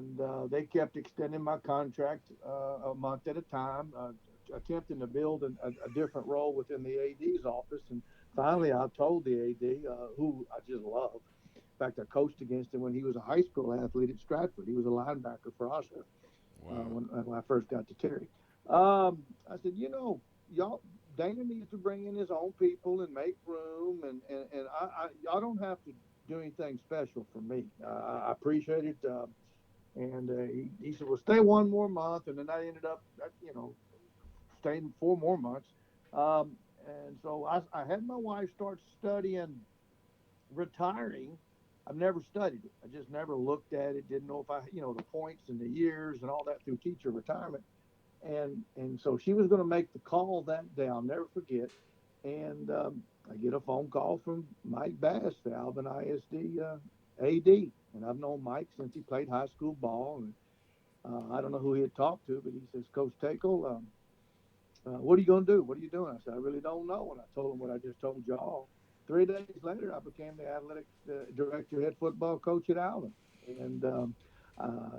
and they kept extending my contract a month at a time, attempting to build a different role within the AD's office. And finally, I told the AD, who I just love. In fact, I coached against him when he was a high school athlete at Stratford. He was a linebacker for Oscar Wow. when I first got to Terry. I said, y'all, Dana needs to bring in his own people and make room, and y'all don't have to do anything special for me. I appreciate it. And he said, well, stay one more month. And then I ended up, staying 4 more months. And so I had my wife start studying retiring. I've never studied it. I just never looked at it. Didn't know if the points and the years and all that through teacher retirement. And so she was going to make the call that day. I'll never forget. And I get a phone call from Mike Bass, the Alvin ISD AD. And I've known Mike since he played high school ball. And I don't know who he had talked to, but he says, Coach Teykl, what are you going to do? What are you doing? I said, I really don't know. And I told him what I just told y'all. 3 days later, I became the athletic director, head football coach at Alvin. And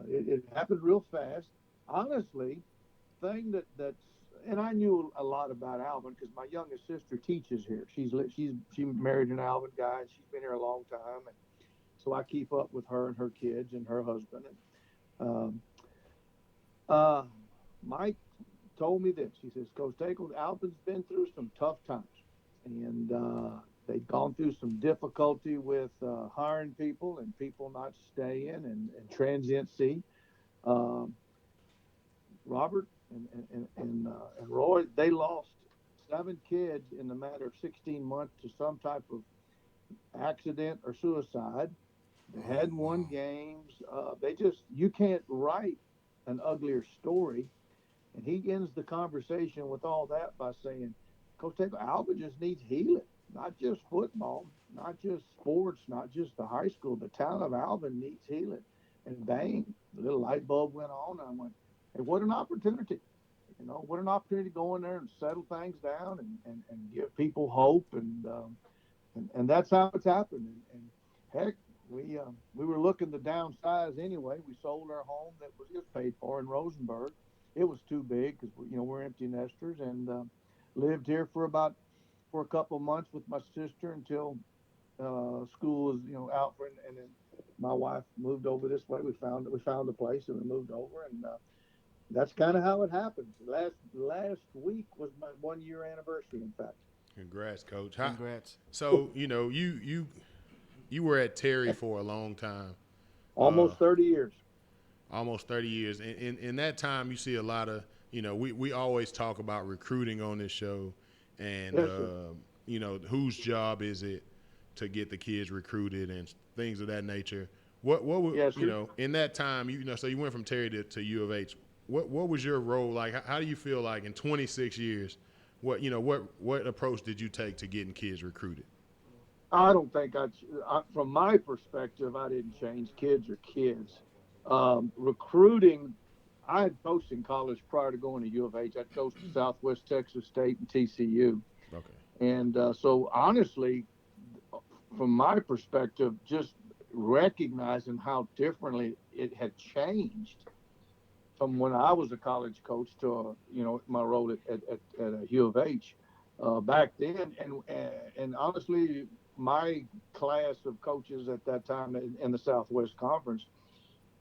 it happened real fast. Honestly, that's and I knew a lot about Alvin because my youngest sister teaches here. She married an Alvin guy and she's been here a long time, and so I keep up with her and her kids and her husband. And uh, Mike told me this. He says, Coach Teykl, Alvin's been through some tough times, and they've gone through some difficulty with hiring people and people not staying and transiency. Um, Robert and Roy, they lost 7 kids in the matter of 16 months to some type of accident or suicide. They Oh hadn't won wow. games. You can't write an uglier story. And he ends the conversation with all that by saying, Coach Taylor, Alvin just needs healing, not just football, not just sports, not just the high school. The town of Alvin needs healing. And bang, the little light bulb went on. And I went, hey, what an opportunity. What an opportunity to go in there and settle things down and give people hope. And that's how it's happened. And heck, we were looking to downsize anyway. We sold our home that was just paid for in Rosenberg. It was too big because we're empty nesters, and lived here for a couple of months with my sister until school was out for, and then my wife moved over this way. We found a place and we moved over, and that's kind of how it happened. Last week was my 1 year anniversary. In fact, Congrats, coach. Congrats. So you were at Terry for a long time, uh, almost 30 years. almost 30 years. And in that time, you see a lot of, we always talk about recruiting on this show, and Yes, sir. whose job is it to get the kids recruited and things of that nature. What would Yes, sir. in that time, so you went from Terry to U of H. What was your role like? How do you feel like in 26 years? What approach did you take to getting kids recruited? I don't think from my perspective, I didn't change kids or kids. Recruiting, I had coached in college prior to going to U of H. I'd coached at Southwest Texas State and TCU. Okay. And so, honestly, from my perspective, just recognizing how differently it had changed from when I was a college coach to my role at a U of H back then, and honestly, my class of coaches at that time in the Southwest Conference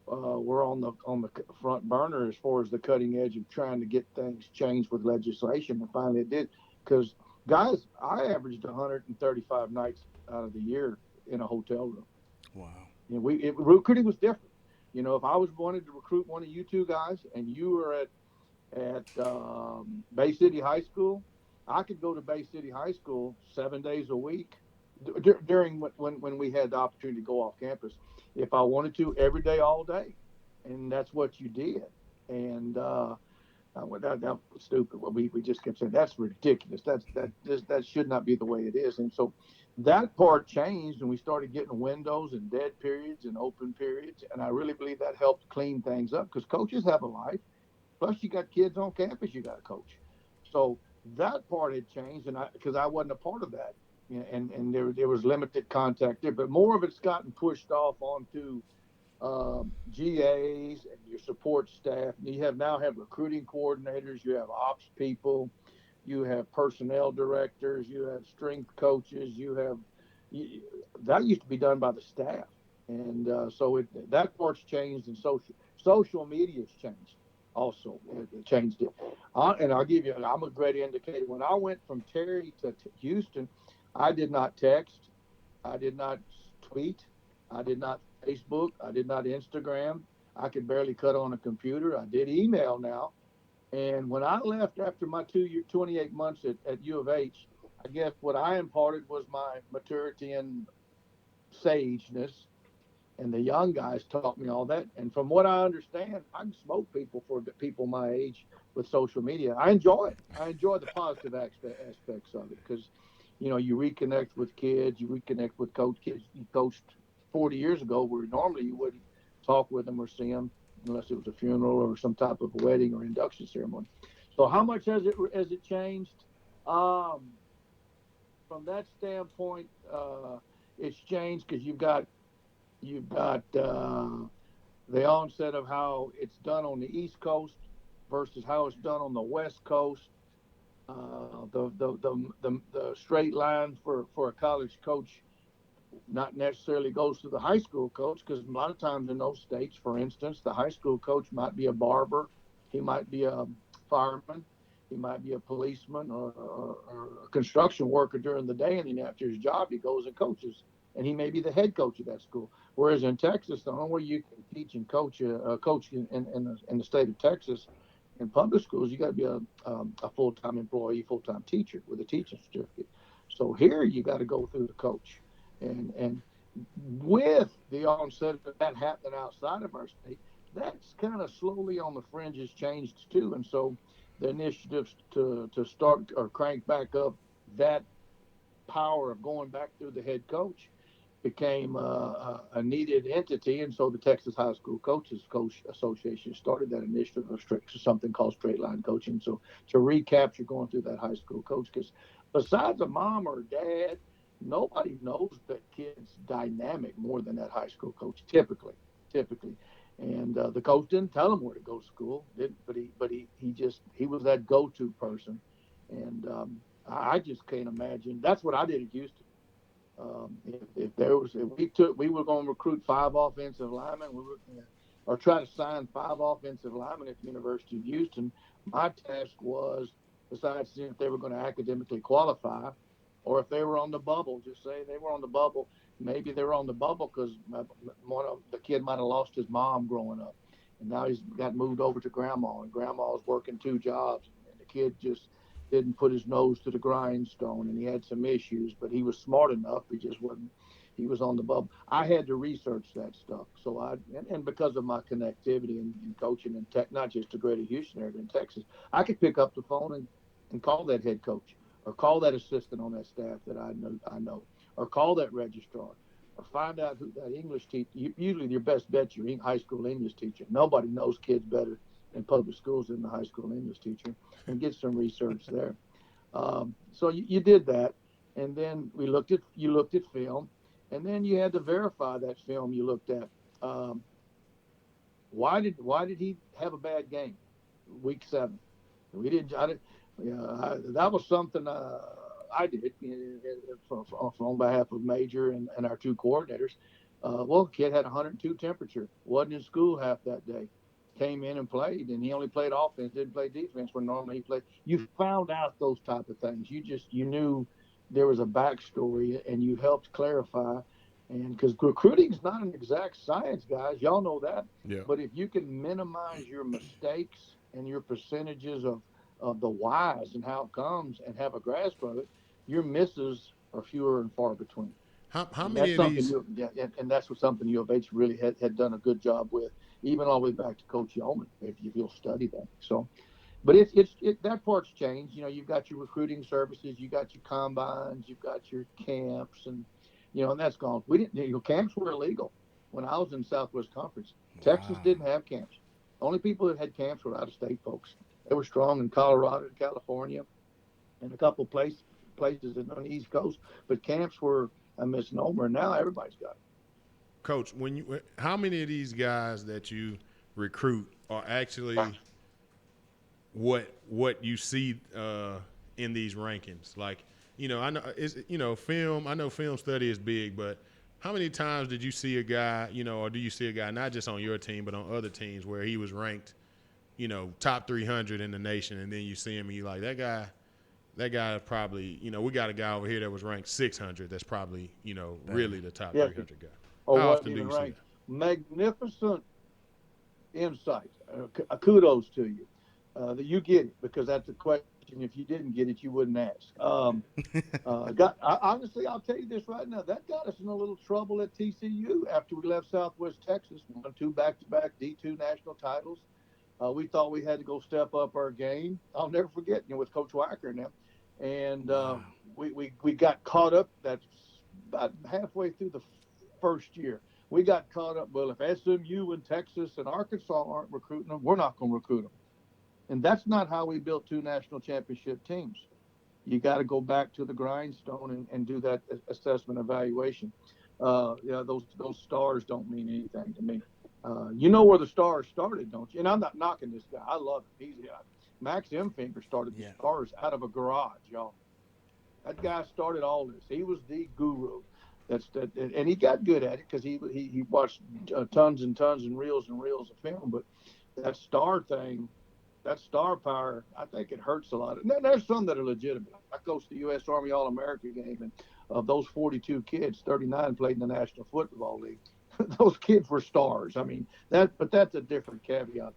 were on the front burner as far as the cutting edge of trying to get things changed with legislation, and finally it did. Because guys, I averaged 135 nights out of the year in a hotel room. Wow. Recruiting was different. If I was wanted to recruit one of you two guys and you were at Bay City High School, I could go to Bay City High School 7 days a week during when we had the opportunity to go off campus, if I wanted to, every day, all day, and that's what you did. And that was stupid. Well, we just kept saying that's ridiculous. That should not be the way it is. And so that part changed, and we started getting windows and dead periods and open periods. And I really believe that helped clean things up because coaches have a life. Plus, you got kids on campus you got to coach. So that part had changed, and because I wasn't a part of that, and there was limited contact there. But more of it's gotten pushed off onto GAs and your support staff. You have now have recruiting coordinators. You have ops people. You have personnel directors. You have strength coaches. You, that used to be done by the staff, and that part's changed. And social media's changed. Also, it changed it. And I'll give you. I'm a great indicator. When I went from Terry to Houston, I did not text. I did not tweet. I did not Facebook. I did not Instagram. I could barely cut on a computer. I did email now. And when I left after my 28 months at U of H, I guess what I imparted was my maturity and sageness. And the young guys taught me all that. And from what I understand, I can smoke people for people my age with social media. I enjoy it. I enjoy the positive aspects of it because, you reconnect with kids, you reconnect with kids you coached 40 years ago, where normally you wouldn't talk with them or see them unless it was a funeral or some type of wedding or induction ceremony. So how much has it changed? Um, from that standpoint, it's changed because you've got the onset of how it's done on the East Coast versus how it's done on the West Coast. The straight line for a college coach not necessarily goes to the high school coach, because a lot of times in those states, for instance, the high school coach might be a barber, he might be a fireman, he might be a policeman or a construction worker during the day, and then after his job, he goes and coaches, and he may be the head coach of that school. Whereas in Texas, the only way you can teach and coach in the state of Texas in public schools, you got to be a full-time employee, full-time teacher with a teaching certificate. So here you got to go through the coach. And with the onset of that happening outside of our state, that's kind of slowly on the fringes changed too. And so the initiatives to start or crank back up that power of going back through the head coach became a needed entity. And so the Texas High School Coaches Association started that initiative of something called straight line coaching. So to recapture going through that high school coach, because besides a mom or dad, nobody knows that kid's dynamic more than that high school coach, typically. And the coach didn't tell him where to go to school, he was that go-to person. And I just can't imagine. That's what I did at Houston. If we were going to recruit 5 offensive linemen, or try to sign 5 offensive linemen at the University of Houston, my task was, besides seeing if they were going to academically qualify, or if they were on the bubble, just say they were on the bubble. Maybe they were on the bubble because the kid might have lost his mom growing up, and now he's got moved over to grandma, and grandma's working 2 jobs, and the kid just didn't put his nose to the grindstone, and he had some issues, but he was smart enough. He just wasn't. He was on the bubble. I had to research that stuff, so and because of my connectivity in coaching and tech, not just the Greater Houston area in Texas, I could pick up the phone and call that head coach, or call that assistant on that staff that I know, or call that registrar, or find out who that English teacher. Usually, your best bet's your high school English teacher. Nobody knows kids better in public schools than the high school English teacher, and get some research there. So you did that, and then you looked at film, and then you had to verify that film you looked at. Um, why did he have a bad game, week 7? We didn't. I didn't. Yeah, that was something I did on behalf of Major and our 2 coordinators. Well, the kid had 102 temperature, wasn't in school half that day, came in and played, and he only played offense, didn't play defense when normally he played. You found out those type of things. You knew there was a backstory, and you helped clarify. And because recruiting is not an exact science, guys, y'all know that. Yeah. But if you can minimize your mistakes and your percentages of the whys and how it comes, and have a grasp of it, your misses are fewer and far between. How And many that's of something these? and that's what something U of H really had done a good job with, even all the way back to Coach Yeoman, if you'll study that. So, but that part's changed. You've got your recruiting services, you got your combines, you've got your camps, and that's gone. We didn't. Camps were illegal when I was in Southwest Conference. Texas Wow. didn't have camps. Only people that had camps were out of state folks. They were strong in Colorado and California, and a couple places on the East Coast. But camps were a misnomer. And now everybody's got them. Coach, how many of these guys that you recruit are actually what you see in these rankings? Like, I know film. I know film study is big, but how many times did you see a guy, or do you see a guy not just on your team but on other teams where he was ranked, top 300 in the nation, and then you see him and you like that guy probably, we got a guy over here that was ranked 600. That's probably, really the top Yes, 300 guy. or How wasn't often do even you see ranked. that? Magnificent insight. Kudos to you that you get it, because that's a question. If you didn't get it, you wouldn't ask. Honestly, I'll tell you this right now. That got us in a little trouble at TCU after we left Southwest Texas. Won 2 back-to-back D2 national titles. We thought we had to go step up our game. I'll never forget, with Coach Weicker and them. And Wow. we got caught up. That's about halfway through the first year. We got caught up. Well, if SMU and Texas and Arkansas aren't recruiting them, we're not going to recruit them. And that's not how we built 2 national championship teams. You got to go back to the grindstone and do that assessment evaluation. Those stars don't mean anything to me. You know where the stars started, don't you? And I'm not knocking this guy. I love him. Max Emfinger started the stars out of a garage, y'all. That guy started all this. He was the guru. And he got good at it because he watched tons and tons and reels of film. But that star thing, that star power, I think it hurts a lot. And then there's some that are legitimate. I coached the U.S. Army All-America game, and of those 42 kids, 39 played in the National Football League. Those kids were stars. I mean, but that's a different caveat.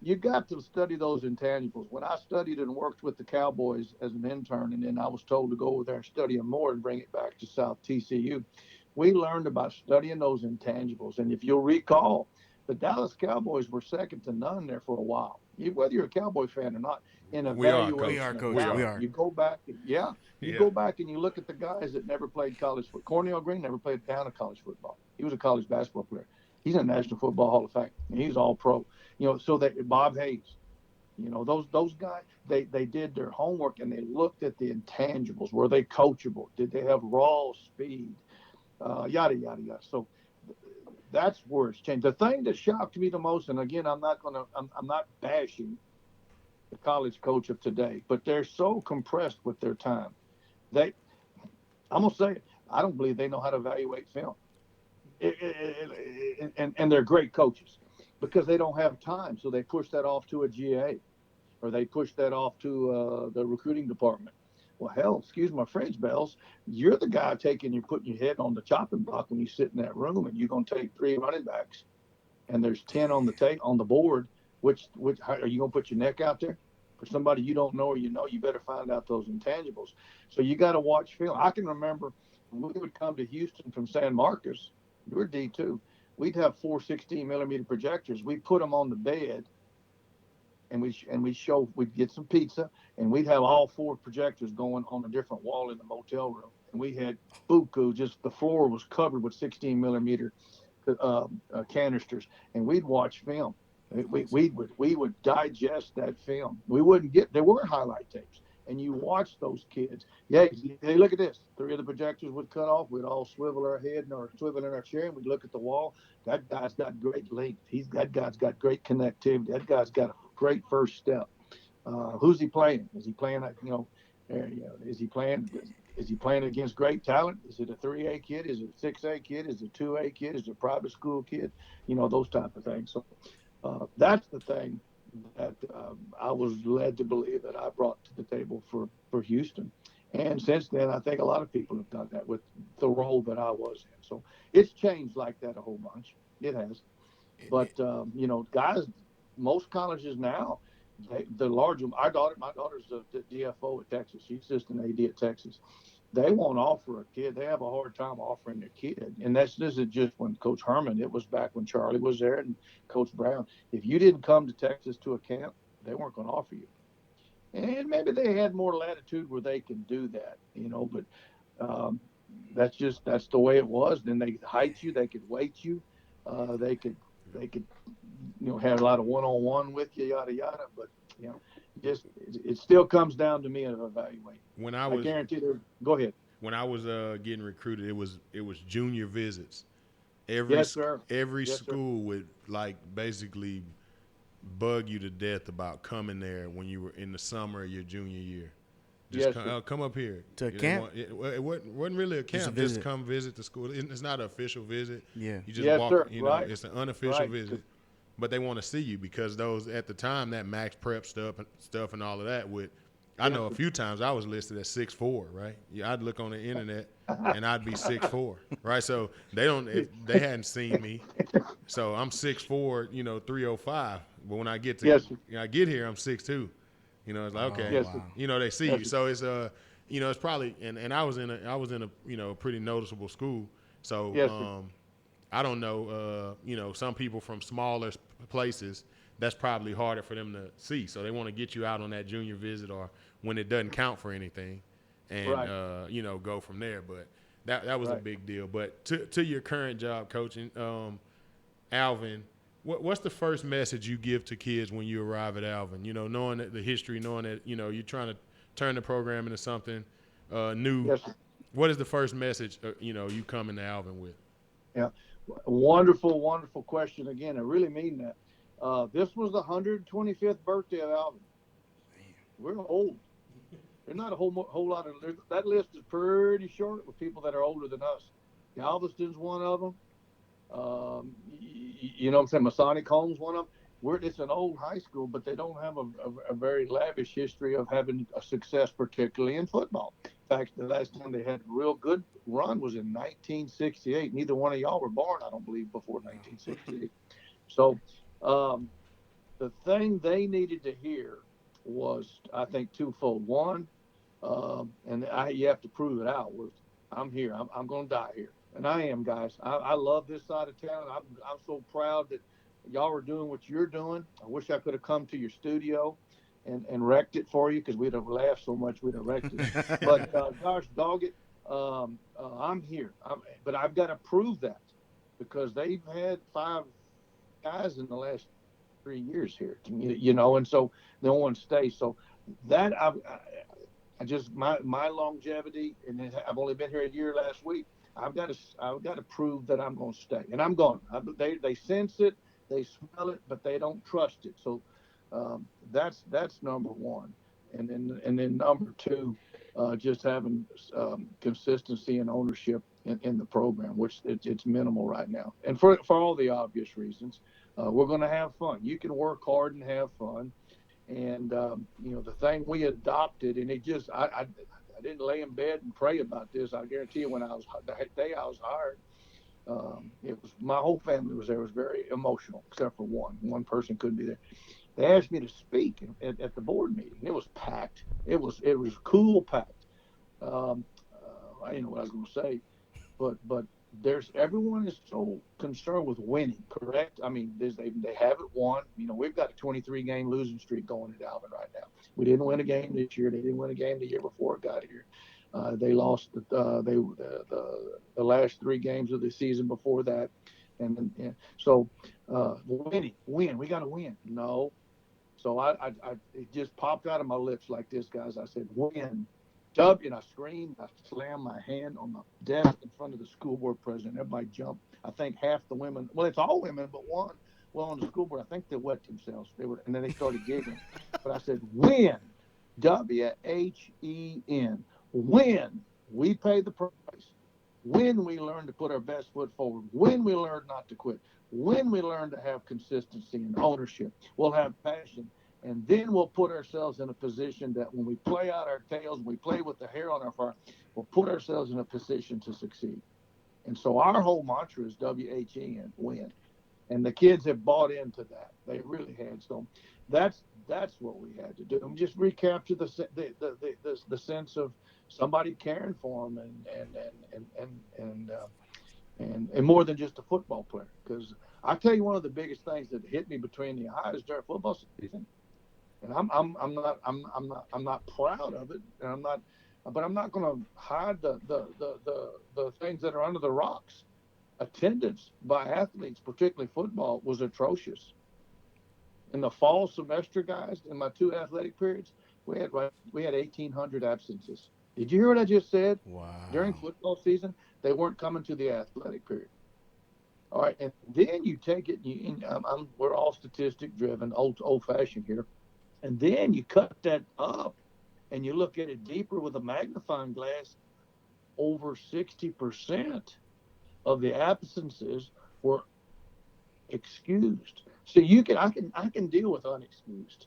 You got to study those intangibles. When I studied and worked with the Cowboys as an intern, and then I was told to go over there and study them more and bring it back to South TCU, we learned about studying those intangibles. And if you'll recall, the Dallas Cowboys were second to none there for a while. Whether you're a Cowboy fan or not, in We are, evaluation We are, Coach. of Coach. We We talent, are. are. you go back, you Yeah. go back and you look at the guys that never played college football. Cornell Green never played down of college football. He was a college basketball player. He's in the National Football Hall of Fame. And he's all pro. So that Bob Hayes, those guys, they did their homework and they looked at the intangibles. Were they coachable? Did they have raw speed? Yada yada yada. So that's where it's changed. The thing that shocked me the most, and again, I'm not bashing the college coach of today, but they're so compressed with their time. They, I'm gonna say it. I don't believe they know how to evaluate film, and they're great coaches because they don't have time, so they push that off to a GA, or they push that off to the recruiting department. Well, hell, excuse my French, Bells. You're the guy putting your head on the chopping block when you sit in that room, and you're gonna take 3 running backs, and there's 10 on the board. Which how, are you gonna put your neck out there for somebody you don't know, or you better find out those intangibles. So you got to watch film. I can remember when we would come to Houston from San Marcos. We were D2. We'd have 4 16-millimeter projectors. We put them on the bed, and we'd get some pizza, and we'd have all 4 projectors going on a different wall in the motel room, and we had buku, just the floor was covered with 16-millimeter canisters, and we'd watch film. We would digest that film. We wouldn't there were highlight tapes, and you watch those kids. Yeah, hey, look at this. 3 of the projectors would cut off. We'd all swivel our head or swivel in our chair, and we'd look at the wall. That guy's got great length. That guy's got great connectivity. That guy's got a great first step. Who's he playing? Is he playing? Is he playing? Is he playing against great talent? Is it a 3A kid? Is it a 6A kid? Is it a 2A kid? Is it a private school kid? Those type of things. So that's the thing that I was led to believe that I brought to the table for Houston. And since then, I think a lot of people have done that with the role that I was in. So it's changed like that a whole bunch. It has. But, guys, most colleges now, the larger, my daughter's a DFO at Texas. She's assistant AD at Texas. They won't offer a kid. They have a hard time offering a kid. And this isn't just when Coach Herman. It was back when Charlie was there and Coach Brown. If you didn't come to Texas to a camp, they weren't going to offer you. And maybe they had more latitude where they can do that, but that's the way it was. Then they could height you, they could weight you, they could have a lot of one-on-one with you, yada yada. But just it still comes down to me of evaluating. When I guarantee. Go ahead. when I was getting recruited, it was junior visits. every Yes, sir. every Yes, sir. school would like basically bug you to death about coming there when you were in the summer of your junior year. Just Yes, sir. come up here. To a They camp? want, it wasn't really a Just a camp. Just visit. come visit the school. It's not an official visit. Yeah. You just Yes, walk. sir. Right. It's an unofficial Right. visit. But they want to see you because those at the time that max prep stuff and all of that would. I Yes, know a sir. few times I was listed at 6'4", right? Yeah, I'd look on the internet and I'd be 6'4", right? So they don't if they hadn't seen me, so I'm 6'4", 305. But when Yes, sir. I get here, I'm 6'2". It's like Oh, okay, Yes, sir. wow. they see Yes, you. sir. So it's it's probably and I was in a pretty noticeable school. So Yes, sir. I don't know, some people from smaller places, that's probably harder for them to see. So they want to get you out on that junior visit or when it doesn't count for anything and, Right. go from there. But that was a Right. big deal. But to your current job coaching, Alvin, what's the first message you give to kids when you arrive at Alvin? Knowing that the history, knowing that, you're trying to turn the program into something new. Yes, sir. What is the first message, you come into Alvin with? Yeah. Wonderful, wonderful question again. I really mean that. This was the 125th birthday of Alvin. We're old. There's not a whole lot of that list is pretty short with people that are older than us. Galveston's one of them. You know what I'm saying? Masonic Home's one of them. It's an old high school, but they don't have a very lavish history of having a success, particularly in football. In fact, the last time they had a real good run was in 1968. Neither one of y'all were born, I don't believe, before 1968. So the thing they needed to hear was, I think, twofold. One, you have to prove it out, was I'm here. I'm going to die here. And I am, guys. I love this side of town. I'm so proud that y'all are doing what you're doing. I wish I could have come to your studio and wrecked it for you because we'd have laughed so much we'd have wrecked it. But gosh, dog it, I'm here. But I've got to prove that because they've had 5 guys in the last 3 years here, and so no one stays. So that I just my longevity, and I've only been here a year last week. I've got to prove that I'm going to stay, and I'm going. They sense it, they smell it, but they don't trust it. So that's number one, and then number two, just having consistency and ownership in the program, which it's minimal right now, and for all the obvious reasons. We're going to have fun. You can work hard and have fun. And the thing we adopted, and I didn't lay in bed and pray about this. I guarantee you, when the day I was hired, it was my whole family was there. It was very emotional, except for one person couldn't be there. They asked me to speak at the board meeting. It was packed. It was cool packed. I didn't know what I was going to say, but there's everyone is so concerned with winning. Correct? I mean, they haven't won. We've got a 23 game losing streak going at Alvin right now. We didn't win a game this year. They didn't win a game the year before it got here. They lost the last 3 games of the season before that, and so win. We got to win. No, so it just popped out of my lips like this, guys. I said, win. W, and I screamed. I slammed my hand on the desk in front of the school board president. Everybody jumped. I think half the women, well, it's all women, but one, well, on the school board, I think they wet themselves. And then they started giggling. But I said, win. WHEN. Win. We pay the price. When we learn to put our best foot forward, when we learn not to quit, when we learn to have consistency and ownership, we'll have passion. And then we'll put ourselves in a position that when we play out our tails, we play with the hair on our fire, we'll put ourselves in a position to succeed. And so our whole mantra is WHEN, win. And the kids have bought into that. They really had. So that's what we had to do. And just recapture the sense of somebody caring for them and more than just a football player. Because I tell you, one of the biggest things that hit me between the eyes during football season, and I'm not proud of it, and I'm not going to hide the things that are under the rocks. Attendance by athletes, particularly football, was atrocious. In the fall semester, guys, in my 2 athletic periods, we had 1,800 absences. Did you hear what I just said? During Wow. football season, they weren't coming to the athletic period. All right, and then you take it. We're all statistic driven, old fashioned here, and then you cut that up and you look at it deeper with a magnifying glass. Over 60% of the absences were excused. So I can deal with unexcused,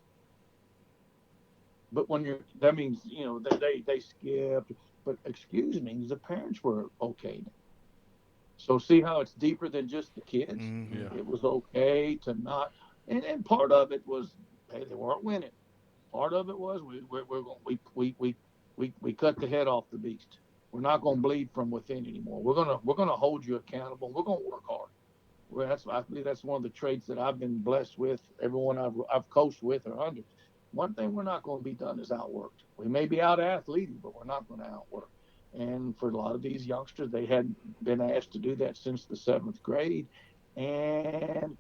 but when you're that means they skipped, but excuse means the parents were okay. So see how it's deeper than just the kids. Mm-hmm. Yeah. It was okay to not, and part of it was, hey, they weren't winning. Part of it was we cut the head off the beast. We're not going to bleed from within anymore. We're gonna hold you accountable. We're going to work hard. I believe that's one of the traits that I've been blessed with. Everyone I've coached with or under. One thing we're not going to be done is outworked. We may be out athletic, but we're not going to outwork. And for a lot of these youngsters, they hadn't been asked to do that since the seventh grade, and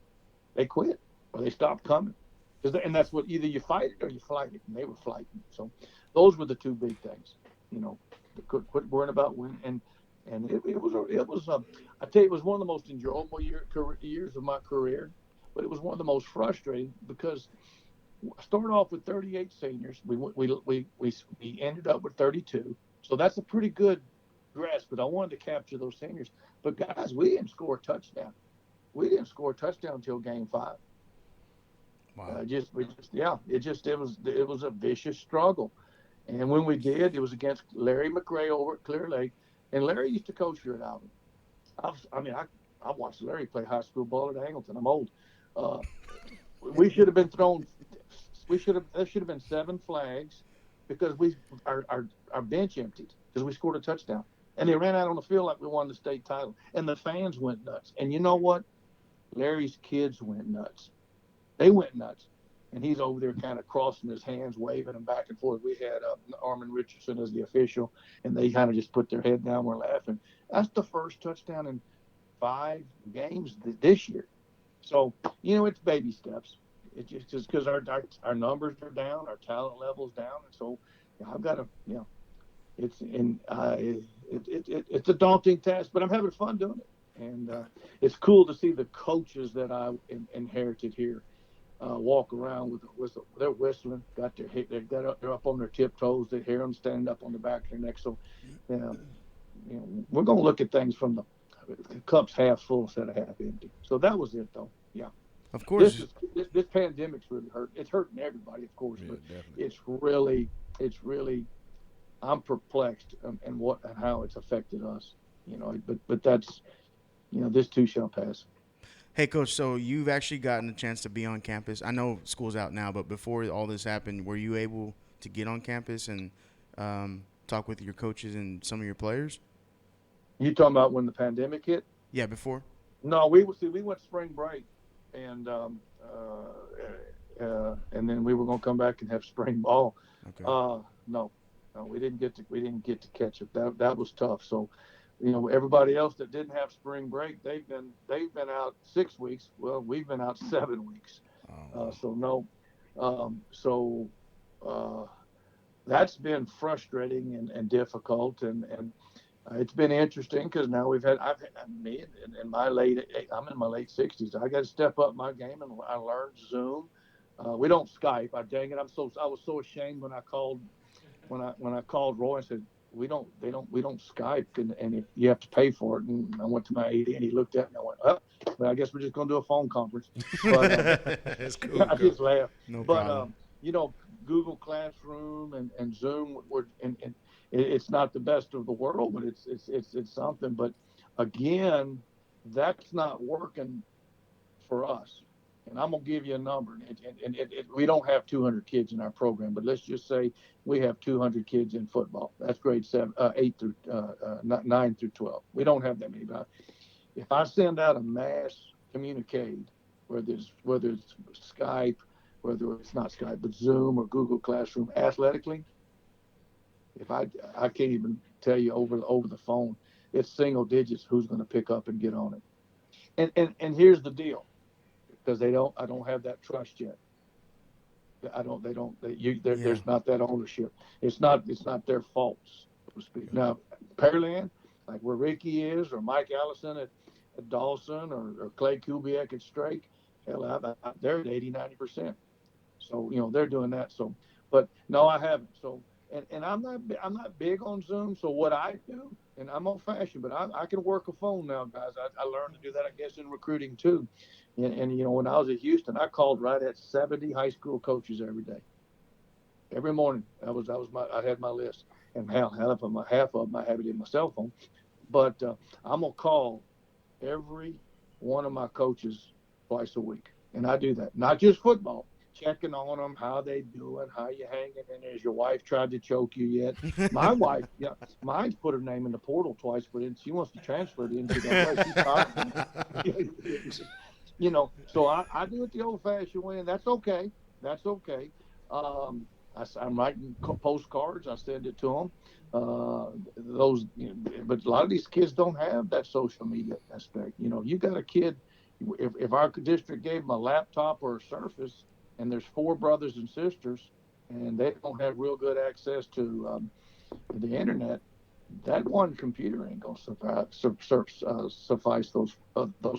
they quit or they stopped coming. And that's what either you fight it or you flight it, and they were flighting. So those were the two big things. You know, quit worrying about when and I tell you, it was one of the most enjoyable years of my career, but it was one of the most frustrating because I started off with 38 seniors. We ended up with 32, so that's a pretty good grasp. But I wanted to capture those seniors. But guys, we didn't score a touchdown. We didn't score a touchdown until game five. Wow. It was a vicious struggle. And when we did, it was against Larry McRae over at Clear Lake. And Larry used to coach here at Alvin. I watched Larry play high school ball at Angleton. I'm old. Uh, we should have been thrown. There should have been 7 flags because our bench emptied because we scored a touchdown. And they ran out on the field like we won the state title. And the fans went nuts. And you know what? Larry's kids went nuts. They went nuts. And he's over there kind of crossing his hands, waving them back and forth. We had Armin Richardson as the official, and they kind of just put their head down. We're laughing. That's the first touchdown in 5 games this year. So, it's baby steps. It's just because our numbers are down, our talent level's down. And so I've got to, it's a daunting task, but I'm having fun doing it. And it's cool to see the coaches that I inherited here walk around with they're whistling, they're up on their tiptoes. They hear them standing up on the back of their neck. So, uh, we're going to look at things from the cup's half full instead of half empty. So that was it, though. Yeah, Of this course. is this pandemic's really hurt. It's hurting everybody, of course, Yeah, but definitely. it's really I'm perplexed and what and how it's affected us. But that's this too shall pass. Hey, coach. So you've actually gotten a chance to be on campus. I know school's out now, but before all this happened, were you able to get on campus and talk with your coaches and some of your players? You talking about when the pandemic hit? Yeah, before. No, we went spring break, and and then we were going to come back and have spring ball. Okay. No, no, we didn't get to catch it. That was tough. So, everybody else that didn't have spring break, they've been out 6 weeks. Well, we've been out 7 weeks. Oh, So no, so uh, that's been frustrating and difficult, and it's been interesting because now I've had me in my I'm in my late 60s. I got to step up my game, and I learned Zoom. We don't Skype. Dang it, I was so ashamed when I called Roy and said we don't Skype, and if you have to pay for it. And I went to my AD and he looked at me. I went, well, I guess we're just gonna do a phone conference. But That's cool, I coach. just laughed. no But problem. Google Classroom and Zoom and it's not the best of the world, but it's something. But again, that's not working for us. And I'm gonna give you a number. We don't have 200 kids in our program, but let's just say we have 200 kids in football. That's grade 9 through 12. We don't have that many. But if I send out a mass communique, whether it's Skype, whether it's not Skype, but Zoom or Google Classroom, athletically, if I can't even tell you over the phone, it's single digits who's going to pick up and get on it. And here's the deal, because I don't have that trust yet. I don't they don't they, you there, Yeah. There's not that ownership. It's not their faults, so to speak. Yeah. Now, Pearland, like where Ricky is, or Mike Allison at Dawson or Clay Kubiak at Strake, hell, they're at 80, 90%. So they're doing that. So, but no, I haven't. So, and I'm not big on Zoom. So what I do, and I'm old fashioned, but I can work a phone now, guys. I learned to do that, I guess, in recruiting too. And when I was at Houston, I called right at 70 high school coaches every day, every morning. I had my list, and half of them I have it in my cell phone. But I'm gonna call every one of my coaches twice a week, and I do that. Not just football, checking on them, how they doing, how you hanging in there. Has your wife tried to choke you yet? My wife, yeah, mine's put her name in the portal twice, but she wants to transfer to NCAA. She's tired. So I do it the old-fashioned way, and that's okay. That's okay. I'm writing postcards. I send it to them. But a lot of these kids don't have that social media aspect. You got a kid. If our district gave them a laptop or a Surface, and there's four brothers and sisters, and they don't have real good access to the internet, that one computer ain't gonna suffice those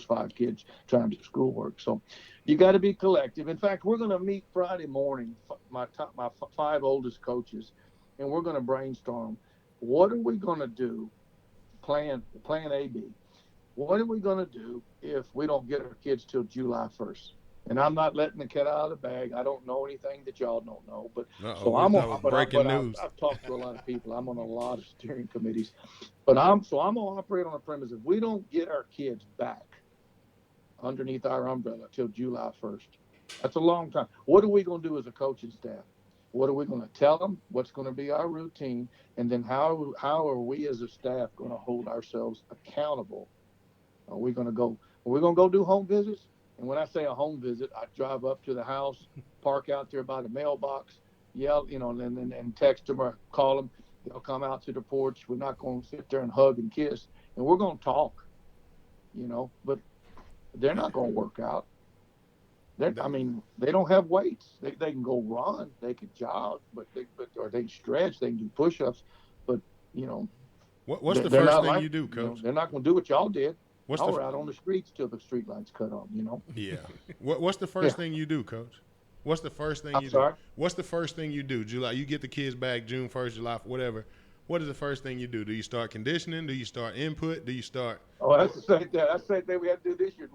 five kids trying to do schoolwork. So you got to be collective. In fact, we're going to meet Friday morning, my five oldest coaches, and we're going to brainstorm. What are we going to do? Plan A, B. What are we going to do if we don't get our kids till July 1st? And I'm not letting the cat out of the bag. I don't know anything that y'all don't know, but so I'm that on. was breaking news. I've talked to a lot of people. I'm on a lot of steering committees, but I'm gonna operate on the premise if we don't get our kids back underneath our umbrella till July 1st, that's a long time. What are we gonna do as a coaching staff? What are we going to tell them? What's going to be our routine? And then how are we as a staff going to hold ourselves accountable? Are we going to go? Are we going to go do home visits? And when I say a home visit, I drive up to the house, park out there by the mailbox, yell, and text them or call them. They'll come out to the porch. We're not going to sit there and hug and kiss, and we're going to talk, but they're not going to work out. They don't have weights. They can go run, they can jog, or they can stretch, they can do push-ups, but you know What's the they're first not thing like you do, Coach? they're not going to do what y'all did. What's Y'all the were out on the streets till the street lights cut on. Yeah. What's the Yeah. first thing you do, Coach? What's the first thing I'm you sorry. do? What's the first thing you do? July, you get the kids back June 1st, July, whatever. What is the first thing you do? Do you start conditioning? Do you start input? Do you start? Oh, that's the same thing. That's the same thing we had to do this year.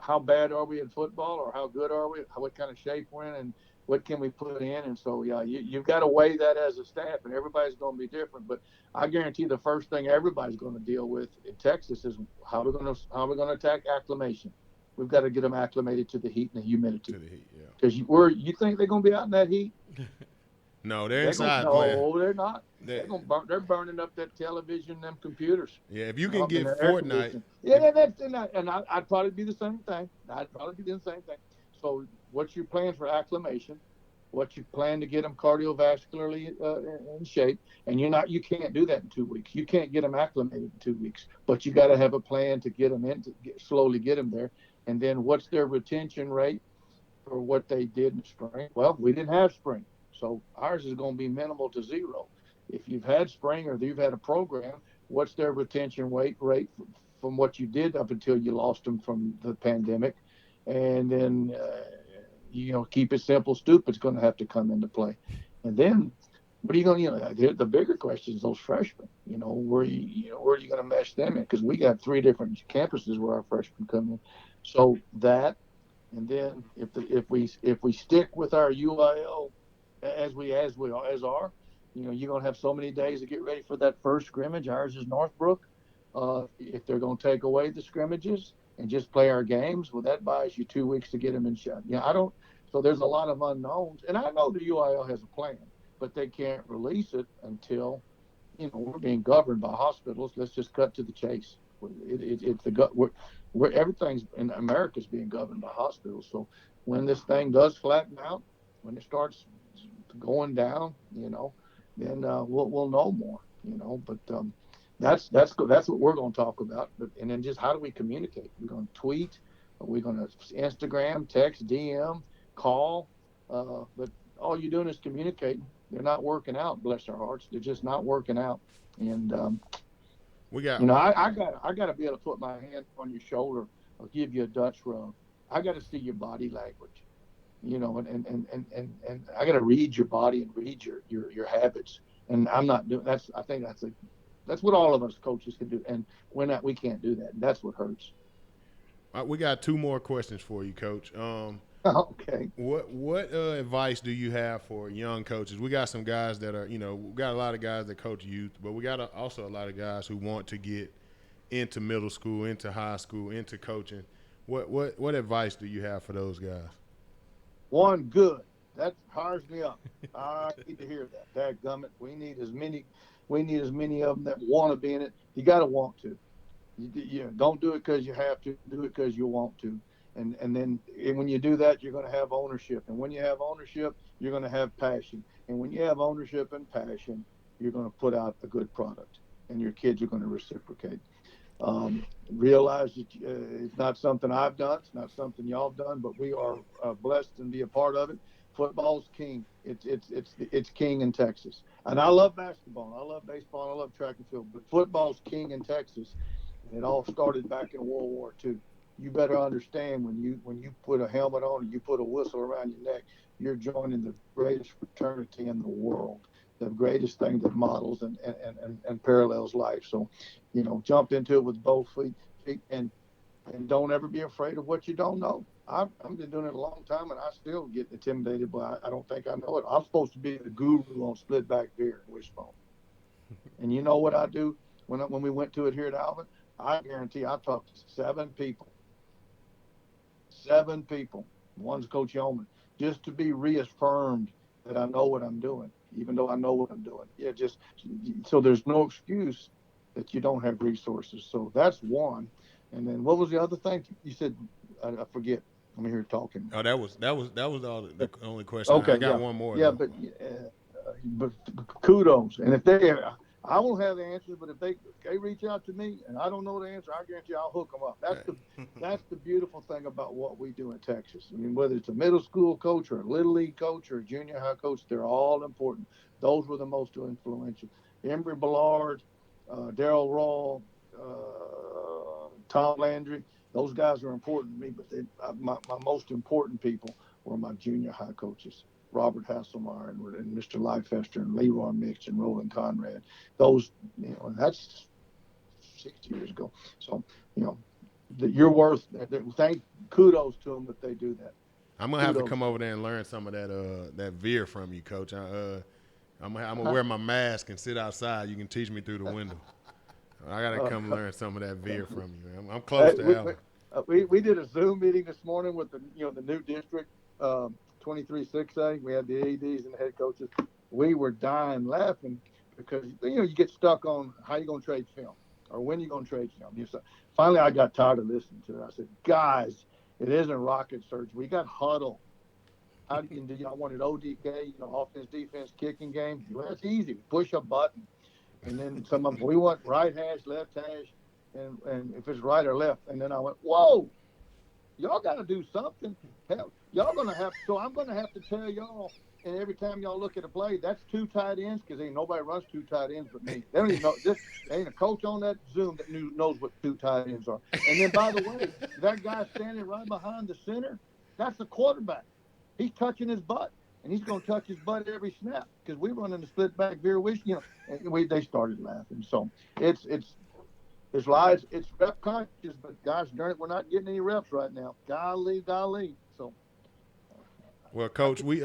How bad are we in football, or how good are we? What kind of shape we're in, and what can we put in? And so, yeah, you've got to weigh that as a staff, and everybody's going to be different. But I guarantee the first thing everybody's going to deal with in Texas is how we're going to attack acclimation. We've got to get them acclimated to the heat and the humidity. To the heat, yeah. Because you think they're going to be out in that heat? No, they're inside playing. No, they're not. They're burning up that television, them computers. Yeah, if you can get Fortnite. Yeah, I'd probably be the same thing. I'd probably be doing the same thing. So, what's your plan for acclimation? What's your plan to get them cardiovascularly in shape? And you can't do that in 2 weeks. You can't get them acclimated in 2 weeks. But you got to have a plan to get them slowly get them there. And then, what's their retention rate for what they did in spring? Well, we didn't have spring. So ours is going to be minimal to zero. If you've had spring or you've had a program, what's their retention rate from what you did up until you lost them from the pandemic? And then, keep it simple. Stupid's going to have to come into play. And then what are you going to, the bigger question is those freshmen, where are you going to mesh them in? Because we got 3 different campuses where our freshmen come in. So that, and then if we stick with our UIL, as are, you're going to have so many days to get ready for that first scrimmage. Ours is Northbrook. If they're going to take away the scrimmages and just play our games, well, that buys you 2 weeks to get them in shot. So there's a lot of unknowns. And I know the UIL has a plan, but they can't release it until, we're being governed by hospitals. Let's just cut to the chase. Everything's in America's being governed by hospitals. So when this thing does flatten out, when it starts going down, then we'll know more, But that's what we're going to talk about. And then just how do we communicate? We're going to tweet, we're going to Instagram, text, DM, call, but all you're doing is communicating. They're not working out. Bless their hearts, they're just not working out. And We got You know, I got to be able to put my hand on your shoulder or give you a Dutch rub. I got to see your body language. You know, and I got to read your body and read your habits. And I'm not doing that's. I think that's what all of us coaches can do, and we're not. We can't do that. And that's what hurts. we got two more questions for you, Coach. Okay. What advice do you have for young coaches? We got some guys that are, we got a lot of guys that coach youth, but we got also a lot of guys who want to get into middle school, into high school, into coaching. What advice do you have for those guys? One, good. That fires me up. I need to hear that. Dadgummit. We need as many of them that want to be in it. You got to want to. Don't do it because you have to. Do it because you want to. And when you do that, you're going to have ownership. And when you have ownership, you're going to have passion. And when you have ownership and passion, you're going to put out a good product, and your kids are going to reciprocate. Realize that it's not something I've done. It's not something y'all have done, but we are blessed and be a part of it. Football's king. It's king in Texas, and I love basketball. I love baseball. I love track and field, but football's king in Texas. And it all started back in World War II. You better understand when you put a helmet on and you put a whistle around your neck, you're joining the greatest fraternity in the world, the greatest thing that models and parallels life. So, jump into it with both feet and don't ever be afraid of what you don't know. I've been doing it a long time, and I still get intimidated, but I don't think I know it. I'm supposed to be the guru on split back beer and wishbone. And you know what I do when we went to it here at Alvin? I guarantee I talked to seven people. One's Coach Yeoman, just to be reaffirmed that I know what I'm doing, even though I know what I'm doing. Yeah, just so there's no excuse that you don't have resources. So that's one. And then what was the other thing you said? I forget. I'm here talking. Oh, that was all the only question. I Okay, got yeah, one more yeah, though. but kudos. And if I won't have the answers, but if they reach out to me and I don't know the answer, I guarantee I'll hook them up. That's the beautiful thing about what we do in Texas. I mean, whether it's a middle school coach or a little league coach or a junior high coach, they're all important. Those were the most influential. Embry Ballard, Daryl Rawl, Tom Landry. Those guys are important to me, but my most important people were my junior high coaches. Robert Hasselmeyer and Mr. Leifester and Leroy Mix and Roland Conrad. Those, that's 60 years ago. So, you know, that you're worth. Thank kudos to them that they do that. I'm gonna have to Kudos. come over there and learn some of that veer from you, Coach. I'm gonna wear my mask and sit outside. You can teach me through the window. I gotta come learn some of that veer from you. I'm close to Alvin. We did a Zoom meeting this morning with the new district 23-6A. We had the ADs and the head coaches. We were dying laughing because you get stuck on how you gonna trade film or when you gonna trade film. Finally, I got tired of listening to it. I said, guys, it isn't rocket surgery. We got huddle. How do y'all want it ODK? Offense, defense, kicking game. Well, that's easy. Push a button, and then some of them we want right hash, left hash, and if it's right or left. And then I went, whoa, y'all got to do something. Hell, y'all gonna have. So I'm gonna have to tell y'all. And every time y'all look at a play, that's two tight ends because ain't nobody runs two tight ends but me. They don't even know. Ain't a coach on that Zoom that knows what two tight ends are. And then, by the way, that guy standing right behind the center, that's the quarterback. He's touching his butt, and he's going to touch his butt every snap because we run in the split back veer wish. And they started laughing. So it's lies. It's rep conscious, but gosh darn it, we're not getting any reps right now. Golly. So. Well, Coach, we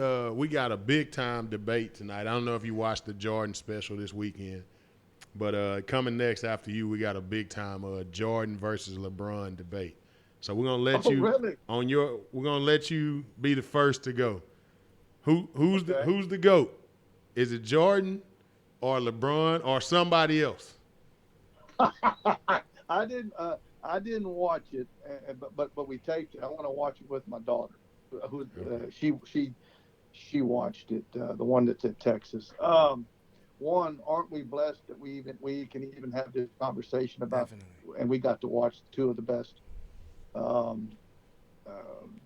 got a big time debate tonight. I don't know if you watched the Jordan special this weekend, but coming next after you, we got a big time Jordan versus LeBron debate. So we're gonna let you really? We're gonna let you be the first to go. Who's Okay. the GOAT? Is it Jordan or LeBron or somebody else? I didn't. I didn't watch it, but we taped it. I want to watch it with my daughter, who she watched it. The one that's at Texas. One, aren't we blessed that we can even have this conversation about, Definitely. and we got to watch two of the best. Um,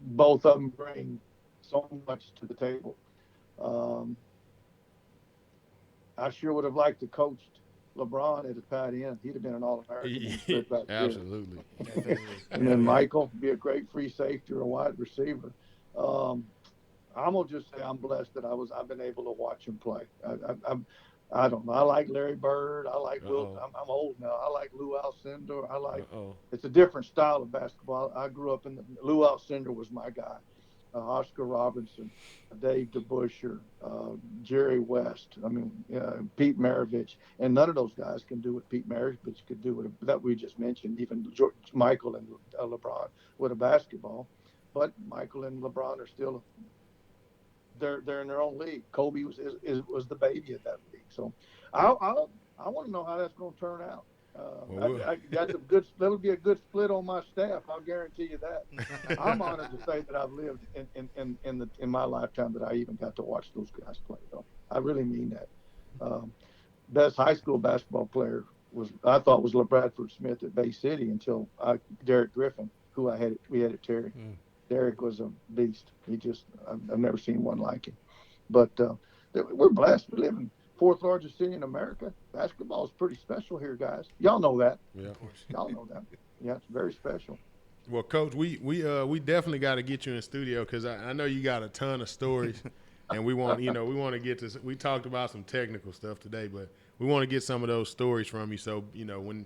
Both of them bring so much to the table. Um, I sure would have liked to coached LeBron at the tight end, he'd have been an All-American. Absolutely. And then Michael be a great free safety or a wide receiver. I'm gonna just say I'm blessed that I've been able to watch him play. I don't know. I like Larry Bird. I like Will. I'm old now. I like Lou Alcindor. I like. It's a different style of basketball. I grew up in Lou Alcindor was my guy. Oscar Robertson, Dave DeBuscher, Jerry West. I mean, Pete Maravich, and none of those guys can do what Pete Maravich could do that we just mentioned. Even Michael and LeBron with a basketball, but Michael and LeBron are still. They're in their own league. Kobe was the baby of that league. So I want to know how that's going to turn out. I got some good. That'll be a good split on my staff. I'll guarantee you that. I'm honored to say that I've lived in my lifetime that I even got to watch those guys play. Though I really mean that. Best high school basketball player I thought was LeBradford Smith at Bay City until Derek Griffin, who we had at Terry. Derek was a beast. I've never seen one like him. But we're blessed. We live in fourth largest city in America. Basketball is pretty special here, guys. Y'all know that. Yeah, of course. Y'all know that. Yeah, it's very special. Well, Coach, we definitely got to get you in the studio because I know you got a ton of stories, and we want to get to. We talked about some technical stuff today, but we want to get some of those stories from you. So when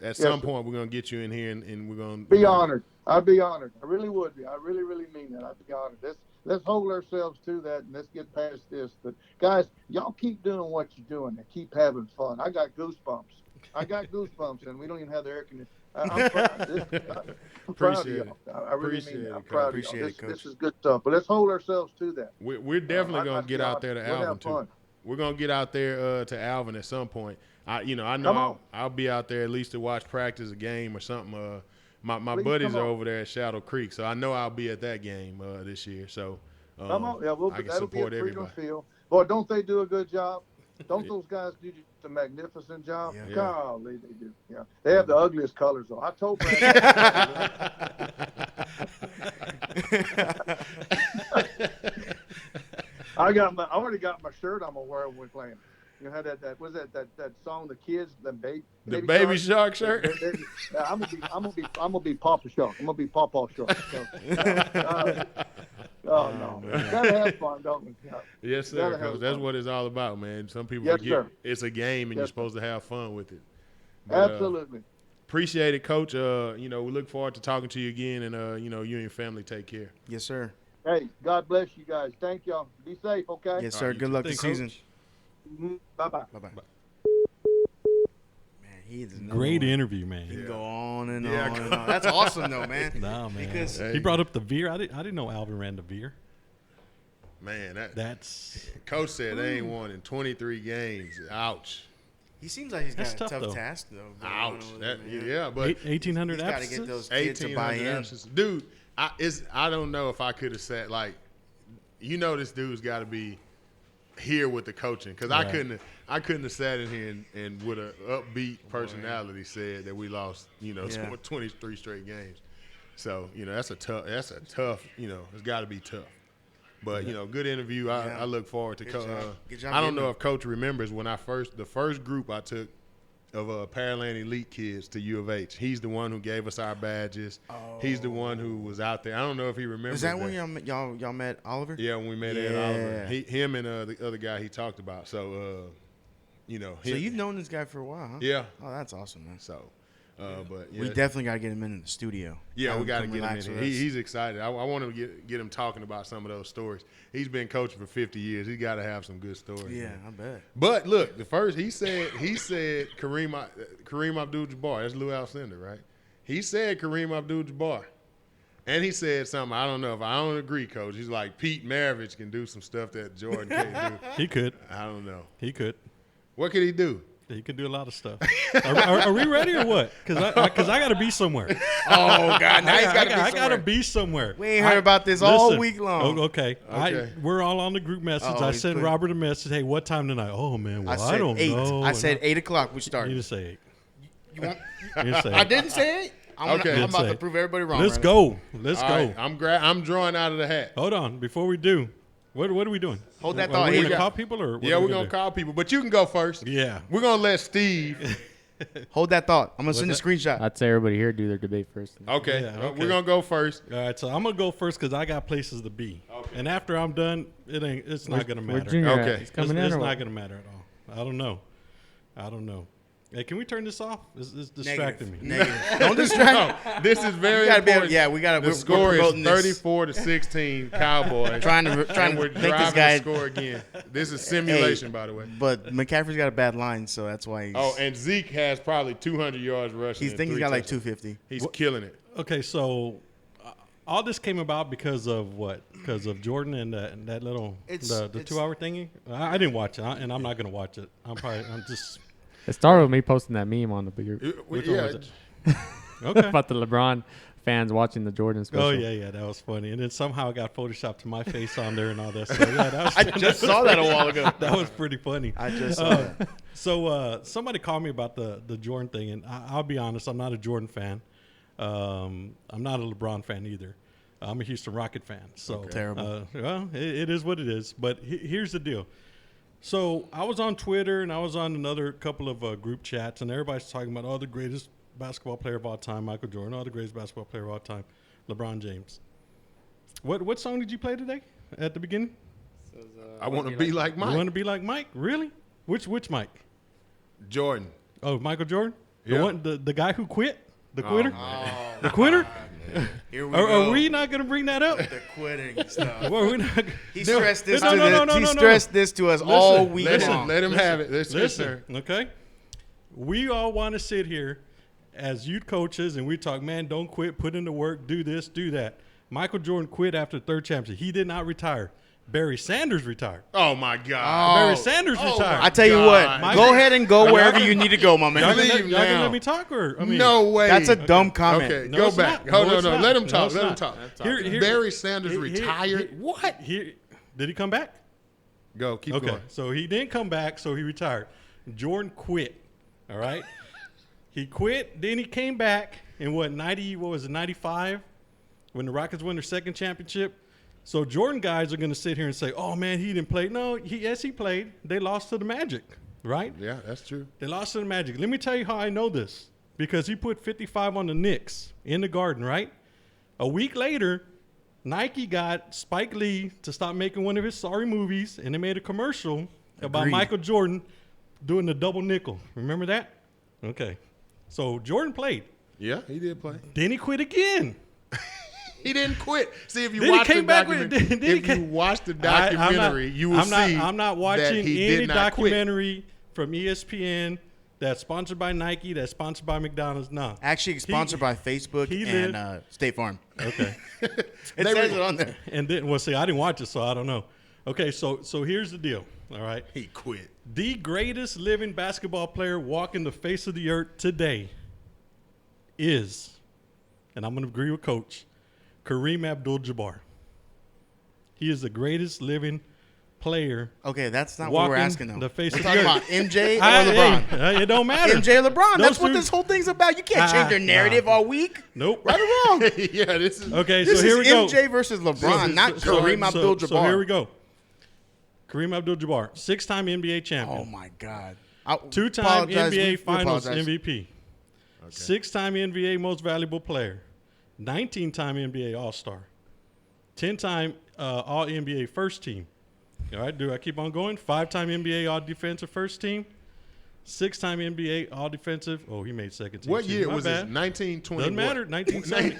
at some point we're gonna get you in here and we're gonna be honored. I'd be honored. I really would be. I really, really mean that. I'd be honored. Let's hold ourselves to that, and let's get past this. But guys, y'all keep doing what you're doing and keep having fun. I got goosebumps, and we don't even have the air conditioning. I'm proud. I'm proud of y'all. I really mean that. I'm proud of y'all. This is good stuff. But let's hold ourselves to that. We're definitely gonna get out there to Alvin too. We're gonna get out there to Alvin at some point. I know I'll be out there at least to watch practice, a game or something. My buddies are over there at Shadow Creek, so I know I'll be at that game this year. So come on, yeah, I can support everybody. Field. Boy, don't they do a good job? Don't those guys do just a magnificent job? Yeah. Golly, they do. Yeah, they have the ugliest colors though. I told Brad. I already got my shirt I'm gonna wear when we're playing. You know that song, the kids, the baby shark shirt. I'm gonna be Papa Shark. I'm gonna be Papa Shark. So, no, gotta have fun, don't we? Yeah. Yes, sir. Coach. That's what it's all about, man. Some people forget it's a game and you're supposed to have fun with it. But, absolutely. Appreciate it, Coach. We look forward to talking to you again, and you and your family take care. Yes, sir. Hey, God bless you guys. Thank y'all. Be safe, okay? Yes, sir. Good luck this season. Bye-bye. Bye-bye. Man, he's great interview, man. He can go on and on and on. That's awesome, though, man. No, man. Because he brought up the veer. I didn't know Alvin ran the veer. Man, that's Coach said they ain't won in 23 games. Ouch. He seems like he's got a tough though. task, though. Ouch. But 1,800 he's got to get those kids to buy in. Dude, I don't know if I could have said, like, this dude's got to be here with the coaching because I couldn't have sat in here and with an upbeat personality said that we lost 23 straight games. So that's a tough it's got to be tough. But good interview. I look forward to. Good job I don't know if Coach remembers when the first group I took of Pearland Elite kids to U of H. He's the one who gave us our badges. Oh. He's the one who was out there. I don't know if he remembers. Is that when y'all met Oliver? Yeah, when we met Ed Oliver. Him and the other guy he talked about. So, So you've known this guy for a while, huh? Yeah. Oh, that's awesome, man. So, but we definitely got to get him in the studio. Yeah, we got to get him in here. He's excited. I want to get him talking about some of those stories. He's been coaching for 50 years. He's got to have some good stories. Yeah, man. I bet. But look, the first he said Kareem Abdul-Jabbar. That's Lou Alcindor, right? He said Kareem Abdul-Jabbar. And he said something, I don't know if I don't agree, Coach. He's like, Pete Maravich can do some stuff that Jordan can't do. He could. I don't know. He could. What could he do? He could do a lot of stuff. Are we ready or what? Because I got to be somewhere. Oh, God. Now I got to be somewhere. We ain't heard about this all week long. Okay. We're all on the group message. I sent Robert a message. Hey, what time tonight? Oh, man. Well, I don't know. I said 8 o'clock we start. You didn't say 8. You want? I didn't say 8. I'm about to prove everybody wrong. Let's go. Let's go. Right. I'm drawing out of the hat. Hold on. Before we do, What are we doing? Hold that Are thought. we Here going we to go. call people or what Yeah, are we're we going do? to call people. But you can go first. Yeah. We're going to let Steve. Hold that thought. I'm going to send a that? screenshot. I'd say everybody here do their debate first. Okay. Yeah, okay. We're going to go first. All right, so I'm going to go first because I got places to be. Okay. And after I'm done, it's not going to Where matter. Junior Okay. at? He's coming in It's or not what? going to matter at all. I don't know. Hey, can we turn this off? It's distracting me. Negative. Don't distract. No, this is very We gotta be able- important. yeah, we gotta. The we're score is promoting this. 34-16 Cowboys. Trying to and we're make this driving guy. the score again. This is simulation, by the way. But McCaffrey's got a bad line, so that's why he's. Oh, and Zeke has probably 200 yards rushing. he's thinking he's got like 250. He's killing it. Okay, so all this came about because of what? Because of Jordan and that little It's- the it's- 2 hour thingy. I didn't watch it, and I'm not going to watch it. I'm just It started with me posting that meme on the bigger Which one Yeah, was it? okay. about the LeBron fans watching the Jordan special. Oh yeah, that was funny. And then somehow it got photoshopped to my face on there and all that. So yeah, that was, I just saw that a while ago. that was pretty funny. I just saw that. So somebody called me about the Jordan thing, and I'll be honest, I'm not a Jordan fan. I'm not a LeBron fan either. I'm a Houston Rocket fan. So Terrible. Well, it is what it is. But here's the deal. So I was on Twitter and I was on another couple of group chats, and everybody's talking about the greatest basketball player of all time, Michael Jordan, the greatest basketball player of all time, LeBron James. What song did you play today at the beginning? I want to be like You Mike. want to be like Mike? Really? Which Mike? Jordan. Oh, Michael Jordan? Yeah. The one, the guy who quit? The Oh, quitter? man. The quitter? Here we Are go. we not going to bring that up? The quitting stuff. Well, we're not. He stressed this. No, to no, no, the- no, he no, no. stressed this to us all week long. Let him have it. Listen, okay? We all want to sit here as youth coaches and we talk, man, don't quit, put in the work, do this, do that. Michael Jordan quit after the third championship. He did not retire. Barry Sanders retired. Oh, my God. Barry Sanders retired. I tell you God. what, go ahead and go wherever you need to go, my Y'all man. gonna Leave let- y'all gonna now. let me talk? Or I mean, No way. That's a dumb comment. Okay, No, go it's back. not. Hold No, on, it's no. not. Let him No, talk. it's Let him not. talk. Here- Barry Sanders retired? What? Did he come back? Go. Keep Okay, going. so he didn't come back, so he retired. Jordan quit. All right, he quit. Then he came back in 95, when the Rockets won their second championship. So Jordan guys are going to sit here and say, "Oh man, he didn't play." No, yes he played. They lost to the Magic, right? Yeah, that's true. They lost to the Magic. Let me tell you how I know this. Because he put 55 on the Knicks in the Garden, right? A week later, Nike got Spike Lee to stop making one of his sorry movies, and they made a commercial about Agreed. Michael Jordan doing the double nickel. Remember that? Okay. So Jordan played. Yeah, he did play. Then he quit again. He didn't quit. See, if you Then he watch the came back with- documentary, then he if you came- watch the I'm documentary, you will see I'm not watching that he any did not quit. documentary from ESPN that's sponsored by Nike, that's sponsored by McDonald's. No. Actually, sponsored by Facebook he and State Farm. Okay. It They says were- it on there. And then, well, see, I didn't watch it, so I don't know. Okay, so here's the deal, all right? He quit. The greatest living basketball player walking the face of the earth today is, and I'm going to agree with Coach, Kareem Abdul-Jabbar. He is the greatest living player Okay, that's not what we're walking asking though. the face We're of the talking earth. about MJ or Hey, LeBron. it don't matter. MJ or LeBron. That's Those what two- this whole thing's about. You can't change their narrative all week. Nope. Right or wrong. Yeah, this is Okay, This so here is we go. MJ versus LeBron, not Kareem Abdul-Jabbar. So here we go. Kareem Abdul-Jabbar, 6-time NBA champion. Oh my God. Two-time Apologize. NBA We Finals apologize. MVP. 6-time NBA Most Valuable Player. 19-time NBA All-Star. 10-time All-NBA First Team. All right, do I keep on going? 5-time NBA All-Defensive First Team. 6-time NBA All-Defensive. Oh, he made second team. what too. year My was bad. this? 1920. Doesn't matter. 1970.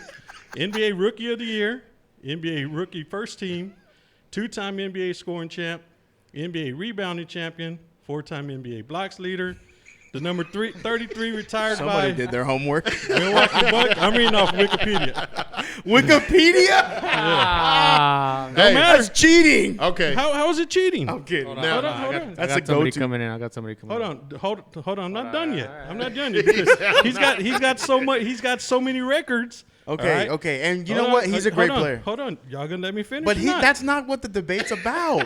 NBA Rookie of the Year. NBA Rookie First Team. 2-time NBA Scoring Champ. NBA Rebounding Champion. 4-time NBA Blocks Leader. The number 33 retired Somebody by did their homework. Milwaukee Bucks. I'm reading off Wikipedia. Wikipedia? Ah, Hey, That's cheating. okay. How is it cheating? I'm kidding. Now- Hold on, hold on. That's I a got somebody go-to. coming in. I got somebody coming in. Hold on. I'm not done yet. I'm not done yet because he's got so much. He's got so many records. Okay, All right? okay. And you Hold know on, what? He's a great hold on, player. Hold on, y'all gonna let me finish? But or not? that's not what the debate's about.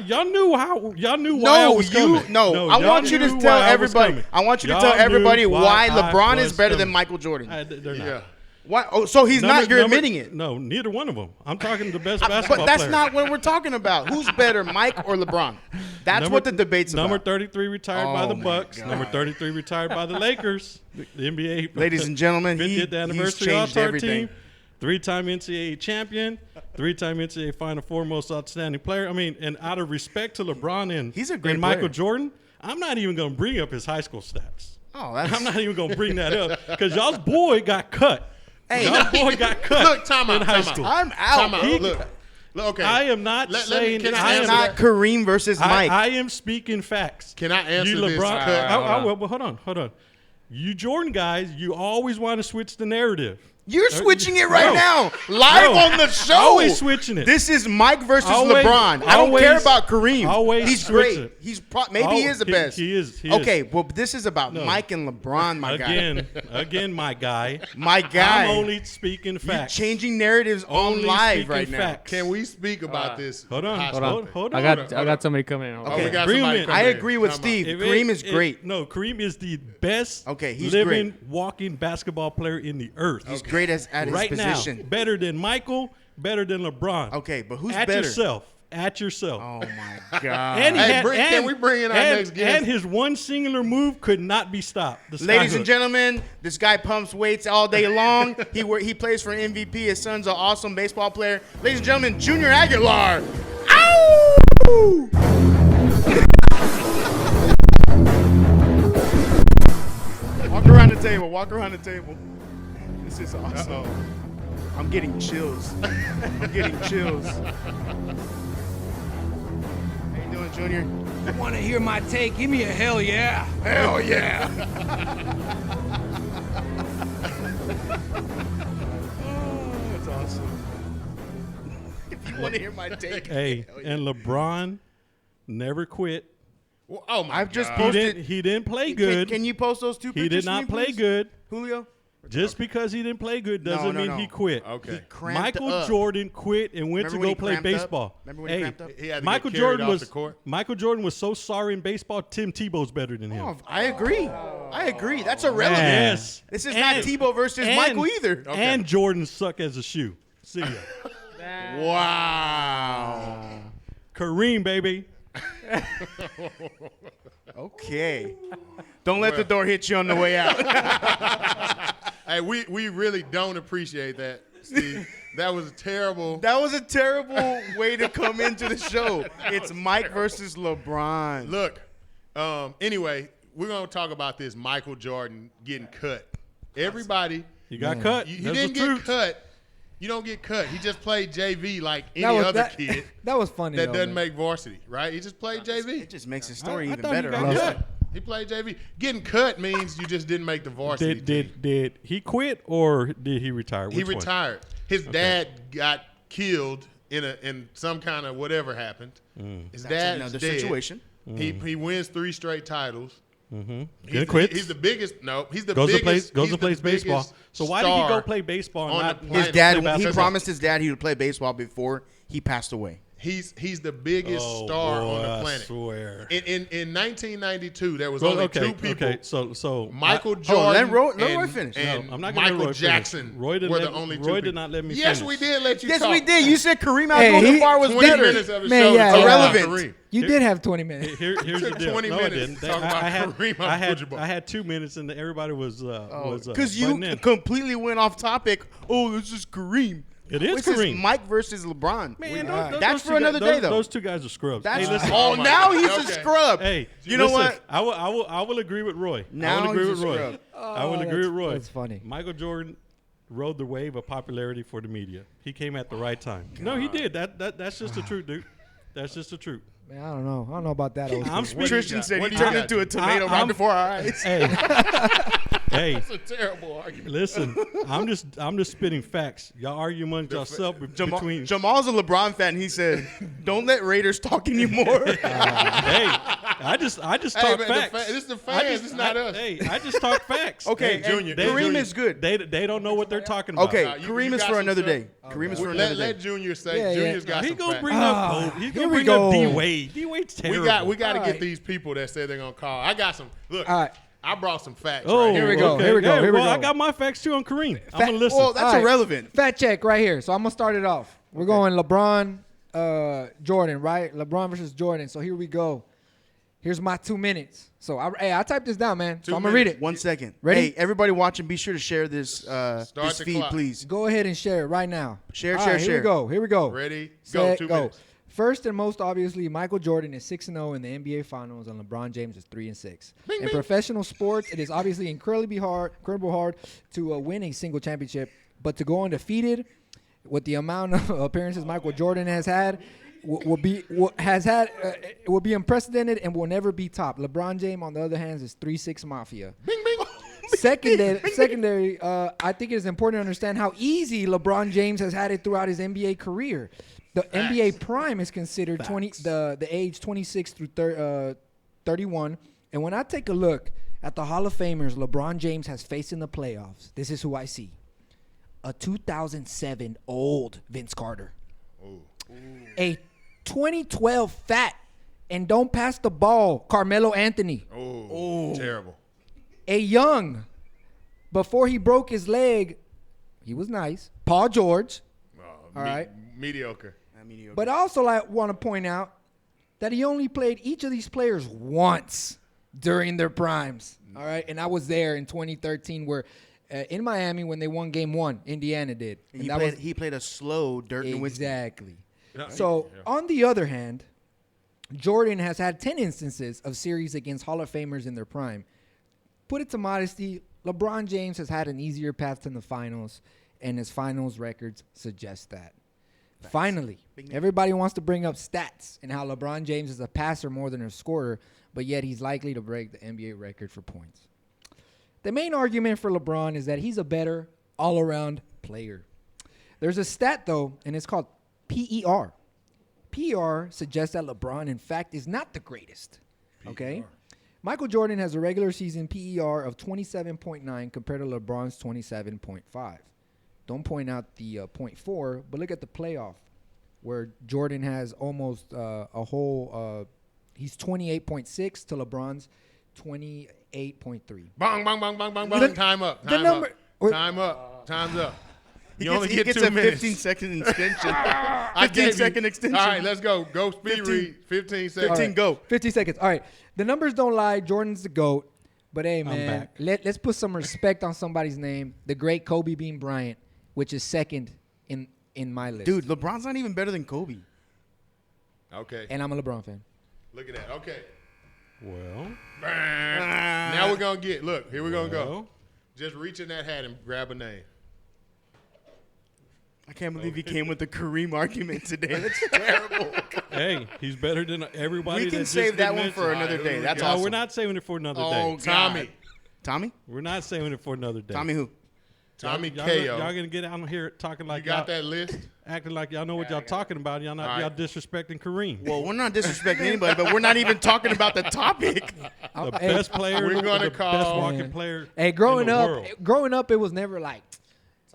Y'all knew why I was coming. I y'all want you to knew tell why I was everybody. coming. I want you to Y'all tell knew everybody why I LeBron was is better than coming. Michael Jordan. They're not. Yeah. Why? Oh, so he's not. You're admitting it. No, neither one of them. I'm talking the best basketball But that's player. not what we're talking about. Who's better, Mike or LeBron? That's what the debate's about. Number 33 retired by the Oh, my Bucks. God. Number 33 retired by the Lakers. The NBA. Ladies and gentlemen, 50th anniversary he's changed All-Star everything. team. 3-time NCAA champion. 3-time NCAA Final Four most outstanding player. I mean, and out of respect to LeBron He's a great and Michael player. Jordan, I'm not even going to bring up his high school stats. Oh, that's. I'm not even going to bring that up because y'all's boy got cut. Hey, Y'all boy got cut Look, time out. in high Time school. out. I'm out. Time out. He- Look, okay. I am not saying can I I am It's answer not Kareem versus Mike. I am speaking facts. Can I answer you this? LeBron? Cut? Well, hold on. You Jordan guys, you always want to switch the narrative. You're switching it right No. now, live No. on the show. Always switching it. This is Mike versus Always- LeBron. I don't always- care about Kareem. always He's switch great. it. He's maybe he is the best. He is. Okay, well, this is about No. Mike and LeBron, my guy. Again, my guy. My guy. I'm only speaking You're facts. changing narratives on Only live speaking right now. facts. Can we speak about this? Hold on. hot Hold on. topic? Hold I on. got I got somebody coming in. Oh, we got Bring him somebody in. coming I in. agree with Time out. Steve. If Kareem it- is great. No, Kareem is the best Okay, he's living, great. walking basketball player in the earth. He's great at his right position. now. Better than Michael, better than LeBron. Okay, but who's at better? yourself. At yourself. Oh my God. And he Hey, had- can we bring in our and- next guest? And his one singular move could not be stopped. The Ladies skyhook. and gentlemen, this guy pumps weights all day long. He plays for MVP. His son's an awesome baseball player. Ladies and gentlemen, Junior Aguilar. Ow! Walk around the table. Walk around the table. This is awesome. Uh-oh. I'm getting chills. I'm getting chills. How you doing, Junior? Want to hear my take? Give me a hell yeah. Hell yeah! Oh, that's awesome. If you want to hear my take, Hey, hell yeah. and LeBron never quit. Well, oh my I've just God. posted. He didn't play Can- good. Can you post those two He pictures? did not for me, play please? good. Julio. Just because he didn't play good doesn't No, mean no. he quit. Okay. Cramped Michael up. Jordan quit and went Remember to when he go play cramped up? baseball. Remember when he cramped up? He had to Michael get carried Jordan off was the court. Michael Jordan was so sorry in baseball. Tim Tebow's better than him. Oh, I agree. I agree. That's irrelevant. Man. Yes. This is And- not Tebow versus and- Michael either. And Jordan suck as a shoe. See ya. Wow. Kareem, baby. Okay. Don't let the door hit you on the way out. Hey, we really don't appreciate that, Steve. That was terrible. That was a terrible way to come into the show. It's Mike versus LeBron. Look, anyway, we're going to talk about this Michael Jordan getting cut. Everybody, He got cut. he That's didn't the get truth. cut. You don't get cut. He just played JV like any That was- other that- kid That was funny. that though, doesn't man. make varsity, right? He just played JV. It just makes the story I even thought he better. got honestly. cut. He played JV. Getting cut means you just didn't make the varsity team. Did he quit or did he retire? He Which one? retired. His dad got killed in some kind of whatever happened. His That's dad's another dead. situation. He wins 3 straight titles. Then He's, quits. he's the biggest. No, he's the Goes to biggest. plays he's the plays baseball. biggest So why did he go star play baseball and on not the His planet. dad, play he basketball? promised his dad he would play baseball before he passed away. He's the biggest Oh, star boy, on the I planet. swear. In 1992, there was Well, only okay, 2 people. Okay, so Michael let Jordan Roy and, finish. and No, I'm not gonna let Michael Roy finish. Jackson Roy didn't were let- the only 2 Roy did people. not let me Yes, finish. we did let you Yes, talk. we did. You said Kareem Hey, Abdul-Jabbar was 20 better. minutes of the Man, show yeah, to talk about irrelevant. Kareem. You did have 20 minutes. Here's the took deal. 20 No, I minutes didn't. to talk about Kareem Abdul-Jabbar. I had 2 minutes and everybody was Because you butting in. completely went off topic. Oh, this is Kareem. It is This Kareem. Mike versus LeBron. Man, That's for another day, though. Those 2 guys are scrubs. That's Hey, listen. oh, Oh, my now God. he's a Okay. scrub. Hey, you know listen, what? I will agree with Roy. I Now will agree he's with a Roy. scrub. I will agree with Roy. That's funny. Michael Jordan rode the wave of popularity for the media. He came at the right time. No, he did. That's just the truth, dude. That's just the truth. Man, I don't know. I don't know about that. old I'm school. speaking. Tristan said What he do you turned got? into a tomato right I'm- before our eyes. Hey, hey. It's a terrible argument. Listen, I'm just spitting facts. Y'all argue amongst yourself between. Jamal's a LeBron fan. He said, "Don't let Raiders talk anymore." Hey, I just Hey, talk man, facts. this is the I fans. just- It's not us. Hey, I just talk facts. Okay, Hey, Junior, and Junior. Kareem is good. They don't know what they're talking about. Okay, you Kareem got is for some another stuff? day. Kareem is for another Let day. Junior say. Yeah, yeah. Junior's got He some gonna facts. bring up. He's here gonna we bring up go. D Wade. D Wade's terrible. We got to All get right. these people that say they're gonna call. I got some. Look, All right. I brought some facts. Oh, right Here we go, here we go, here we well, I go. got my facts too on Kareem. I'm gonna listen. Well, that's All right. irrelevant. Fact check right here. So I'm gonna start it off. We're going LeBron, Jordan, right? LeBron versus Jordan. So here we go. Here's my 2 minutes. So I typed this down, man. So 2 I'm gonna read minutes. it. 1 second. Ready? Hey, everybody watching, be sure to share this Start this the feed, clock. please. Go ahead and share it right now. Share, All share, right, share. Here we go. Here we go. Ready? Set, Go. 2 go. minutes. First and most obviously, Michael Jordan is 6-0 in the NBA Finals, and LeBron James is 3-6. In professional sports, it is obviously incredibly hard to win a single championship, but to go undefeated with the amount of appearances Michael Jordan has had will be unprecedented and will never be topped. LeBron James, on the other hand, is 3-6 mafia. Bing, bing. Secondary, I think it is important to understand how easy LeBron James has had it throughout his NBA career. The NBA prime is considered the age 26 through 31. And when I take a look at the Hall of Famers LeBron James has faced in the playoffs, this is who I see. A 2007 old Vince Carter. A 2012 fat and don't pass the ball Carmelo Anthony. Oh, terrible. A young, before he broke his leg, he was nice, Paul George. All right. Mediocre. But I also want to point out that he only played each of these players once during their primes. All right. And I was there in 2013 where in Miami when they won game 1, Indiana did. And He played a slow Dirk Nowitzki. exactly. No, So on the other hand, Jordan has had 10 instances of series against Hall of Famers in their prime. Put it to modesty, LeBron James has had an easier path to the finals, and his finals records suggest that. Finally, everybody wants to bring up stats and how LeBron James is a passer more than a scorer, but yet he's likely to break the NBA record for points. The main argument for LeBron is that he's a better all-around player. There's a stat, though, and it's called PER. PER suggests that LeBron, in fact, is not the greatest. Okay? Michael Jordan has a regular season PER of 27.9 compared to LeBron's 27.5. Don't point out the 0.4, but look at the playoff where Jordan has almost a whole he's 28.6 to LeBron's 28.3. Bang, bang, bang, bang, bang, bang. Time up. Time up. Time up. Time's up. You only He get gets 2 a minutes. 15-second extension. I gave you- 15-second extension. All right, let's go. Go speed 15. read. 15 seconds. 15, go. 50 seconds. All right. The numbers don't lie. Jordan's the GOAT. But, hey, man, back. let's put some respect on somebody's name. The great Kobe Bean Bryant, which is second in my list. Dude, LeBron's not even better than Kobe. Okay. And I'm a LeBron fan. Look at that. Okay. Well, Now we're going to get, look, here we're going to go. well, Just reach in that hat and grab a name. I can't believe he came with the Kareem argument today. That's terrible. hey, he's better than everybody. We can that save just that been one for mentioned. another All right, day. who we That's got? No, awesome. we're not saving it for another Oh, day. Tommy. Tommy? We're not saving it for another day. Tommy who? Tommy y'all, KO. y'all gonna get out here talking You like got y'all, that list? acting like y'all know what y'all talking about. Y'all not All y'all right. disrespecting Kareem. Well, we're not disrespecting anybody, but we're not even talking about the topic. The best player, We're gonna the best call- walking player. Hey, in growing the up, world. it was never like,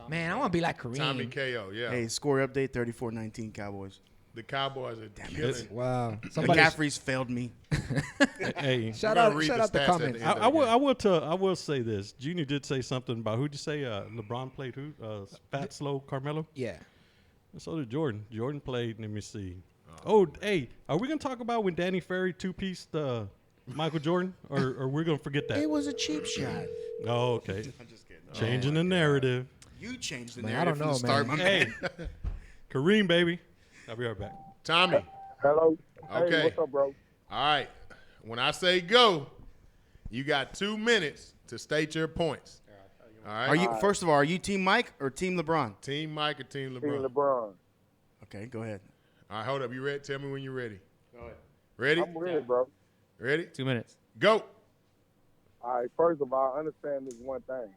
man, I want to be like Kareem. Tommy KO, yeah. Hey, score update 34-19 Cowboys. The Cowboys are killing. Wow. Somebody McCaffrey's failed me. Hey, shout We're out gonna read shout the out the stats at comments. the end. I will say this. Junior did say something about who'd you say LeBron played who? Fat Slow Carmelo. Yeah. And so did Jordan. Jordan played. Let me see. Oh, hey, are we gonna talk about when Danny Ferry two-pieced Michael Jordan, or we're gonna forget that? It was a cheap shot. Oh, okay. I'm just kidding. Changing the narrative. You changed the Man, I narrative don't from the know, start, man. my Hey, man. Kareem, baby. I'll be right back. Tommy. Hello. Okay. Hey, what's up, bro? All right. When I say go, you got 2 minutes to state your points. All right. Are you first of all, are you Team Mike or Team LeBron? Team Mike or Team Team LeBron? LeBron. Okay, go ahead. All right, hold up. You ready? Tell me when you're ready. Go ahead. Ready? I'm ready, bro. Ready? 2 minutes. Go. All right, first of all, understand this one thing.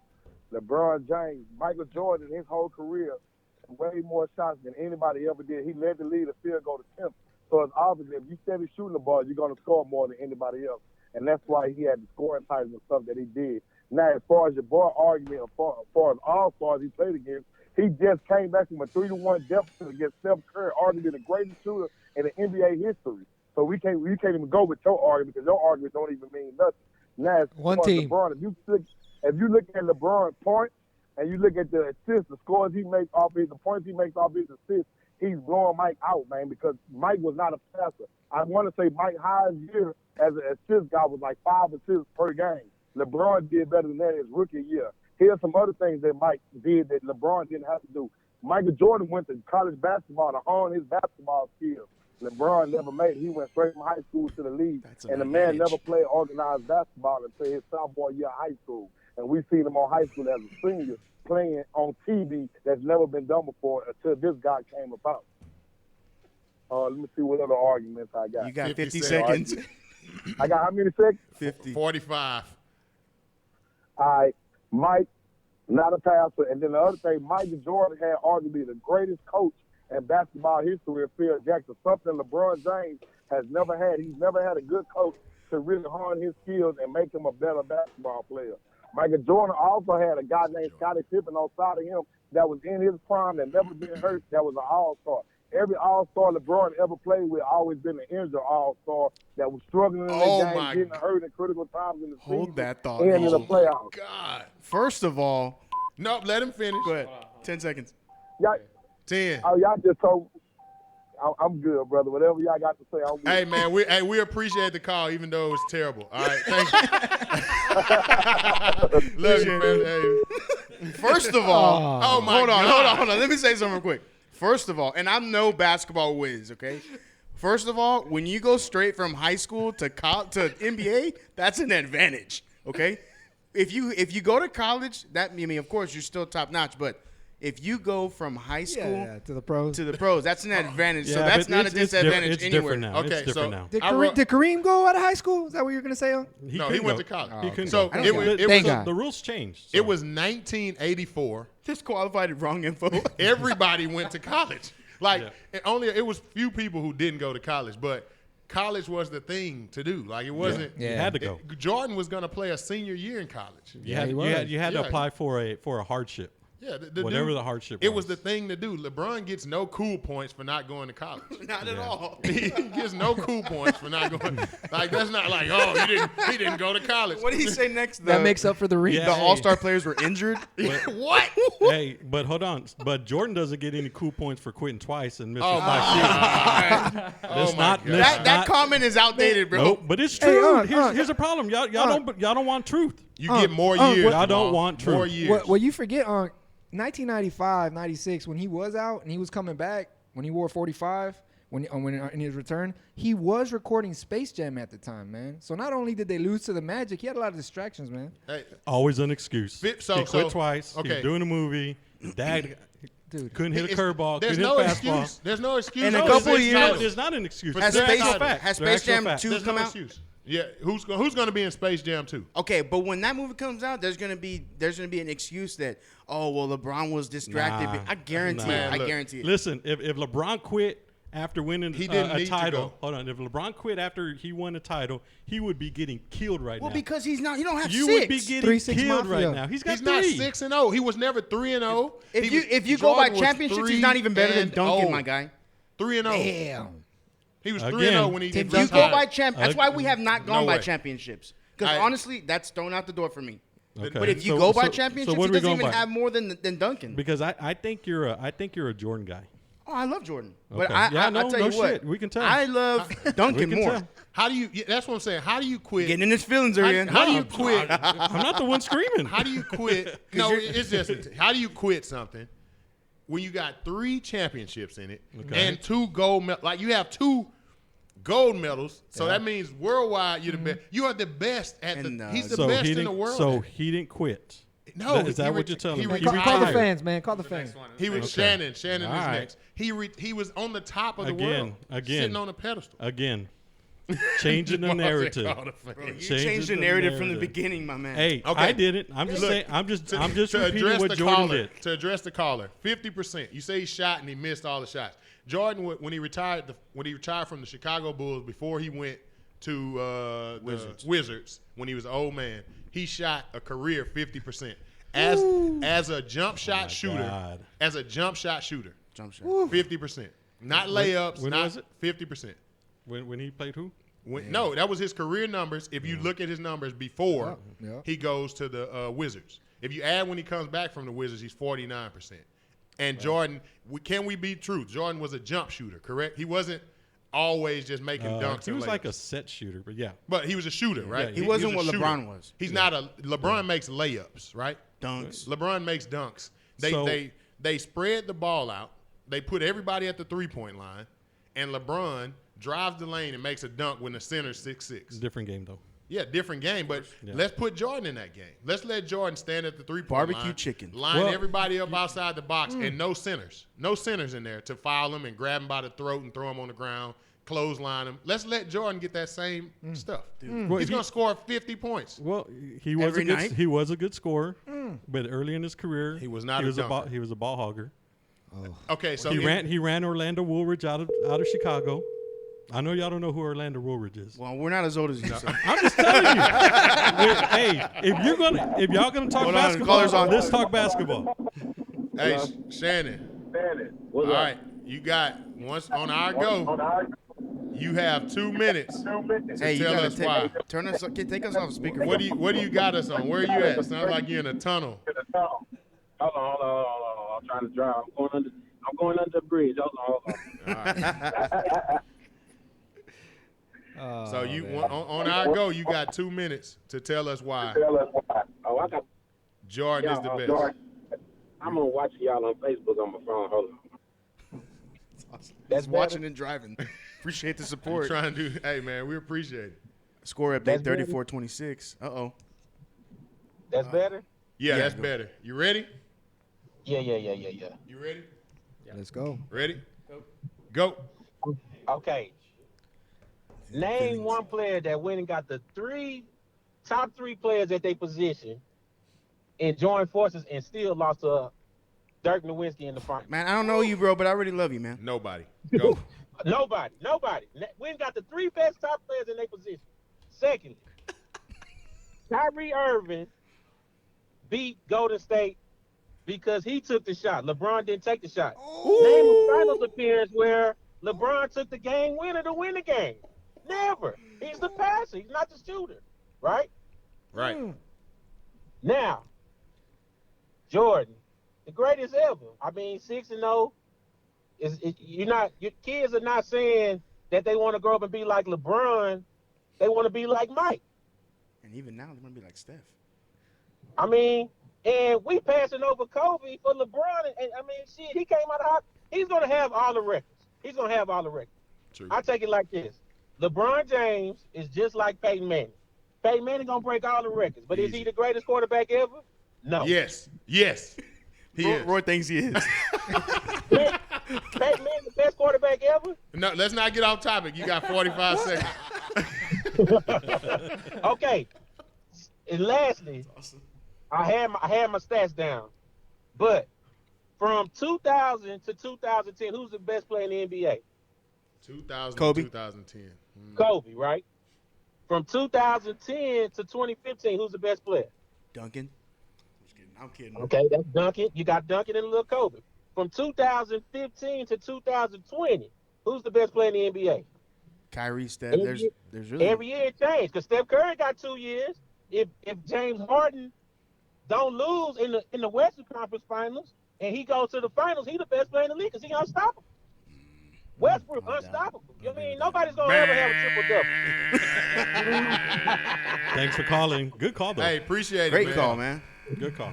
LeBron James, Michael Jordan, his whole career, way more shots than anybody ever did. He led the league to field goal attempts. So it's obvious if you steady shooting the ball, you're going to score more than anybody else. And that's why he had the scoring titles and stuff that he did. Now, as far as your boy argument, as far as all stars he played against, he just came back from a 3-1 deficit against Steph Curry, arguably the greatest shooter in the NBA history. So we can't even go with your argument because your argument don't even mean nothing. Now, One for team. LeBron, if you look at LeBron's points and you look at the assists, the scores he makes off his, the points he makes off his assists, he's blowing Mike out, man, because Mike was not a passer. I want to say Mike highest year as an assist guy was like 5 assists per game. LeBron did better than that his rookie year. Here's some other things that Mike did that LeBron didn't have to do. Michael Jordan went to college basketball to hone his basketball skills. LeBron never made it. He went straight from high school to the league. And the man never played organized basketball until his sophomore year of high school. And we seen him on high school as a senior playing on TV that's never been done before until this guy came about. Let me see what other arguments I got. You got 50 seconds. seconds. I got how many seconds? 50. 45. All right, Mike, not a passer. And then the other thing, Michael Jordan had arguably the greatest coach in basketball history of Phil Jackson, something LeBron James has never had. He's never had a good coach to really hone his skills and make him a better basketball player. Michael Jordan also had a guy named Scottie Pippen on side of him that was in his prime, that never been hurt, that was an all-star. Every all-star LeBron ever played with always been an injured all-star that was struggling in the game, getting hurt in critical times in the season. Hold that thought. And in the playoffs. God. First of all, Nope, let him finish. go ahead. 10 seconds. Y'all, 10. oh, y'all just told I'm good, brother. Whatever y'all got to say, I'm good. Hey, man, we appreciate the call, even though it was terrible. All right, thank you. Love you, man. Hey. First of all, Oh, my hold God. on. Let me say something real quick. First of all, and I'm no basketball whiz, okay? First of all, when you go straight from high school to NBA, that's an advantage, okay? If you go to college, of course you're still top notch, but if you go from high school to the pros. to the pros, that's an advantage. Yeah, so that's but not a it's disadvantage it's anywhere. Different now. Okay, it's different so- now. Did, I Kareem, wrote- did Kareem go out of high school? Is that what you were gonna say? No, he couldn't went go. to college. He couldn't So go. it was, care. it Thank was God. The rules changed. so. it was 1984. Disqualified wrong info. Everybody went to college. Like Yeah. it was few people who didn't go to college, but college was the thing to do. Like it wasn't. Yeah. You had to go. Jordan was going to play a senior year in college. You had, he you was. had, you had Yeah. to apply for a hardship. Yeah, Whatever dude, the hardship It was was. the thing to do. LeBron gets no cool points for not going to college. Not at all. He gets no cool points for not going. Like that's not like he didn't go to college. What did he say next? That makes up for the ring. Yeah. The All-Star players were injured. What? Hey, but hold on. But Jordan doesn't get any cool points for quitting twice and missing Oh 5 my seasons. God. Let's Oh my not- God. let's That comment is outdated, bro. Nope, but it's Hey, true. Unc, Here's a problem. Y'all don't want truth. You get more what- years. Y'all don't Jamal. want more truth. years. Well, you forget on 1995, 96, when he was out and he was coming back, when he wore 45, when in his return, he was recording Space Jam at the time, man. So not only did they lose to the Magic, he had a lot of distractions, man. Hey, Always an excuse. Fi- so- he quit so- twice. He okay. was doing a movie. Dad Dude, couldn't hit a it's- curveball. There's Couldn't no hit a fastball. excuse. There's no excuse. In a No, couple it's years- titles. There's not an excuse. But Has they're Space, actual facts. has They're Space actual Jam facts. 2 There's come no out? excuse. Yeah, who's going to be in Space Jam 2? Okay, but when that movie comes out, there's gonna be an excuse that LeBron was distracted. Nah. I guarantee Nah. it. Man, I look. guarantee it. Listen, if LeBron quit after winning He didn't a need to title, go. hold on. If LeBron quit after he won a title, he would be getting killed right Well, now. because he's not. You don't have you 6. would be getting 3-6 killed Mafia. right now. He's got He's 3. not 6-0. He was never 3-0. If you go by championships, he's not even better than Duncan, my guy. 3-0. damn. He was Again, 3-0 when he Tim If you retired. go by champ, that's why we have not gone No by way. championships. Because I- honestly, that's thrown out the door for me. Okay. But if you So- go by so- championships, so what he are we doesn't going even by? have more than Duncan. Because I think you're a Jordan guy. Oh, I love Jordan, but Okay. I Yeah, I'll tell you what, shit. We can tell. I love Duncan We can more. tell. How do you? Yeah, that's what I'm saying. How do you quit? Getting in his feelings again. How do you quit? I'm not the one screaming. How do you quit? No, it's just how do you quit something when you got 3 championships in it and 2 gold medals? Like you have 2 gold medals, so that means worldwide you're the best. You are the best at And, the. He's the so best he in the didn't. world. So he didn't quit. no, is that he what you're telling me? he Man, He call the retired. fans, man. Call the fans. He was Okay. Shannon All is right. next. He was on the top of the Again, world, again. sitting on a pedestal. Again, changing the narrative. You Changing changed the the narrative from the narrative. beginning, my man. Hey, Okay. I didn't. I'm just Look, saying. I'm just repeating address what the Jordan caller, did. To address the caller, 50%. You say he shot and he missed all the shots. Jordan, when he retired from the Chicago Bulls before he went to the Wizards, when he was an old man, he shot a career 50%. As a jump shot shooter, God. as a jump shot shooter, Jump shot. 50%. Not layups, when not was it? 50%. When he played who? No, that was his career numbers. If you look at his numbers before he goes to the Wizards. If you add when he comes back from the Wizards, he's 49%. And Jordan, can we be true? Jordan was a jump shooter, correct? He wasn't always just making dunks. He was and like layups. a set shooter, but yeah. But he was a shooter, right? Yeah, He wasn't was what a shooter. LeBron was. He's not a LeBron makes layups, right? Dunks. LeBron makes dunks. They spread the ball out. They put everybody at the 3-point line, and LeBron drives the lane and makes a dunk when the center's 6'6". Different game though. Yeah, different game, but let's put Jordan in that game. Let's let Jordan stand at the 3-point Barbecue line, chicken. line everybody up outside the box, and no centers in there to foul him and grab him by the throat and throw him on the ground, clothesline him. Let's let Jordan get that same stuff. Well, He's gonna score 50 points. Well, he was Every night? he was a good scorer, but early in his career, He was not He a was a dunker. he was a ball hogger. Okay, so He ran Orlando Woolridge out of Chicago. I know y'all don't know who Orlando Woolridge is. Well, we're not as old as you. So. I'm just telling you. Hey, if y'all gonna talk Hold on, basketball, callers on. let's talk basketball. Hey, Shannon. All right, you got once on our go. You have 2 minutes to Hey, you tell gotta us why. take us off speaker. What do you got us on? Where are you at? Sounds like you're in a tunnel. Hold on. I'm trying to drive. I'm going under the bridge. Hold on. So you on our go, you got 2 minutes to tell us why Oh, I got. Jordan is the best. I'm gonna watch y'all on Facebook on my phone. Hold on. That's watching and driving. Appreciate the We're support. trying to do. Hey man, we appreciate it. Score update 34-26. Uh-oh. That's better. Yeah, Yeah, that's go. better. You ready? Yeah. You ready? Let's go. Ready? Go. Okay. Name one player that went and got the top three players at their position and joined forces and still lost to Dirk Nowitzki in the final. Man, I don't know you, bro, but I already love you, man. Nobody. Go. Nobody. Went and got the three best top players in their position. Secondly, Kyrie Irving beat Golden State because he took the shot. LeBron didn't take the shot. Name a finals appearance where LeBron took the game winner to win the game. Never. He's the passer. He's not the shooter. Right? Right. Now, Jordan, the greatest ever. I mean, 6-0. Your kids are not saying that they want to grow up and be like LeBron. They want to be like Mike. And even now, they want to be like Steph. I mean, and we passing over Kobe for LeBron. And I mean, shit, he came out of hockey. He's going to have all the records. True. I take it like this. LeBron James is just like Peyton Manning. Peyton Manning going to break all the records. But is he the greatest quarterback ever? No. Yes. He is. Roy thinks he is. Peyton Manning the best quarterback ever? No, let's not get off topic. You got 45 seconds. Okay. And lastly, I had my stats down. But from 2000 to 2010, who's the best player in the NBA? 2000 Kobe. 2010. Kobe, right? From 2010 to 2015, who's the best player? Duncan. I'm kidding. Okay, that's Duncan. You got Duncan and little Kobe. From 2015 to 2020, who's the best player in the NBA? Kyrie, Steph. There's really Every year it changed because Steph Curry got 2 years. If James Harden don't lose in the Western Conference Finals and he goes to the finals, he the best player in the league because he unstoppable. Westbrook unstoppable. You mean nobody's gonna ever have a triple-double. Thanks for calling. Good call though. Hey, appreciate it. great call, man. Good call.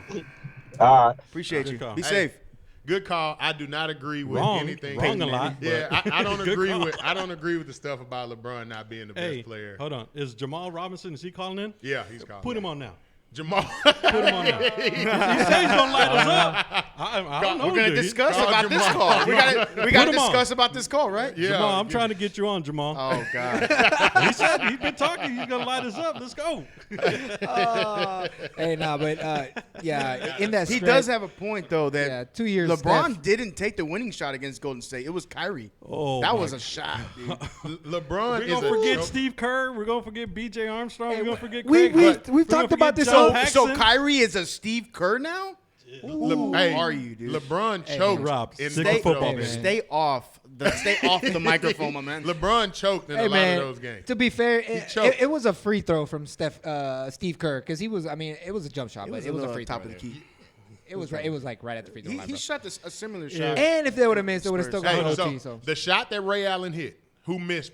All right. Appreciate Good you. call. Be Hey, safe. Good call. I do not agree with Wrong. anything. Wrong a lot. Yeah, but- I don't Good agree call. with the stuff about LeBron not being the Hey, best player. hold on. Is Jamal Robinson? Is he calling in? Yeah, he's calling. Put him on now. Jamal. Put him on now. He said he's gonna light us up. I don't know. We're gonna dude. discuss Call about this Jamal. call. We gotta Put him on. discuss about this call, right? Yeah. Jamal, I'm trying to get you on, Jamal. Oh God. He said he's been talking. He's gonna light us up. Let's go. Hey, no, but yeah, in that He stretch, does have a point though that Yeah, 2 years LeBron Steph. didn't take the winning shot against Golden State. It was Kyrie. Oh, that my was a shot, dude. LeBron We're is gonna a forget joke. Steve Kerr. We're gonna forget B.J. Armstrong. We're gonna forget we- Craig. we- Hunt. we've We're gonna talked about forget this John so- So Paxson. Kyrie is a Steve Kerr now? Hey, are you, dude? LeBron choked Rob, in sick the of football, football man. game. Stay off Stay off the microphone, my man. LeBron choked in a lot of those games. To be fair, choked. it was a free throw from Steve Kerr because he was. I mean, it was a jump shot, but it was a free top throw. of the key. It was right. It was like right at the free throw line. He Bro. shot a similar Yeah. shot. And if they would have missed, they would have still gone Hey, to so OT. So the shot that Ray Allen hit, who missed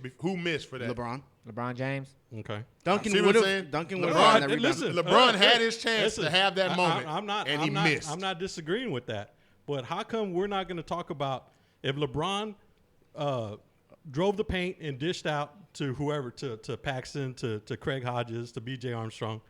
for that? LeBron James. Okay. Duncan See what would I'm have. saying? Duncan would LeBron- have gotten that rebound. listen, LeBron had his chance listen, to have that moment, and he missed. I'm not disagreeing with that. But how come we're not going to talk about if LeBron drove the paint and dished out to whoever, to Paxton, to Craig Hodges, to B.J. Armstrong,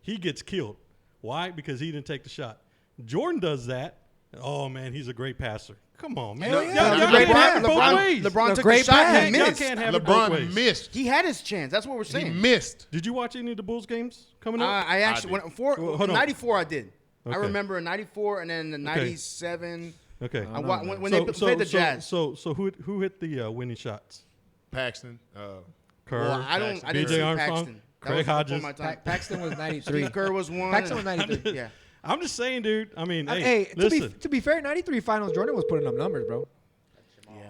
he gets killed. Why? Because he didn't take the shot. Jordan does that. Oh, man, he's a great passer. Come on, man. Hell yeah. Y'all Great can't have pass. it both ways. LeBron took the great shot pass. and Y'all missed. can't have it both LeBron ways. missed. He had his chance. That's what we're He saying. missed. Did you watch any of the Bulls games coming up? I actually did. went Well, hold on. 94. I did. I Okay. remember 94 and then the 97. Okay. When they played the Jazz. So who hit the winning shots? Paxton. Kerr, Well, I didn't B.J. see Armstrong, Paxton. That Craig was before Hodges. my time. Paxton was 93. Steve Kerr was one. Paxton was 93. Yeah. I'm just saying, dude. I mean, hey, Hey, listen. to be fair, 93 finals, Jordan was putting up numbers, bro.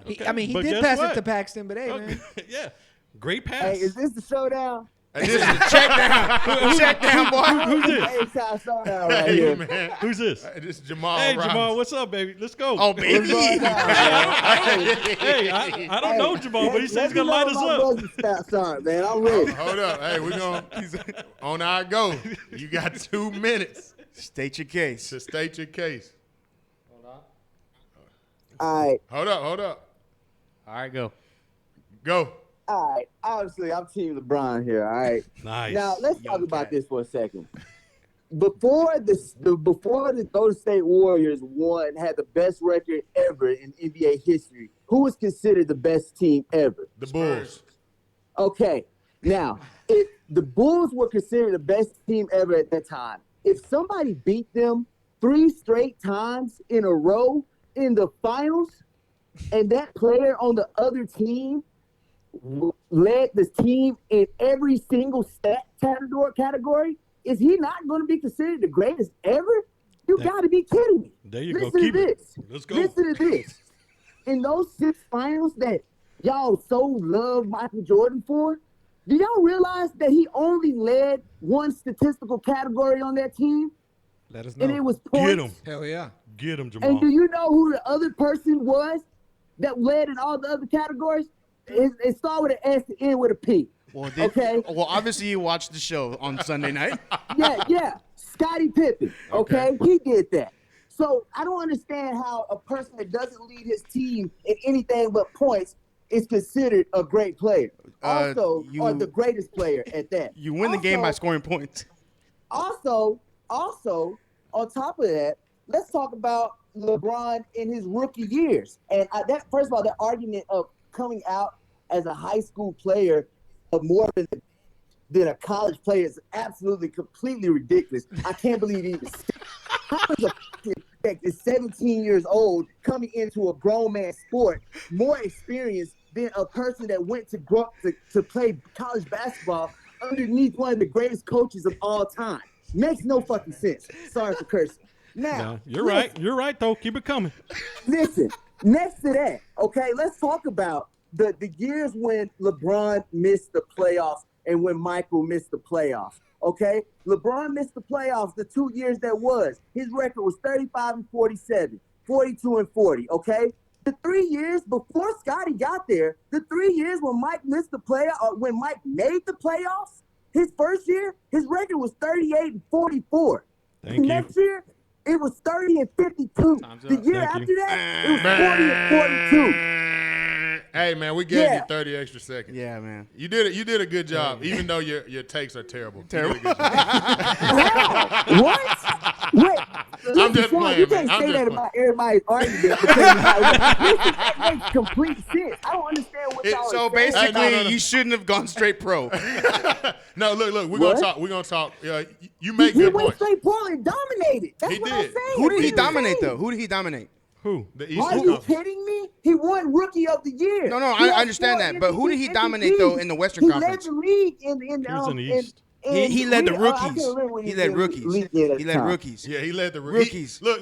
Okay. I mean, he But did guess pass what? it to Paxton, but hey, man. Yeah, great pass. Hey, is this the showdown? Hey, this is Check down. Check down, boy. Who's this? Hey, it's our showdown right hey, here. man. Who's this? This is Jamal. Hey, Robinson. Jamal, what's up, baby? Let's go. Oh, What's baby. going on, man? Hey, I don't know Jamal, but he said he's Let gonna light me us know up. when my buzzer stats are, man. I'm ready. Hold up. Hey, we're going to on our go. You got 2 minutes State your case. to state your case. All right. Hold up. All right, go. Go. All right. Obviously, I'm Team LeBron here. All right. Nice. Now, let's talk Young about cat. this for a second. Before the Golden State Warriors had the best record ever in NBA history, who was considered the best team ever? The Bulls. Okay. Now, if the Bulls were considered the best team ever at that time, if somebody beat them 3 straight times in a row in the finals, and that player on the other team led the team in every single stat category, is he not going to be considered the greatest ever? You got to be kidding me. There you go. Listen Keep to it. this. Let's go. Listen to this. In those 6 finals that y'all so love Michael Jordan for, do y'all realize that he only led one statistical category on that team? Let us know. And it was points. Get him. Hell yeah. Get him, Jamal. And do you know who the other person was that led in all the other categories? It started with an S and end with a P. Well, Okay. Well, obviously you watched the show on Sunday night. Yeah. Scottie Pippen. Okay? He did that. So I don't understand how a person that doesn't lead his team in anything but points is considered a great player. Also, or the greatest player at that. You win the game by scoring points. Also, on top of that, let's talk about LeBron in his rookie years. And that, first of all, the argument of coming out as a high school player of more than a college player is absolutely, completely ridiculous. I can't believe he even how is a is 17 years old coming into a grown man sport more experienced than a person that went to play college basketball underneath one of the greatest coaches of all time. Makes no fucking sense. Sorry for cursing. Now, No, you're right. You're right, though. Keep it coming. Listen, next to that, okay, let's talk about the years when LeBron missed the playoffs and when Michael missed the playoffs. Okay, LeBron missed the playoffs the 2 years that was. His record was 35 and 47, 42 and 40. Okay, the 3 years before Scottie got there, the 3 years when Mike missed the playoff, when Mike made the playoffs, his first year, his record was 38 and 44. Thank you. Next year, it was 30 and 52. Time's The up. year Thank after you. that, it was 40 and 42. Hey, man, we gave Yeah. you 30 extra seconds. Yeah, man. You did it. You did a good job, even though your takes are terrible. Terrible. You did a good job. How? What? Wait. I'm just Sean, playing, you man. can't I'm say just that playing. about everybody's argument. Because that makes complete sense. I don't understand what y'all So are saying. basically, no. you shouldn't have gone straight pro. No, look. We're What? gonna talk. We're gonna talk. You make He good went points. straight Portland, dominated. That's He what I'm did. saying. Who did he That's what I'm dominate, saying. though? Who did he dominate? Who? The Are Eastern you Conference. kidding me? He won Rookie of the Year. No, He I had understand 4 that, but who did he MVPs. dominate, though, in the Western he Conference? He led the league in He was in the East. He led the I rookies. can't remember when He led did rookies. lead at the He led time. rookies. Yeah, he led the Rookies. Look.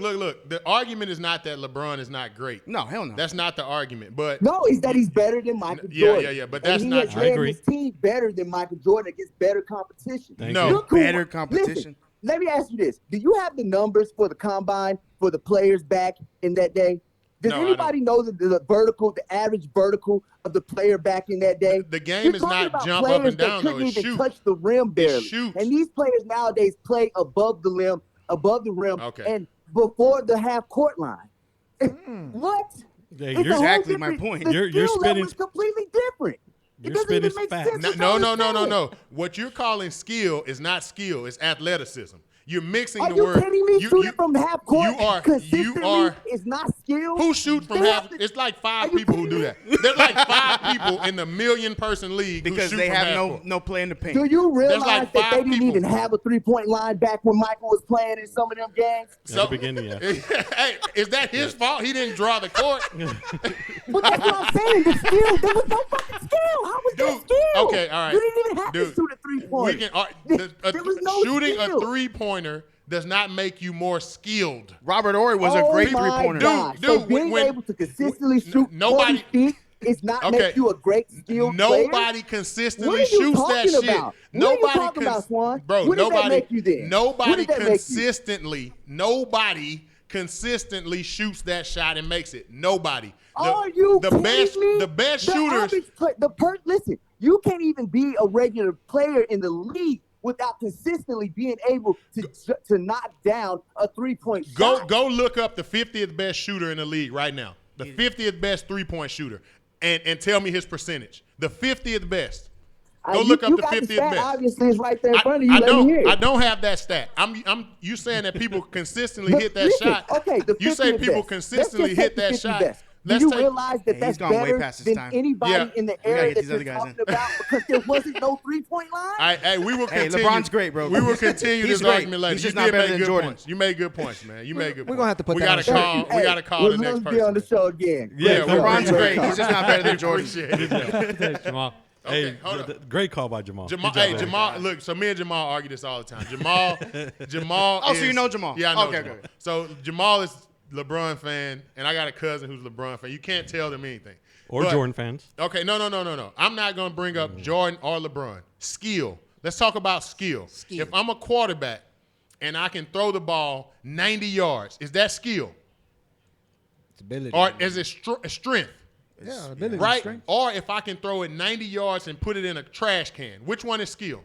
The argument is not that LeBron is not great. No, hell no. That's not the argument. But No, it's that he's better than Michael Yeah, Jordan. yeah. But And that's he not has true. I led agree. his team better than Michael Jordan against better competition. Thank No. you. Look who- Better competition. Listen, let me ask you this: do you have the numbers for the combine for the players back in that day? Does No, I anybody know the average vertical of the player back in that day? The game You're is talking not about jump up players and down, that though. couldn't It's even shoot. touch the rim barely. shoots. And these players nowadays play above the rim, Okay. and before the half court line. What? Hey, It's a you're, whole exactly my different- point. The You're skill level spitting- is completely different. It you're doesn't even spitting make facts. sense. No, That's no, all no, I'm no, no, saying. no. What you're calling skill is not skill. It's athleticism. You're mixing Are the you word. kidding me? Shooting from half court consistently is not skill. Who shoots from They half? have to- It's like Are five you people who do that. kidding There's like 5 people in the million-person league who Because shoot they from have half court. no play in the paint. Do you realize like that 5 they didn't people. even have a 3-point line back when Michael was playing in some of them games? at the beginning, yeah. Hey, is that his fault? He didn't draw the court. But that's what I'm saying. The skill, there was no fucking skill. How was that Dude, skill? okay, all right. You didn't even have Dude, to shoot a We 3-point. can. There was no Shooting skill. a three-pointer does not make you more skilled. Robert Horry was a great my three-pointer. God. Dude, So dude, being when- able to consistently shoot nobody- 40 feet is not Okay. make you a great skilled player? Nobody What consistently are you shoots that talking shit. about? What are you Nobody talking about, Swan? Bro, What does that nobody make you then? What Nobody does that make you? nobody consistently shoots that shot and makes it. Nobody. Are you the kidding best me? the best The shooters average listen, you can't even be a regular player in the league without consistently being able to knock down a 3-point shot. go look up the 50th best shooter in the league right now. The 50th best 3-point shooter and tell me his percentage. The 50th best. Go look up you the got 50th stat, best. Obviously, it's right there in front of you. Let me hear it. I don't have that stat. You saying that people consistently hit that Listen, shot. Okay, the You say 50th people best. consistently Let's just hit take the that 50 shot. best. Do Let's you take- realize that He's that's gone way better past his than time. anybody Yeah. in the We gotta area get that these you're other guys talking in. about because there wasn't no 3-point line? Hey, we will Hey, continue. LeBron's great, bro. We will continue He's this great. argument later. He's You just not did better make than good Jordan. points. You made good points, man. You made good We're points. gonna have to put we that gotta on shirt. call. We Hey, gotta call well, the next let's person. be on the show again. Yeah, Great LeBron's call. great. He's just not better than Jordan. Appreciate it. Thanks, Jamal. Okay, Hey, hold up. great call by Jamal. Jamal, Good job, hey, man. Jamal, look, so me and Jamal argue this all the time. Jamal Oh, so is- you know Jamal. Yeah, I know Okay, Jamal. okay. So Jamal is LeBron fan, and I got a cousin who's a LeBron fan. You can't tell them anything. Or But- Jordan fans. Okay, no. I'm not going to bring up Jordan or LeBron. Skill. Let's talk about skill. If I'm a quarterback and I can throw the ball 90 yards, is that skill? It's ability. Or is it strength? yeah, ability. Right? Strength. Or if I can throw it 90 yards and put it in a trash can, which one is skill?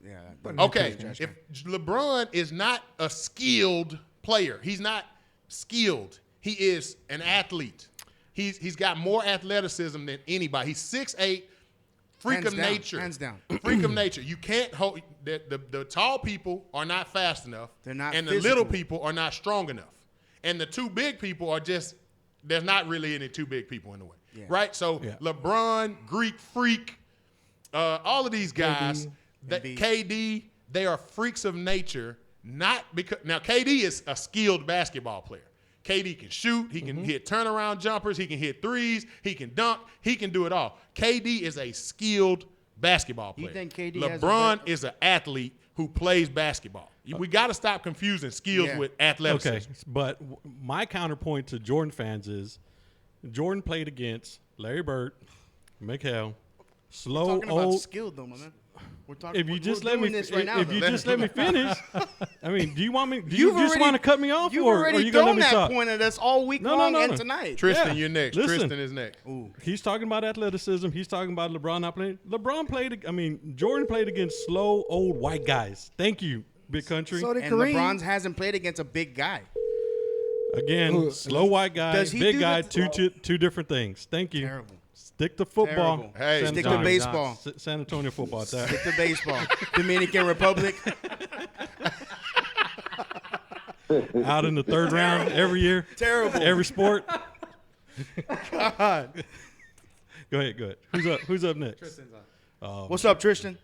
Yeah. Okay, if LeBron is not a skilled player, he's not skilled. He is an athlete. He's got more athleticism than anybody. He's 6'8", freak Hands of down, nature. hands down. Freak of nature. You can't hold the tall people are not fast enough. They're not and the physical. little people are not strong enough. And the two big people are just there's not really any two big people in the way. Yeah. Right? So Yeah. LeBron, Greek freak, all of these guys, Embiid. KD, they are freaks of nature. Not because now KD is a skilled basketball player. KD can shoot, he can hit turnaround jumpers, he can hit threes, he can dunk, he can do it all. KD is a skilled basketball player. You think KD has a LeBron better- is an athlete who plays basketball. We got to stop confusing skills Yeah. with athleticism. Okay, but my counterpoint to Jordan fans is Jordan played against Larry Bird, McHale, slow Talking about old. skill, though, my man. We're talking. If you we're just doing let me, this right now, if you though. just let me finish, I mean, do you want me? Do you You've just already- want to cut me off, You've or are already you gonna let thrown me that talk? point at us all week No, long no, and no. tonight. Tristan, Yeah. you're next. Listen. Tristan is next. Ooh. He's talking about athleticism. He's talking about LeBron not playing. LeBron played. I mean, Jordan played against slow old white guys. Thank you, big country. So did And Kareem. LeBron hasn't played against a big guy. Again, Who- slow white guy, Does he big do guy, the- two different things. Thank you. Terrible. Stick to football. Terrible. Hey. San Stick to Antonio. baseball. San Antonio football. At that. Stick to baseball. Dominican Republic. Out in the third round every year. Terrible. Every sport. God. Go ahead. Who's up next? What's up, Tristan?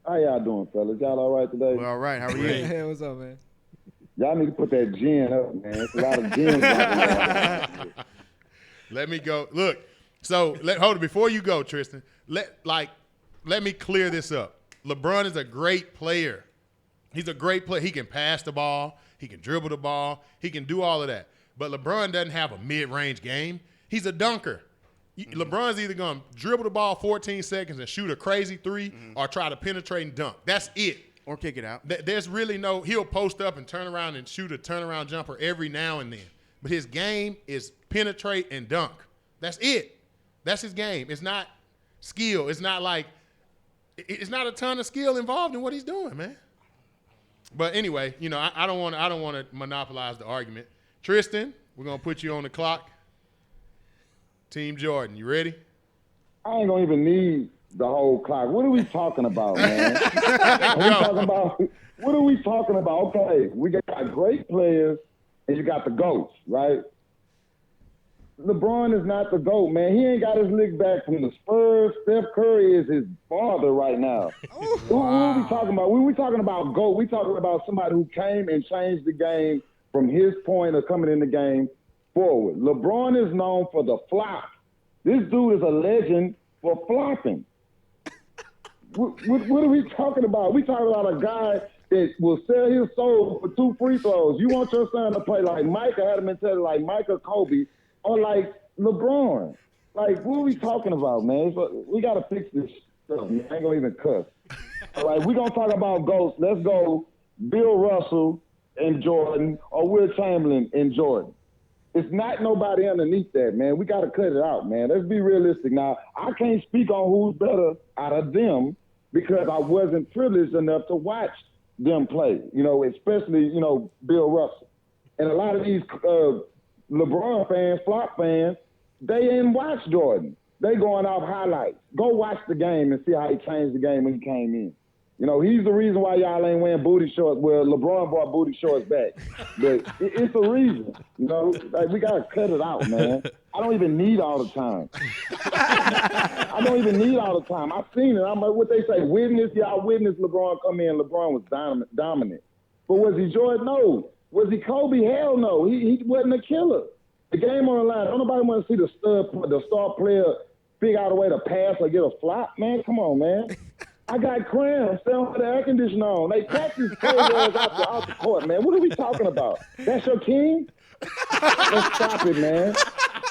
How y'all doing, fellas? Y'all all right today? We're all right. How are you? Great. Hey, what's up, man? Y'all need to put that gin up, man. It's a lot of gin. out there. Let me go. Look, so hold it before you go, Tristan. Let me clear this up. LeBron is a great player. He's a great player. He can pass the ball. He can dribble the ball. He can do all of that. But LeBron doesn't have a mid-range game. He's a dunker. LeBron's either going to dribble the ball 14 seconds and shoot a crazy three or try to penetrate and dunk. That's it. Or kick it out. There's really no – he'll post up and turn around and shoot a turnaround jumper every now and then. But his game is penetrate and dunk. That's it. That's his game. It's not skill. It's not like – it's not a ton of skill involved in what he's doing, man. But anyway, you know, I don't want to monopolize the argument. Tristan, we're going to put you on the clock. Team Jordan, you ready? I ain't gonna even need the whole clock. What are we talking about, man? What are we talking about? Okay, we got great players, and you got the GOATs, right? LeBron is not the GOAT, man. He ain't got his lick back from the Spurs. Steph Curry is his father right now. Who are we talking about? We talking about GOAT. We talking about somebody who came and changed the game from his point of coming in the game forward. LeBron is known for the flop. This dude is a legend for flopping. What are we talking about? We talking about a guy that will sell his soul for 2 free throws. You want your son to play like Mike or had a mentality like Mike or Kobe or like LeBron. Like, what are we talking about, man? We got to fix this stuff, man. I ain't going to even cuss. All right, we're going to talk about GOATs. Let's go Bill Russell and Jordan or Will Chamberlain and Jordan. It's not nobody underneath that, man. We got to cut it out, man. Let's be realistic. Now, I can't speak on who's better out of them because I wasn't privileged enough to watch them play, you know, especially, you know, Bill Russell. And a lot of these LeBron fans, flop fans, they didn't watch Jordan. They going off highlights. Go watch the game and see how he changed the game when he came in. You know, he's the reason why y'all ain't wearing booty shorts. Well, LeBron brought booty shorts back. But it's a reason, you know. Like, we got to cut it out, man. I don't even need all the time. I don't even need all the time. I've seen it. I'm like, what they say, witness? Yeah, I witnessed LeBron come in. LeBron was dominant. But was he Jordan? No. Was he Kobe? Hell no. He wasn't a killer. The game on the line. Don't nobody want to see the star player figure out a way to pass or get a flop, man. Come on, man. I got cramps. They don't have the air conditioner on. They practice players out the court, man. What are we talking about? That's your king? Let's stop it, man.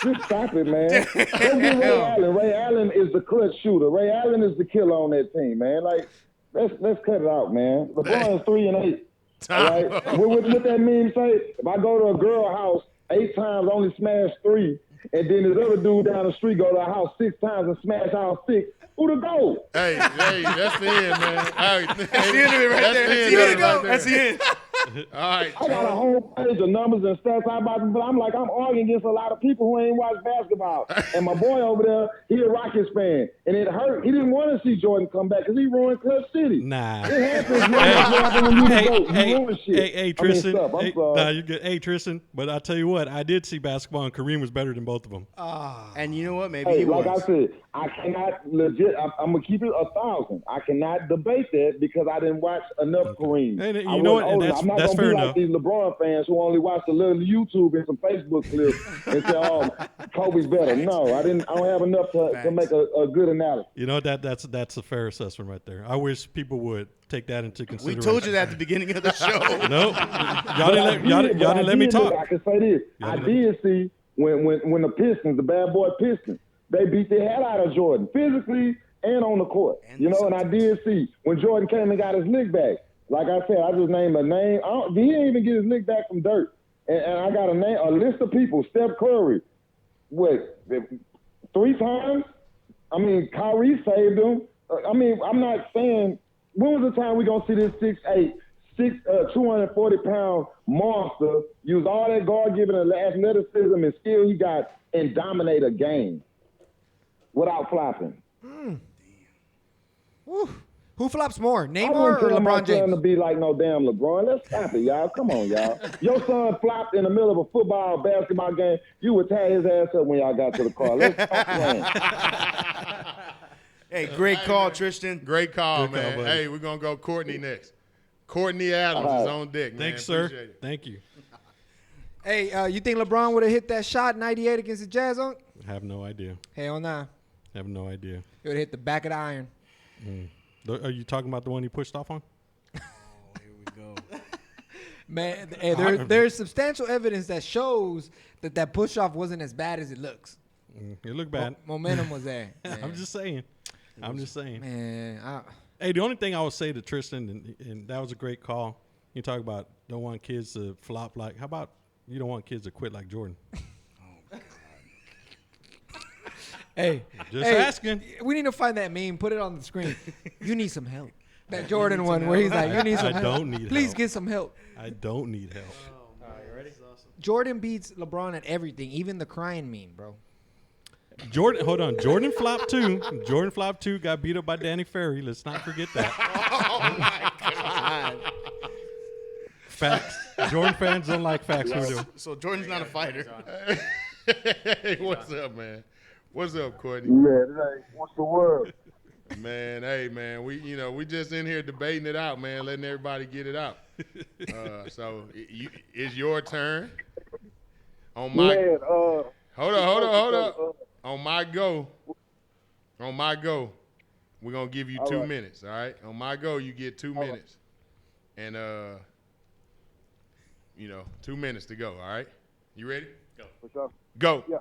Just stop it, man. Don't get Ray Allen. Ray Allen is the clutch shooter. Ray Allen is the killer on that team, man. Like, let's cut it out, man. LeBron is 3-8. All right? What that meme say? If I go to a girl house 8 times, only smash 3, and then this other dude down the street go to a house 6 times and smash all 6, who to go? Hey, that's the end, man. Hey, That's the end of it right there. That's the end. All right. I got a whole page of numbers and stats. I'm arguing against a lot of people who ain't watched basketball. And my boy over there, he a Rockets fan. And it hurt. He didn't want to see Jordan come back because he ruined Clutch City. Nah. It happens when you ruin shit. Hey, Tristan. Nah, you're good. Hey, Tristan. But I tell you what, I did see basketball, and Kareem was better than both of them. And you know what? Maybe hey, he was. like I said, I cannot legit. I'm gonna keep it 1,000. I cannot debate that because I didn't watch enough Kareem. And you know what? And I'm not that's gonna fair be enough. like these LeBron fans who only watch a little YouTube and some Facebook clips and say, "Oh, Kobe's better." No, I don't have enough to make a good analysis. You know that's a fair assessment right there. I wish people would take that into We consideration. told you that at the beginning of the show. No, y'all didn't let me talk. I can say this. I did see when the Pistons, the bad boy Pistons, they beat the hell out of Jordan physically and on the court. And I did see when Jordan came and got his lick back. Like I said, I just named a name. He didn't even get his lick back from Dirt. And I got a list of people. Steph Curry, 3 times? I mean, Kyrie saved him. I'm not saying, when was the time we going to see this 6'8", 240-pound monster use all that God-given athleticism and skill he got and dominate a game without flopping? Who flops more, I Neymar wouldn't or tell my LeBron son to James? be like no damn LeBron. Let's stop it, y'all. Come on, y'all. Your son flopped in the middle of a football or basketball game. You would tie his ass up when y'all got to the car. Let's stop playing. Hey, great call, Tristan. Great call, Good call, man. buddy. Hey, we're going to go Courtney next. Courtney Adams is on deck, man. Thanks, sir. Appreciate it. Thank you. Hey, you think LeBron would have hit that shot 98 against the Jazz? On? I have no idea. Hell nah. I have no idea. He would have hit the back of the iron. Are you talking about the one he pushed off on? Here we go. Man, hey, there's substantial evidence that shows that push off wasn't as bad as it looks. It looked bad. Momentum was there. I'm just saying. Man, Hey, the only thing I would say to Tristan, and that was a great call. You talk about don't want kids to flop like. How about you don't want kids to quit like Jordan? hey, Just asking. We need to find that meme. Put it on the screen. You need some help. That Jordan one where he's like, "You need some help. I don't need Please help. get some help." I don't need help. All right, you ready? Jordan beats LeBron at everything, even the crying meme, bro. Jordan, hold on. Jordan flopped too. Jordan flopped too. Got beat up by Danny Ferry. Let's not forget that. Oh my God. Facts. Jordan fans don't like facts. We're doing. So Jordan's not a fighter. Hey, what's up, man? What's up, Courtney? Man, hey, what's the word? Man, hey, man, we just in here debating it out, man, letting everybody get it out. So it's your turn. On my Man, hold on. On my go, we're gonna give you All 2 right. minutes. All right. On my go, you get 2 All right. minutes, and 2 minutes to go. All right. You ready? Go. for sure. Go. Yeah.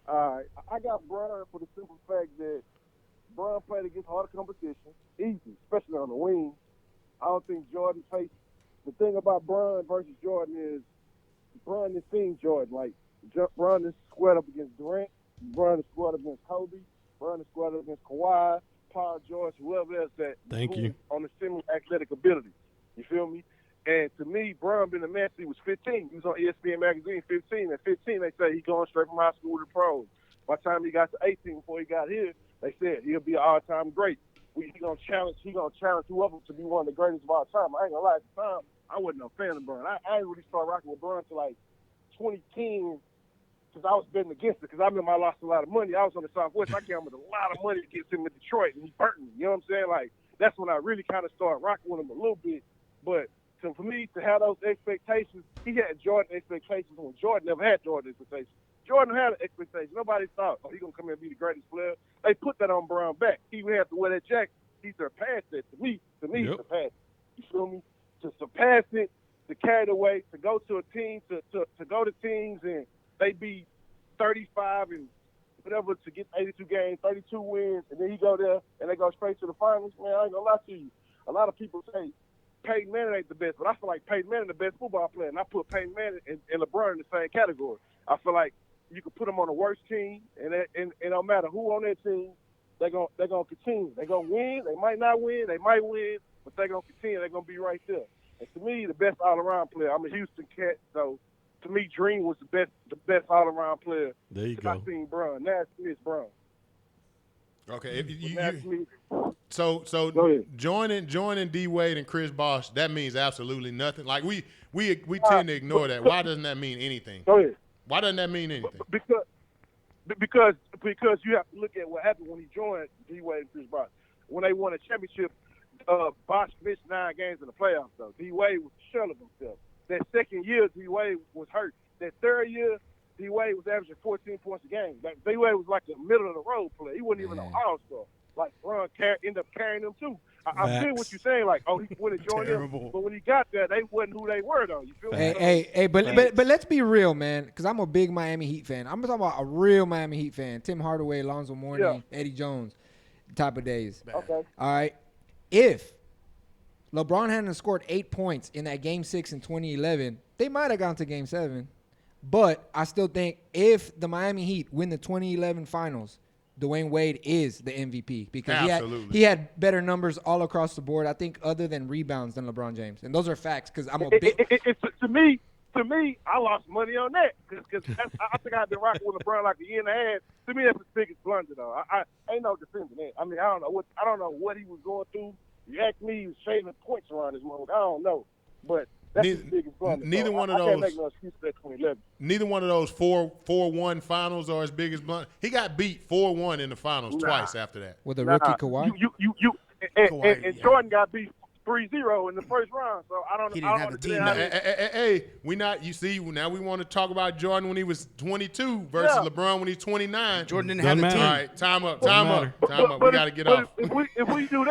All right. I got Bron for the simple fact that Bron played against harder competition, easy, especially on the wing. I don't think Jordan faced. The thing about Bron versus Jordan is Bron has seen Jordan. Like, Bron is squared up against Durant. Bron is squared up against Kobe. Bron is squared up against Kawhi, Paul George, whoever else that Thank you. on the similar athletic ability. You feel me? And to me, Bron been a man since he was 15. He was on ESPN magazine 15. At 15, they say he's going straight from high school to the pros. By the time he got to 18, before he got here, they said he'll be an all-time great. He gonna challenge whoever to be one of the greatest of all time. I ain't gonna lie, at the time, I wasn't a fan of Bron. I ain't really started rocking with Bron until like 2010, because I was betting against it. Because I remember I lost a lot of money. I was on the Southwest. I gambled a lot of money against him in Detroit, and he burnt me. You know what I'm saying? Like, that's when I really kind of started rocking with him a little bit. But for me to have those expectations, he had Jordan expectations when Jordan never had Jordan expectations. Jordan had an expectation. Nobody thought, he's going to come here and be the greatest player. They put that on Bron back. He would have to wear that jacket. He surpassed it. To me, Yep. he surpassed it. You feel me? To surpass it, to carry the weight, to go to a team, to go to teams and they be 35 and whatever to get 82 games, 32 wins, and then he go there and they go straight to the finals. Man, I ain't going to lie to you. A lot of people say Peyton Manning ain't the best, but I feel like Peyton Manning the best football player, and I put Peyton Manning and LeBron in the same category. I feel like you can put them on the worst team, and no matter who on that team, they're gonna continue. They're gonna win. They might not win. They might win, but they're gonna continue. They're gonna be right there. And to me, the best all-around player. I'm a Houston cat, so to me, Dream was the best all-around player. There you I go. seen Bron. Now it's Bron. Okay. If Now to me, So Go ahead. joining D Wade and Chris Bosh, that means absolutely nothing. Like we tend to ignore that. Why doesn't that mean anything? go ahead. Why doesn't that mean anything? Because you have to look at what happened when he joined D Wade and Chris Bosh. When they won a championship, Bosh missed 9 games in the playoffs. Though D Wade was the shell of himself. That second year, D Wade was hurt. That third year, D Wade was averaging 14 points a game. Like, D Wade was like a middle of the road player. He wasn't even an all-star. Like, Bron ended up carrying them too. I feel what you're saying. Like, he would have joined them, but when he got there, they wasn't who they were though. You feel me? Hey, but let's be real, man, because I'm a big Miami Heat fan. I'm talking about a real Miami Heat fan. Tim Hardaway, Alonzo Mourning, Eddie Jones, type of days. Okay. All right. If LeBron hadn't scored 8 points in that Game 6 in 2011, they might have gone to Game 7. But I still think if the Miami Heat win the 2011 Finals, Dwayne Wade is the MVP because he had better numbers all across the board. I think other than rebounds than LeBron James, and those are facts because I'm a big. To me, I lost money on that because I think I've been rocking with LeBron like a year and a half. To me, that's the biggest blunder though. I ain't no defending that. I mean, I don't know what he was going through. You asked me, he was shaving points around his mother. I don't know, but. That's the biggest blunder. Neither one of I can't those. make no excuse for that 2011. Neither one of those 4-1 finals are his biggest blunder. He got beat 4-1 in the finals twice after that. With a rookie Kawhi. And Jordan got beat 3-0 in the first round. So I don't. He I didn't don't have the understand team. how Hey, we not. You see, now we want to talk about Jordan when he was 22 versus Yeah. LeBron when he's 29. Jordan didn't Doesn't have the matter. All team. right, time up. But We got to get off. If we do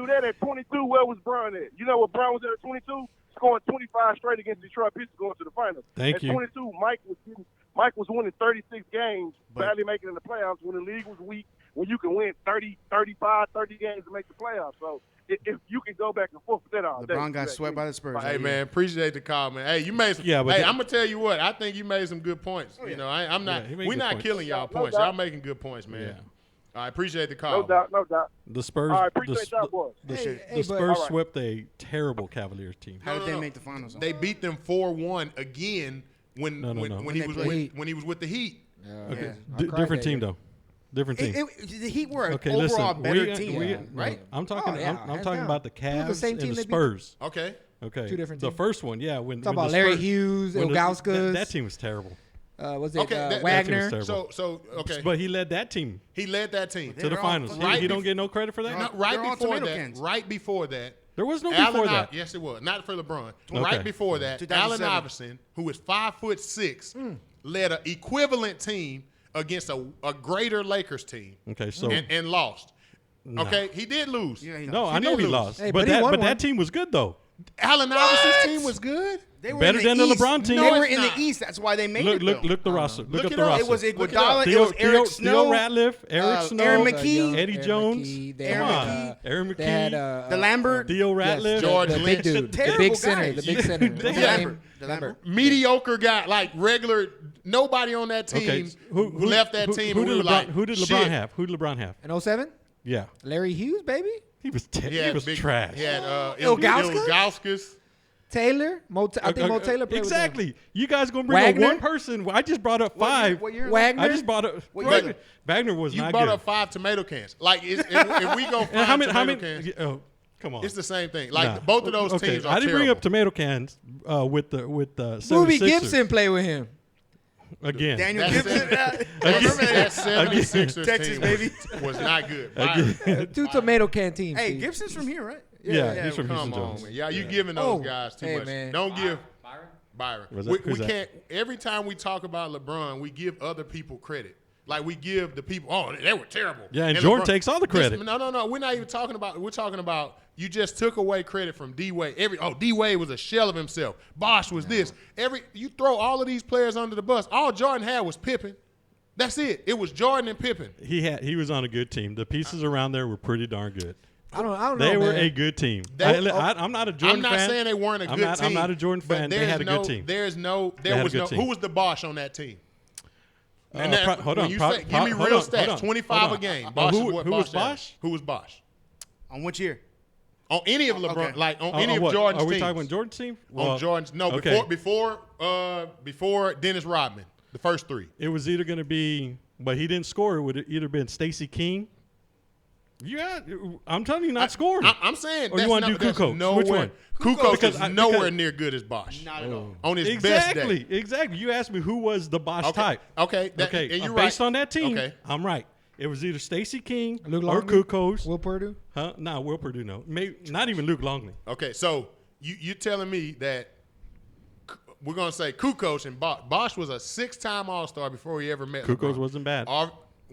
that at 22, where was Bron at? You know what Bron was at 22? Scoring 25 straight against Detroit Pistons, going to the finals. Thank at you. 22, Mike was winning 36 games, barely making it in the playoffs when the league was weak. When you can win 30, 35, 30 games to make the playoffs. So if you can go back and forth with that all day. LeBron got swept by the Spurs. Hey man, appreciate the call, man. Hey, you made some. Yeah, but hey, that- I'm gonna tell you what. I think you made some good points. You know, I'm not. Yeah, he made we're good not points. killing y'all No points. doubt. Y'all making good points, man. Yeah. I appreciate the call. No doubt. The Spurs. All right, the, appreciate y'all, boys. the, Hey, the but- Spurs all right. swept a terrible Cavaliers team. How did No, they no. make the finals? They beat them 4-1 again when No. when he was played. when he was with the Heat. Okay. I cried Different that team year. though. Different team. The Heat were an Okay, overall listen. better we, team, we, right? I'm talking. Oh, yeah, I'm hands talking down. about the It was the Cavs same and team the they beat. Spurs. Okay. Okay. Two different The teams. first one, yeah. When Talk when about the Larry Spurs- Hughes, when the- Ilgauskas. that team was terrible. Was it Okay. That team was Wagner? terrible. So okay. But he led that team He led that team. to the They're all finals. fucking- He don't get no credit for that. No, They're all tomato cans. right before that, There was no Allen before Iverson, that. yes, it was. Not for LeBron. Okay. Right before that, 2007. Allen Iverson, who is 5'6", led an equivalent team against a greater Lakers team Okay, so and lost. Okay, he did lose. Yeah, no, I He know did he lose. lost, Hey, but but he that won but one. that team was good though. Allen Iverson's team was good. They were Better in the than the East. LeBron team? They No, were it's in not. the East. That's why they made Look, it. look, though. look the roster. Look Look at it the up. roster. It was Look it Iguodala. up. It was Eric Snow. Theo Ratliff, Eric Snow, Aaron McKee. Eddie Jones. They Aaron had, McKee. Aaron McKee, They had the Lambert. Theo yes, Ratliff, George the Lynch. big dude, the Terrible big center, guys. the big center. They What's his had- name? The Lambert. Mediocre guy, like regular. Nobody on that team Okay, who left that team. Who and we did were like, LeBron shit. have? Who did LeBron have? In 07? Yeah, Larry Hughes, baby. he was He had he was big- trash. He had Ilgauskas? Ilgauskas. Taylor. I think Mo Taylor played exactly. You guys gonna bring Wagner? up one person? I just brought up five. What year? Wagner. I just brought up What Wagner. year? Wagner was You not brought good. up 5 tomato cans. Like if we go 5 And how many? tomato cans, Oh, come on. it's the same thing. Like Nah. both of those Okay, teams are I didn't terrible. bring up tomato cans with the Ruby 76ers. Gibson played with him. again. Daniel That's Gibson. it. I remember that that. 76ers Texas, team baby. was not good. Again. Two tomato can teams. Hey, Steve. Gibson's from here, right? Yeah, he's from Come Houston on, Jones. man. Yeah, you giving those Oh, guys too hey, much. man. Don't give Byron. Was We, that- we who's that? can't. Every time we talk about LeBron, we give other people credit. Like we give the people, oh, they were terrible. Yeah, and Jordan takes all the credit. No. We're not even talking about. We're talking about you just took away credit from D Wade. D Wade was a shell of himself. Bosh was this. You throw all of these players under the bus. All Jordan had was Pippen. That's it. It was Jordan and Pippen. He was on a good team. The pieces around there were pretty darn good. I don't They know, were man. a good team. They- I'm not a Jordan I'm not fan. saying they weren't a good team. I'm not a Jordan but fan. They there's had a no- good team. There had a was good no. team. Who was the Bosh on that team? And that, hold when on. you Pro- say, pro- give me hold real on, hold stats. on, 25 hold a on. game. Bosh who is what was Bosh Bosh? averaged. Who was Bosh? On which year? On any of LeBron, Okay. like on any of what? Jordan's Are we teams. talking about Jordan's team? On Jordan's, no, okay. before Dennis Rodman, the first three. It was either going to be, but he didn't score. It would have either been Stacey King. Yeah, I'm telling you, not scoring. I'm saying, Or you wanna do Kukoc? Nowhere, Which one? Kukoc Because is I- nowhere because- near good as Bosh. Not at all. On his best day. Exactly. You asked me who was the Bosh Okay, type. okay, Okay, and you're based right. on that team, Okay. I'm right. It was either Stacey King Luke or Longley? Kukoc. Will Purdue? Huh? Nah, Will Purdue, no. Maybe, not even Luke Longley. Okay, so you're telling me that we're going to say Kukoc and Bosh. Bosh was a 6-time All-Star before he ever met Kukoc LeBron. wasn't bad.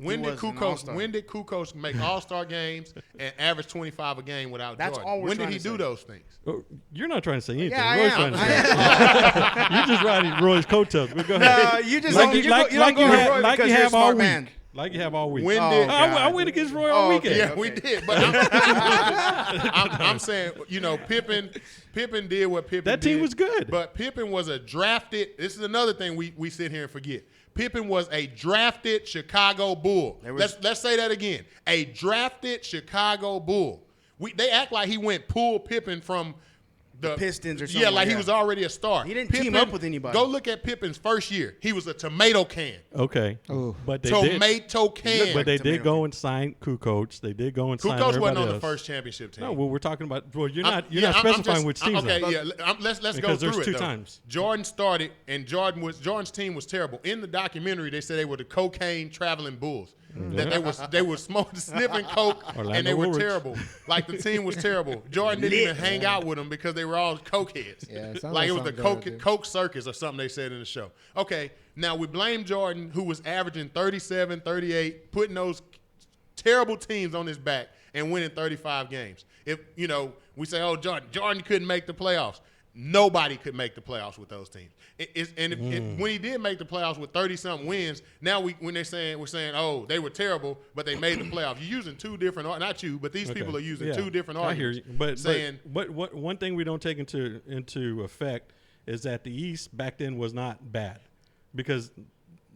When did was an All-Star. Kukoc make All-Star games and average 25 a game without That's Jordan? all we're When did trying he to do say. those things? Oh, you're not trying to say anything. Yeah, I Roy's am. trying to say You're just riding Roy's coattails. But go ahead. You just like don't, you, you, like, you don't like go you with have, Roy like because you you're a have all smart week. man. Like you have all week. When Oh, did God. I went against Roy Oh, all okay. weekend. Yeah, we did. But I'm saying, Pippen did what Pippen That team did, was good. But Pippen was a drafted. This is another thing we sit here and forget. Pippen was a drafted Chicago Bull. Let's say that again. A drafted Chicago Bull. They act like he went pull Pippen from the Pistons or Yeah, something, like he yeah. was already a star. He didn't team up with anybody. Go look at Pippen's first year. He was a tomato can. Okay. Oh. But they did. Tomato can. But they tomato did go and sign Kukoc. They did go and sign Kukoc everybody wasn't on else. the first championship team. No, well, we're talking about. Well, you're not I'm specifying just- which teams. Okay, though. yeah. Let's go Because through there's it. two though. times. Jordan started, and Jordan's team was terrible. In the documentary, they said they were the cocaine traveling Bulls. that they were smoking, sniffing coke, and they were Woolrich. terrible. Like the team was terrible. Jordan didn't even hang out with them because they were all coke heads. Yeah, it sounds like it was like the something good, coke circus or something they said in the show. Okay, now we blame Jordan, who was averaging 37, 38, putting those terrible teams on his back and winning 35 games. If we say, oh, Jordan couldn't make the playoffs. Nobody could make the playoffs with those teams. When he did make the playoffs with 30-something wins, now we're saying, oh, they were terrible, but they made the playoffs. You're using two different, not you, but these people are using two different arguments. I hear you. But what one thing we don't take into effect is that the East back then was not bad because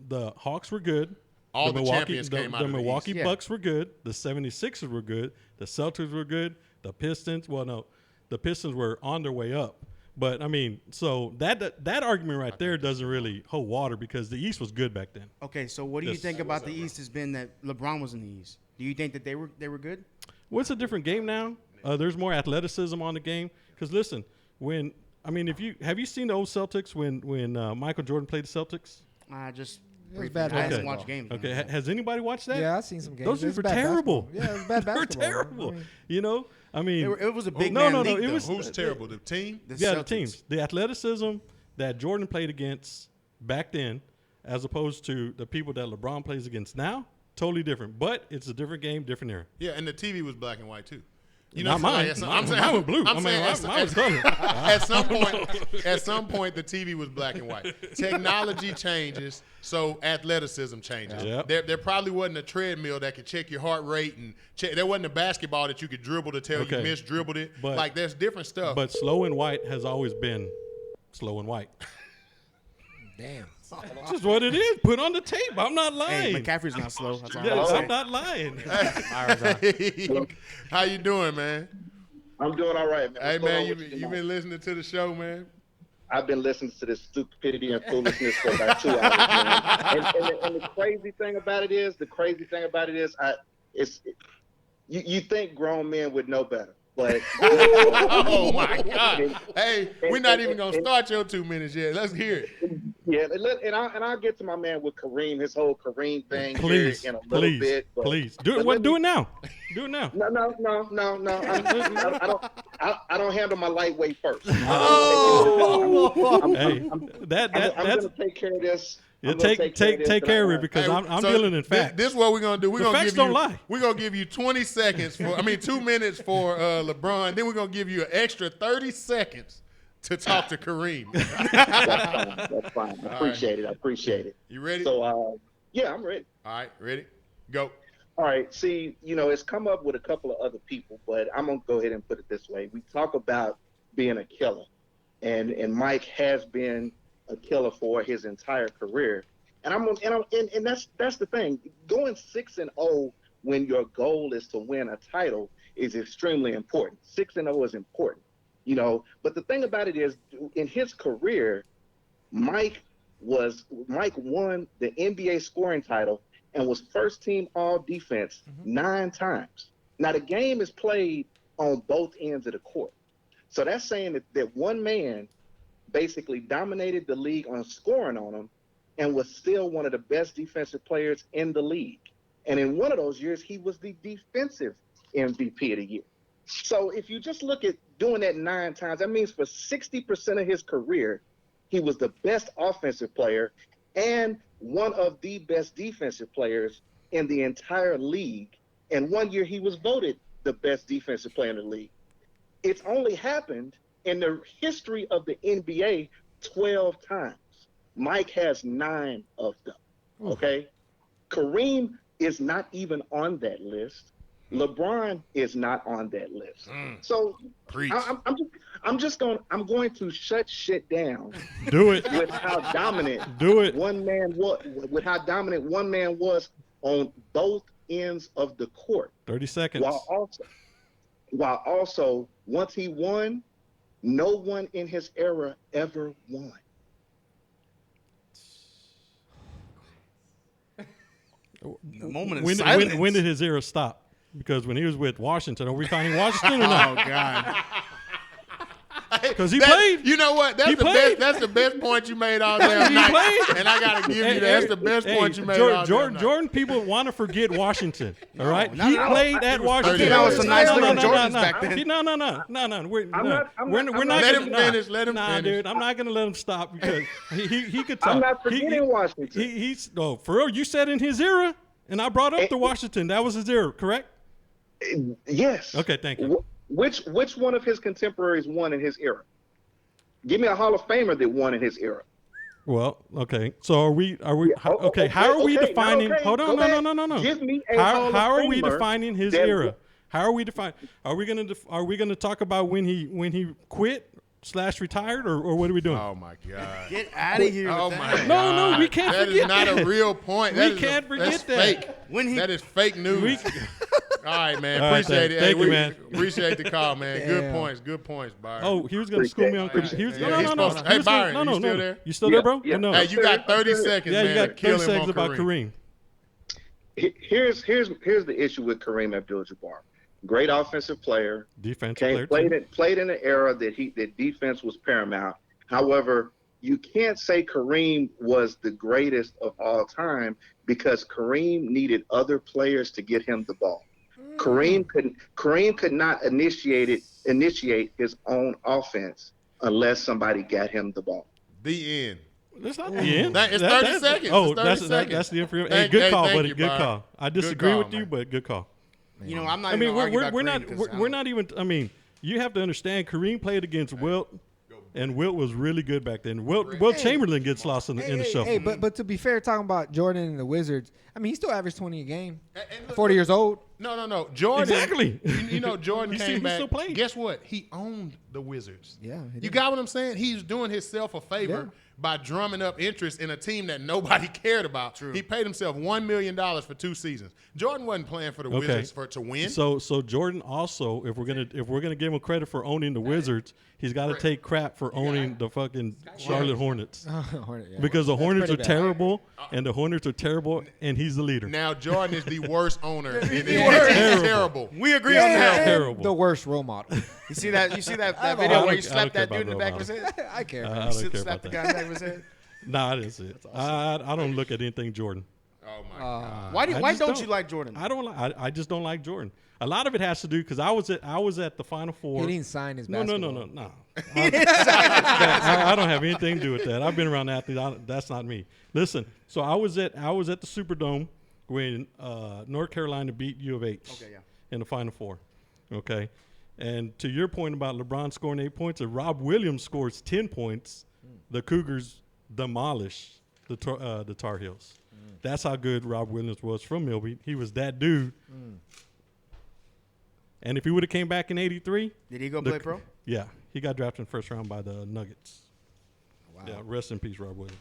the Hawks were good. All the champions came out of the Milwaukee East. Bucks were good. The 76ers were good. The Celtics were good. The Pistons, the Pistons were on their way up. But, I mean, so that argument right there doesn't really hold water because the East was good back then. Okay, so what do you think about the East has been that LeBron was in the East? Do you think that they were good? Well, it's a different game now. There's more athleticism on the game. Because, listen, have you seen the old Celtics when Michael Jordan played the Celtics? It was bad I haven't basketball. watched games. Okay, has anybody watched that? Yeah, I've seen some games. Those It was were bad terrible. basketball. Yeah, it was bad They were basketball. terrible. I mean, It was a big no, man no, league, it though. was Who's terrible? The team? The the Celtics. teams. The athleticism that Jordan played against back then, as opposed to the people that LeBron plays against now, totally different. But it's a different game, different era. Yeah, and the TV was black and white too. Not mine. Mine was blue. Mine was color. At some point, the TV was black and white. Technology changes, so athleticism changes. Yep. There probably wasn't a treadmill that could check your heart rate, and there wasn't a basketball that you could dribble to tell you misdribbled it. But there's different stuff. But slow and white has always been slow and white. damn. That's just what it is. Put on the tape. I'm not lying. Hey, McCaffrey's not slow. That's all Yes, I'm I'm not lying. How you doing, man? I'm doing all right, man. Hey, What's going man, on you with you tonight? been listening to the show, man? I've been listening to this stupidity and foolishness for about 2 hours, man. And the crazy thing about it is, you think grown men would know better, but Oh my God! Hey, we're not even gonna start your 2 minutes yet. Let's hear it. yeah. And I'll get to my man with Kareem, his whole Kareem thing Please, here in a little bit. But, please. but Do let it now. Do it now. No. I don't handle my lightweight first. Oh. Hey, I'm that's gonna take care of this. yeah, take care of it because Hey, I'm so dealing in facts. This is what we're gonna do. We're The gonna facts give don't you. lie. We're gonna give you 20 seconds 2 minutes for LeBron. Then we're gonna give you an extra 30 seconds to talk to Kareem. That's fine. I appreciate it. You ready? So, yeah, I'm ready. All right, ready? Go. All right. See, it's come up with a couple of other people, but I'm gonna go ahead and put it this way. We talk about being a killer, and Mike has been a killer for his entire career. And that's the thing. Going 6-0 when your goal is to win a title is extremely important. 6-0 is important, But the thing about it is, in his career, Mike won the NBA scoring title and was first team all defense 9 times. Now the game is played on both ends of the court. So that's saying that one man basically dominated the league on scoring on him and was still one of the best defensive players in the league. And in one of those years, he was the defensive MVP of the year. So if you just look at doing that 9 times, that means for 60% of his career, he was the best offensive player and one of the best defensive players in the entire league. And one year he was voted the best defensive player in the league. It's only happened in the history of the NBA 12 times. Mike has 9 of them, okay? Kareem is not even on that list. LeBron is not on that list. So I'm going to shut shit down. Do it. With how dominant one man was on both ends of the court. 30 seconds. While also once he won, no one in his era ever won. The moment of When silence. did his era stop? Because when he was with Washington, are we counting Washington or not? Oh God! Because he That- played. You know what? That's He the played. best. That's the best point you made all damn night. played. And I gotta give you that. That's the best point you made all damn night. Jordan people want to forget Washington. All right, not he at all. played at Washington. He came out with some nice little no, Jordans no, back then. No. We're not Let him gonna- finish. Let him Nah, finish. dude, I'm not gonna let him stop because he could talk. I'm not forgetting Washington. He's for real. You said in his era, and I brought up the Washington. That was his era, correct? Yes. Okay, thank you. Which one of his contemporaries won in his era? Give me a Hall of Famer that won in his era. Well, okay. So are we? Yeah, Okay. How are we okay, defining? okay, Hold on. go back. No. Give me a Hall of How are we Famer defining his that- era? How are we defining? Are we gonna talk about when he quit / retired, or what are we doing? Oh my God. Get out of here. Oh with my that. God. No, we can't That forget is not that. a real point. We That is can't forget that's that. Fake. When he- That is fake news. All right, man. All right, Appreciate it. thank you, we man. Appreciate the call, man. Good Damn. points. Good points, Byron. Oh, he was gonna school me on. Yeah, He was yeah, no, he's no, no. supposed to- He Hey, was gonna- Byron, you still there? You still there, bro? Yeah. Or no? Hey, you got 30 seconds, Yeah, man. you to got kill 30 him seconds on about Kareem. Here's the issue with Kareem Abdul-Jabbar. Great offensive player. Defensive player. too. Played in an era that defense was paramount. However, you can't say Kareem was the greatest of all time because Kareem needed other players to get him the ball. Kareem could not initiate his own offense unless somebody got him the ball. The end. That's not the end. It's 30 seconds. Oh, It's 30 that's seconds. the information. Thank- Hey, good hey, call, thank buddy. you, Good Byron. call. I Good disagree call, with you, man. but good call. You know, I'm not I mean, even gonna argue about we're Kareem not 'cause I we're don't- not even. I mean, you have to understand. Kareem played against Wilt, and Wilt was really good back then. Wilt Chamberlain gets lost in the shuffle. Hey, but to be fair, talking about Jordan and the Wizards, I mean, he still averaged 20 a game. And look, 40 years old. No. Jordan. Exactly. You know, Jordan He came still back. played. Guess what? He owned the Wizards. Yeah, he You did. got what I'm saying? He's doing himself a favor by drumming up interest in a team that nobody cared about. True. He paid himself $1 million for 2 seasons. Jordan wasn't playing for the Wizards to win. So Jordan also, if we're gonna give him credit for owning the Wizards, he's got to take crap for owning the fucking Charlotte Hornets. Hornet, yeah. Because the Hornets are pretty bad. terrible, and the Hornets are terrible, and he's the leader. Now Jordan is the worst owner. He's Terrible. terrible. We agree on that. And Terrible. the worst role model. You see that I video don't- where I you don't slapped care that dude in the about back of his role head? I care. I man. don't care Slap about the that. guy in the back of his head. Nah, I didn't see it. I don't look at anything Jordan. Oh my God. Why I why just don't you like Jordan? I don't like. I just don't like Jordan. A lot of it has to do because I was at the Final Four. He didn't sign his No. basketball. I don't have anything to do with that. I've been around athletes. That's not me. Listen, so I was at the Superdome when North Carolina beat U of H in the Final Four. Okay, and to your point about LeBron scoring 8 points, if Rob Williams scores 10 points, the Cougars demolish the Tar Heels. That's how good Rob Williams was from Milby. He was that dude. And if he would have came back in '83, Did he go play pro? yeah, he got drafted in the first round by the Nuggets. Wow. Yeah, rest in peace, Rob Williams.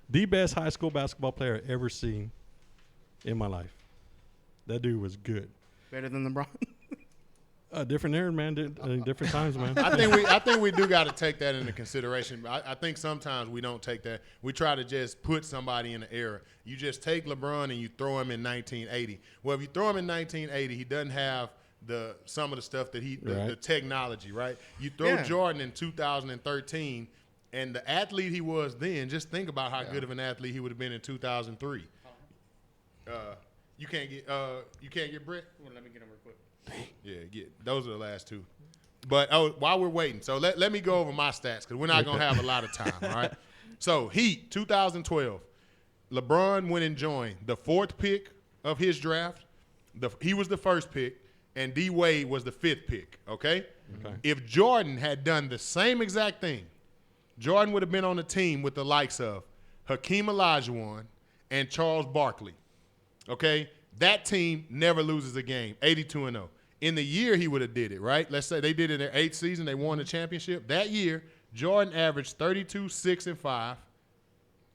The best high school basketball player I ever seen in my life. That dude was good. Better than LeBron? Different era, man. Different times, man. I think we do got to take that into consideration. I think sometimes we don't take that. We try to just put somebody in the era. You just take LeBron and you throw him in 1980. Well, if you throw him in 1980, he doesn't have some of the stuff that the technology, right? You throw Jordan in 2013, and the athlete he was then. Just think about how good of an athlete he would have been in 2003. You can't get Brett. Well, let me get him real quick. Yeah, those are the last 2. But while we're waiting, so let me go over my stats because we're not going to have a lot of time, all right? So, Heat, 2012. LeBron went and joined the 4th pick of his draft. He was the 1st pick, and D. Wade was the 5th pick, okay? If Jordan had done the same exact thing, Jordan would have been on the team with the likes of Hakeem Olajuwon and Charles Barkley, okay? That team never loses a game, 82-0. In the year he would have did it, right? Let's say they did it in their 8th season. They won the championship. That year, Jordan averaged 32, 6, and 5,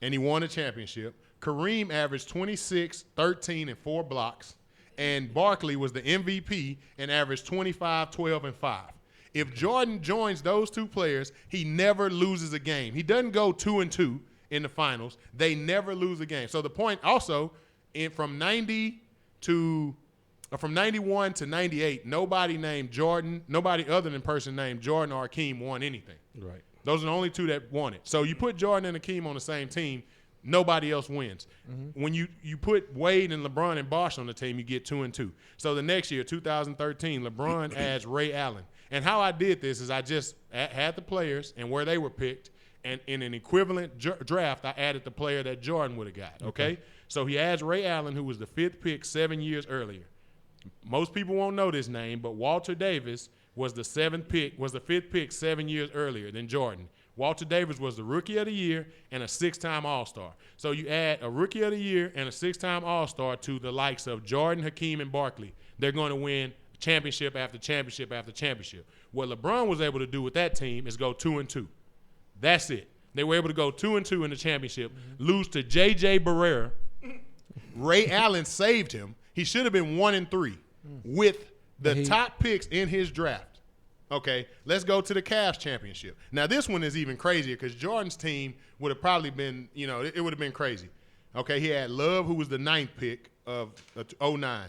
and he won the championship. Kareem averaged 26, 13, and 4 blocks, and Barkley was the MVP and averaged 25, 12, and 5. If Jordan joins those 2 players, he never loses a game. He doesn't go 2-2 in the finals. They never lose a game. So the point also, from 90 to from 91 to 98, nobody other than person named Jordan or Hakeem won anything. Right. Those are the only two that won it. So you put Jordan and Hakeem on the same team, nobody else wins. When you put Wade and LeBron and Bosh on the team, you get 2-2. So the next year, 2013, LeBron adds Ray Allen. And how I did this is I just had the players and where they were picked, and in an equivalent draft, I added the player that Jordan would have got, okay? So he adds Ray Allen, who was the 5th pick 7 years earlier. Most people won't know this name, but Walter Davis was the 5th pick 7 years earlier than Jordan. Walter Davis was the Rookie of the Year and a 6-time All-Star. So you add a Rookie of the Year and a 6-time All-Star to the likes of Jordan, Hakeem, and Barkley. They're going to win championship after championship after championship. What LeBron was able to do with that team is go 2-2. That's it. They were able to go 2-2 in the championship, lose to J.J. Barrera. Ray Allen saved him. He should have been 1-3 with the top picks in his draft. Okay, let's go to the Cavs championship. Now, this one is even crazier because Jordan's team would have probably been, it would have been crazy. Okay, he had Love, who was the 9th pick of 09.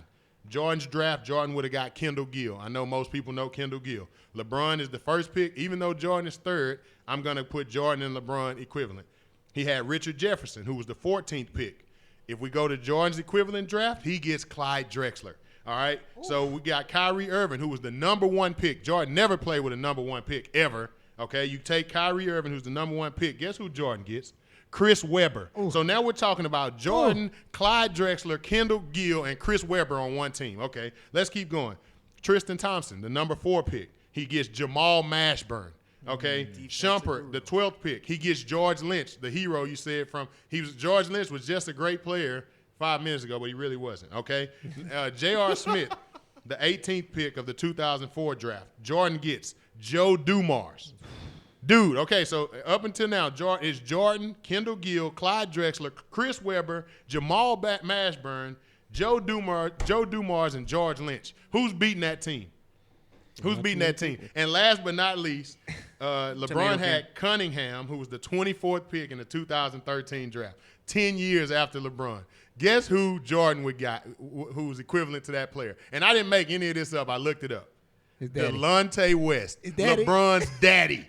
Jordan's draft, Jordan would have got Kendall Gill. I know most people know Kendall Gill. LeBron is the 1st pick. Even though Jordan is 3rd, I'm going to put Jordan and LeBron equivalent. He had Richard Jefferson, who was the 14th pick. If we go to Jordan's equivalent draft, he gets Clyde Drexler. All right? Ooh. So we got Kyrie Irving, who was the number 1 pick. Jordan never played with a number 1 pick ever. Okay? You take Kyrie Irving, who's the number 1 pick. Guess who Jordan gets? Chris Webber. Ooh. So now we're talking about Jordan, Clyde Drexler, Kendall Gill, and Chris Webber on one team. Okay, let's keep going. Tristan Thompson, the number 4 pick. He gets Jamal Mashburn. Okay, Shumpert, the 12th pick. He gets George Lynch, the hero you said from. George Lynch was just a great player 5 minutes ago, but he really wasn't. Okay, J.R. Smith, the 18th pick of the 2004 draft. Jordan gets Joe Dumars. Dude, okay, so up until now, Jordan, Kendall Gill, Clyde Drexler, Chris Webber, Jamal Mashburn, Joe Dumars, and George Lynch. Who's beating that team? Who's beating that team? And last but not least, LeBron had Cunningham, who was the 24th pick in the 2013 draft, 10 years after LeBron. Guess who Jordan would got, who's equivalent to that player? And I didn't make any of this up. I looked it up. Delonte West, LeBron's daddy.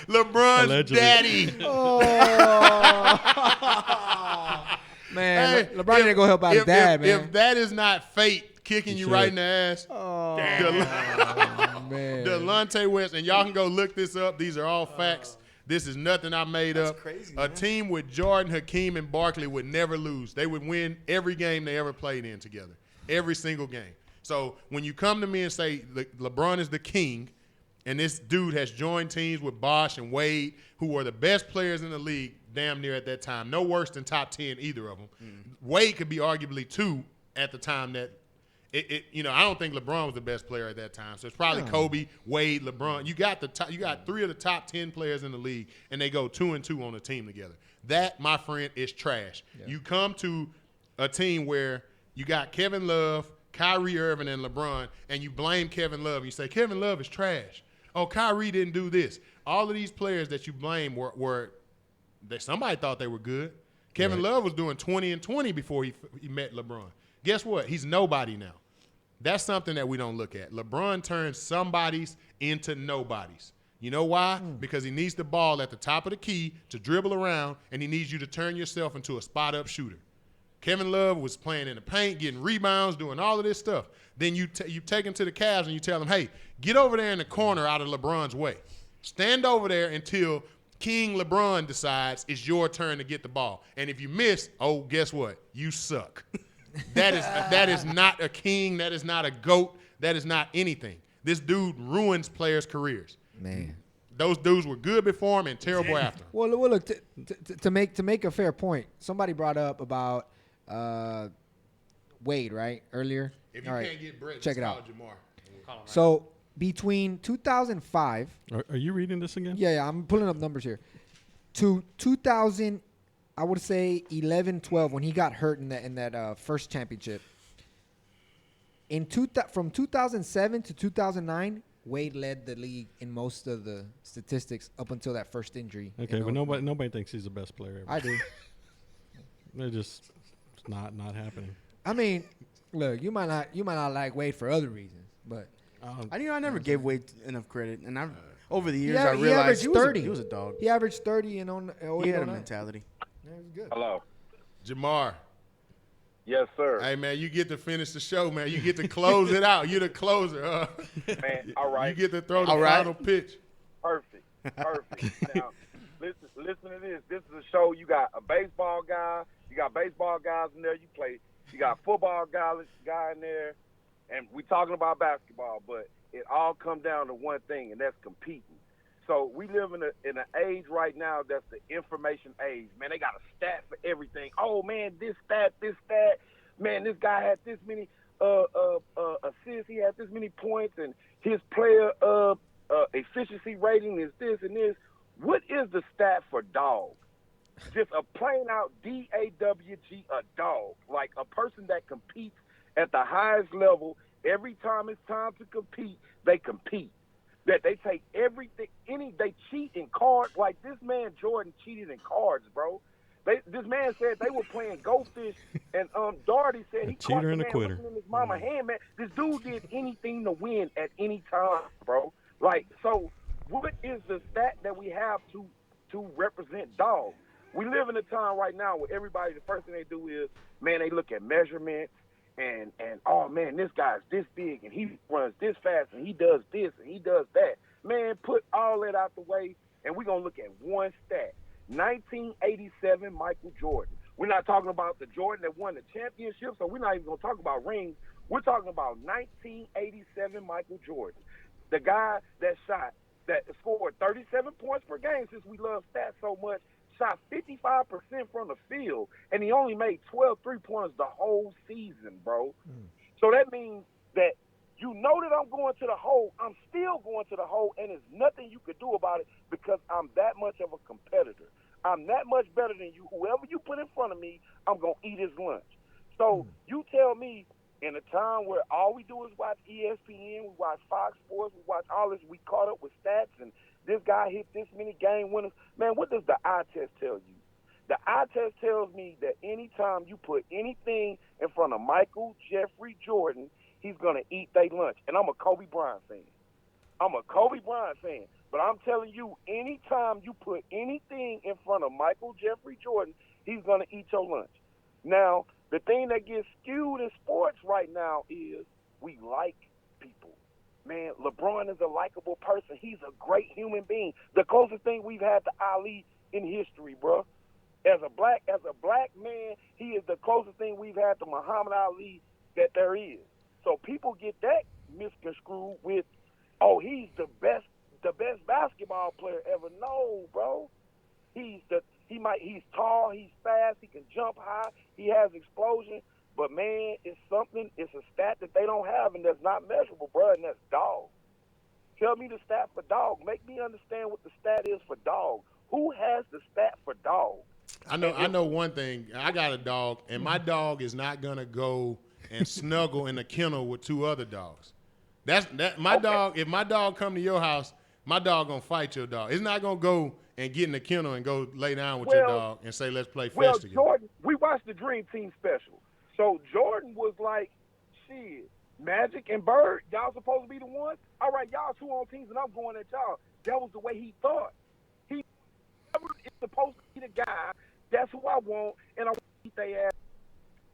LeBron's Allegedly. Daddy. Oh. Man, Hey, LeBron didn't go help out his dad, man. If that is not fate kicking you right in the ass, oh, man. Delonte West, and y'all can go look this up. These are all facts. This is nothing I made up. Crazy, A team with Jordan, Hakeem, and Barkley would never lose. They would win every game they ever played in together, every single game. So when you come to me and say LeBron is the king, and this dude has joined teams with Bosh and Wade, who were the best players in the league damn near at that time. No worse than top 10, either of them. Wade could be arguably 2 at the time that I don't think LeBron was the best player at that time. So it's probably Kobe, Wade, LeBron. You got 3 of the top 10 players in the league, and they go 2-2 on a team together. That, my friend, is trash. Yeah. You come to a team where you got Kevin Love, Kyrie Irving, and LeBron, and you blame Kevin Love. You say, Kevin Love is trash. Oh, Kyrie didn't do this. All of these players that you blame were somebody thought they were good. Kevin Love was doing 20-20 before he met LeBron. Guess what? He's nobody now. That's something that we don't look at. LeBron turns somebodies into nobodies. You know why? Because he needs the ball at the top of the key to dribble around, and he needs you to turn yourself into a spot-up shooter. Kevin Love was playing in the paint, getting rebounds, doing all of this stuff. Then you take him to the Cavs and you tell him, hey, get over there in the corner out of LeBron's way. Stand over there until King LeBron decides it's your turn to get the ball. And if you miss, oh, guess what? You suck. That is not a king. That is not a GOAT. That is not anything. This dude ruins players' careers. Man. Those dudes were good before him and terrible after. Well, look, to make a fair point, somebody brought up about Wade, right, earlier. If you can't get Brett, check it out. Jamar. So between 2005. Are you reading this again? Yeah, I'm pulling up numbers here. To 2000, I would say 11-12 when he got hurt in that first championship. From 2007 to 2009, Wade led the league in most of the statistics up until that first injury. Okay, but nobody thinks he's the best player ever. I do. They're just not happening. I mean, look, you might not like Wade for other reasons, but I never gave Wade enough credit, and over the years he I realized averaged 30. He was a dog. He averaged 30 and He had a mentality. That was good. Hello. Jamar. Yes, sir. Hey, man, you get to finish the show, man. You get to close it out. You're the closer. Man, all right. You get to throw the final pitch. Perfect. Now, listen to this. This is a show. You got a baseball guy. You got baseball guys in there. You got football guy in there, and we talking about basketball. But it all comes down to one thing, and that's competing. So we live in an age right now that's the information age. Man, they got a stat for everything. Oh man, this stat. Man, this guy had this many assists. He had this many points, and his player efficiency rating is this and this. What is the stat for dog? Just a plain out DAWG, a dog, like a person that competes at the highest level. Every time it's time to compete, they compete. That they take everything, they cheat in cards. Like this man Jordan cheated in cards, bro. This man said they were playing Go Fish, and Darty said he caught the man looking in his mama hand. Man, this dude did anything to win at any time, bro. Like, so what is the stat that we have to represent dogs? We live in a time right now where everybody, the first thing they do is, man, they look at measurements. And oh man, this guy's this big and he runs this fast and he does this and he does that. Man, put all that out the way and we're gonna look at one stat. 1987 Michael Jordan. We're not talking about the Jordan that won the championship, so we're not even gonna talk about rings. We're talking about 1987 Michael Jordan. The guy that scored 37 points per game, since we love stats so much, shot 55% from the field, and he only made 12 3-pointers the whole season, bro. So that means that you know that I'm going to the hole. I'm still going to the hole, and there's nothing you could do about it because I'm that much of a competitor. I'm that much better than you. Whoever you put in front of me, I'm going to eat his lunch. So you tell me in a time where all we do is watch ESPN, we watch Fox Sports, we watch all this, we caught up with stats and this guy hit this many game winners. Man, what does the eye test tell you? The eye test tells me that anytime you put anything in front of Michael Jeffrey Jordan, he's going to eat their lunch. And I'm a Kobe Bryant fan. But I'm telling you, anytime you put anything in front of Michael Jeffrey Jordan, he's going to eat your lunch. Now, the thing that gets skewed in sports right now is we like people. Man, LeBron is a likable person. He's a great human being. The closest thing we've had to Ali in history, bro. As a black man, he is the closest thing we've had to Muhammad Ali that there is. So people get that misconstrued with, oh, he's the best basketball player ever. No, bro. He's tall, he's fast, he can jump high, he has explosion. But, man, it's a stat that they don't have and that's not measurable, bro, and that's dog. Tell me the stat for dog. Make me understand what the stat is for dog. Who has the stat for dog? I know one thing. I got a dog, and my dog is not going to go and snuggle in a kennel with two other dogs. Dog. If my dog come to your house, my dog going to fight your dog. It's not going to go and get in the kennel and go lay down with your dog and say, let's play fetch together. Jordan, we watched the Dream Team special. So Jordan was like, shit, Magic and Bird, y'all supposed to be the ones? All right, y'all two on teams and I'm going at y'all. That was the way he thought. He is supposed to be the guy. That's who I want, and I want to beat their ass.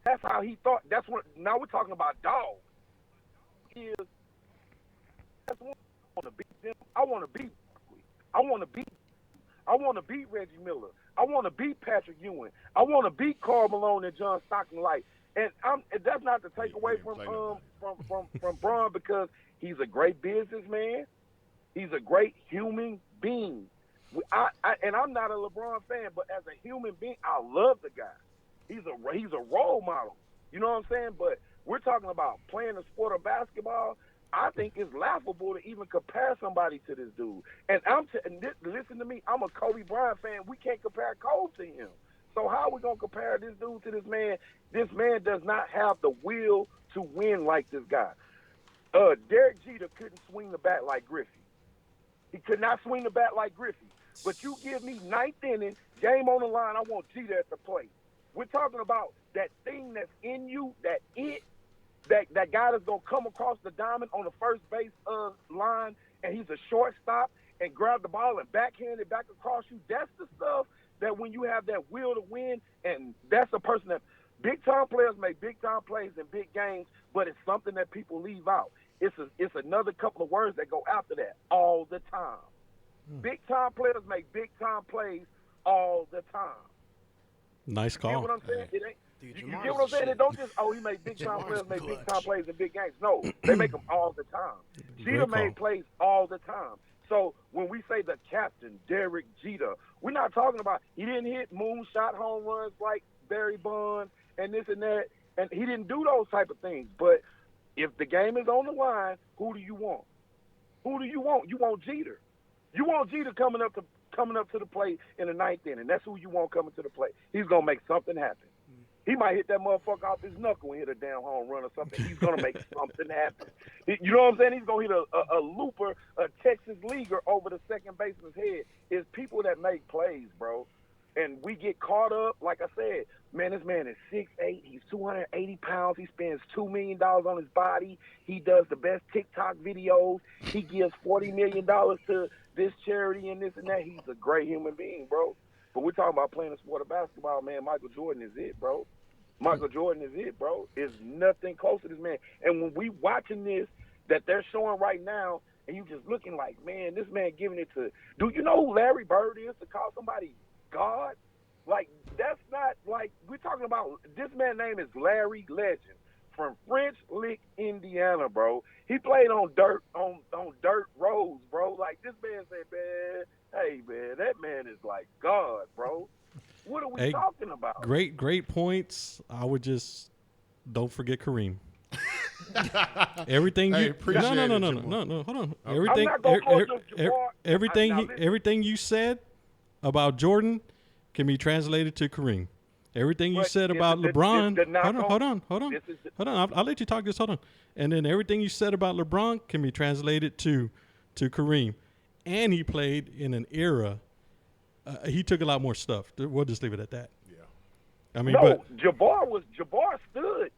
That's how he thought. Now we're talking about dogs. That's what I want to beat them. I want to beat Barkley. I want to beat Reggie Miller. I want to beat Patrick Ewing. I want to beat Karl Malone and John Stockton Light. And that's not to take away from Bron because he's a great businessman. He's a great human being. And I'm not a LeBron fan, but as a human being, I love the guy. He's a role model. You know what I'm saying? But we're talking about playing the sport of basketball. I think it's laughable to even compare somebody to this dude. And listen to me, I'm a Kobe Bryant fan. We can't compare Kobe to him. So how are we going to compare this dude to this man? This man does not have the will to win like this guy. Derek Jeter couldn't swing the bat like Griffey. He could not swing the bat like Griffey. But you give me ninth inning, game on the line, I want Jeter at the plate. We're talking about that thing that's in you, that guy that's gonna come across the diamond on the first base line, and he's a shortstop and grab the ball and backhand it back across you. That's the stuff that when you have that will to win, and that's a person that big time players make big time plays in big games, but it's something that people leave out. It's another couple of words that go after that all the time. Big time players make big time plays all the time. Nice You get call. what I'm saying? It ain't. Dude, You Jamar's get what I'm saying? shit. It don't just he made big time Jamar's players make big time clutch. plays in big games. No, they make them all the time. Jeter Great made plays all the time. So when we say the captain, Derek Jeter, we're not talking about he didn't hit moonshot home runs like Barry Bonds and this and that, and he didn't do those type of things. But if the game is on the line, who do you want? Who do you want? You want Jeter. You want Jeter coming up to the plate in the ninth inning. That's who you want coming to the plate. He's gonna make something happen. He might hit that motherfucker off his knuckle and hit a damn home run or something. He's gonna make something happen. You know what I'm saying? He's gonna hit a looper, a Texas leaguer over the second baseman's head. It's people that make plays, bro. And we get caught up, like I said, man, this man is 6'8", he's 280 pounds, he spends $2 million on his body, he does the best TikTok videos, he gives $40 million to this charity and this and that. He's a great human being, bro. But we're talking about playing the sport of basketball, man. Michael Jordan is it, bro. Michael Jordan is it, bro. There's nothing close to this man. And when we watching this that they're showing right now, and you just looking like, man, this man giving it to, do you know who Larry Bird is to call somebody God? Like, that's not, like, we're talking about, this man's name is Larry Legend from French Lick, Indiana, bro. He played on dirt roads, bro. Like, this man said, man, hey, man, that man is like God, bro. What are we talking about? Great points. I would just don't forget Kareem. Everything Hey, you appreciate no, it, hold on. Okay. Everything I'm not gonna quote Jabbar. everything you said about Jordan can be translated to Kareem. Everything you But said this about is the- LeBron. this is the knock Hold on- on. this is the- Hold on. I'll let you talk. Just hold on. And then everything you said about LeBron can be translated to Kareem. And he played in an era. He took a lot more stuff. We'll just leave it at that. Yeah. I mean, No, but Jabbar stood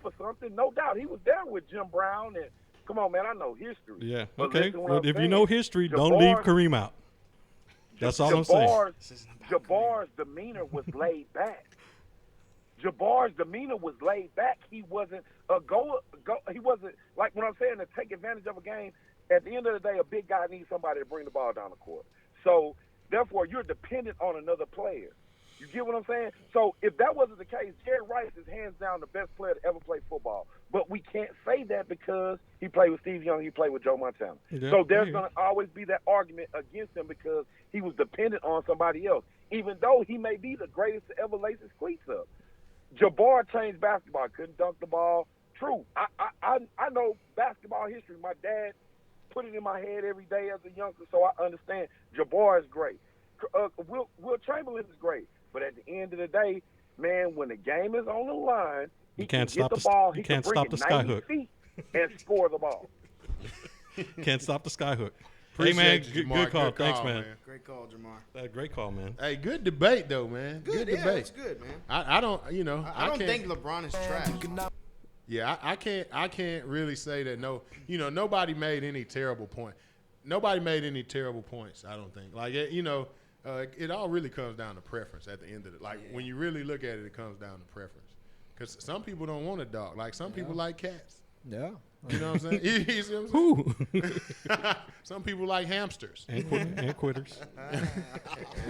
for something, no doubt. He was there with Jim Brown, and come on, man, I know history. yeah, But okay. listen what Well, I'm if you saying. know history, don't leave Jabbar- Kareem out. That's all I'm saying. Jabbar's demeanor was laid back. Jabbar's demeanor was laid back. He wasn't he wasn't, like when I'm saying to take advantage of a game. At the end of the day, a big guy needs somebody to bring the ball down the court. So, therefore, you're dependent on another player. You get what I'm saying? So, if that wasn't the case, Jerry Rice is hands down the best player to ever play football. But we can't say that because he played with Steve Young, he played with Joe Montana. Yeah, So, there's yeah. going to always be that argument against him because he was dependent on somebody else, even though he may be the greatest to ever lace his cleats up. Jabbar changed basketball, couldn't dunk the ball. True. I know basketball history. My dad put it in my head every day as a youngster, so I understand. Jabbar is great. Will Chamberlain is great. But at the end of the day, man, when the game is on the line, he can get the ball. He can bring it 90 feet and score the ball. Can't stop the skyhook. Appreciate Hey, man, you, good Jamar. call. Good Thanks, call, man. Great call, Jamar. Great call, man. Hey, good debate though, man. Good yeah, debate. it's good, man. I don't, I don't can't- think LeBron is trash. Yeah, I can't really say that. No, nobody made any terrible point. Nobody made any terrible points. I don't think. Like it all really comes down to preference at the end of it. Like when you really look at it, it comes down to preference. Because some people don't want a dog. Like some people like cats. Yeah. You know what I'm saying? You see what I'm saying? Who? Some people like hamsters. and quitters.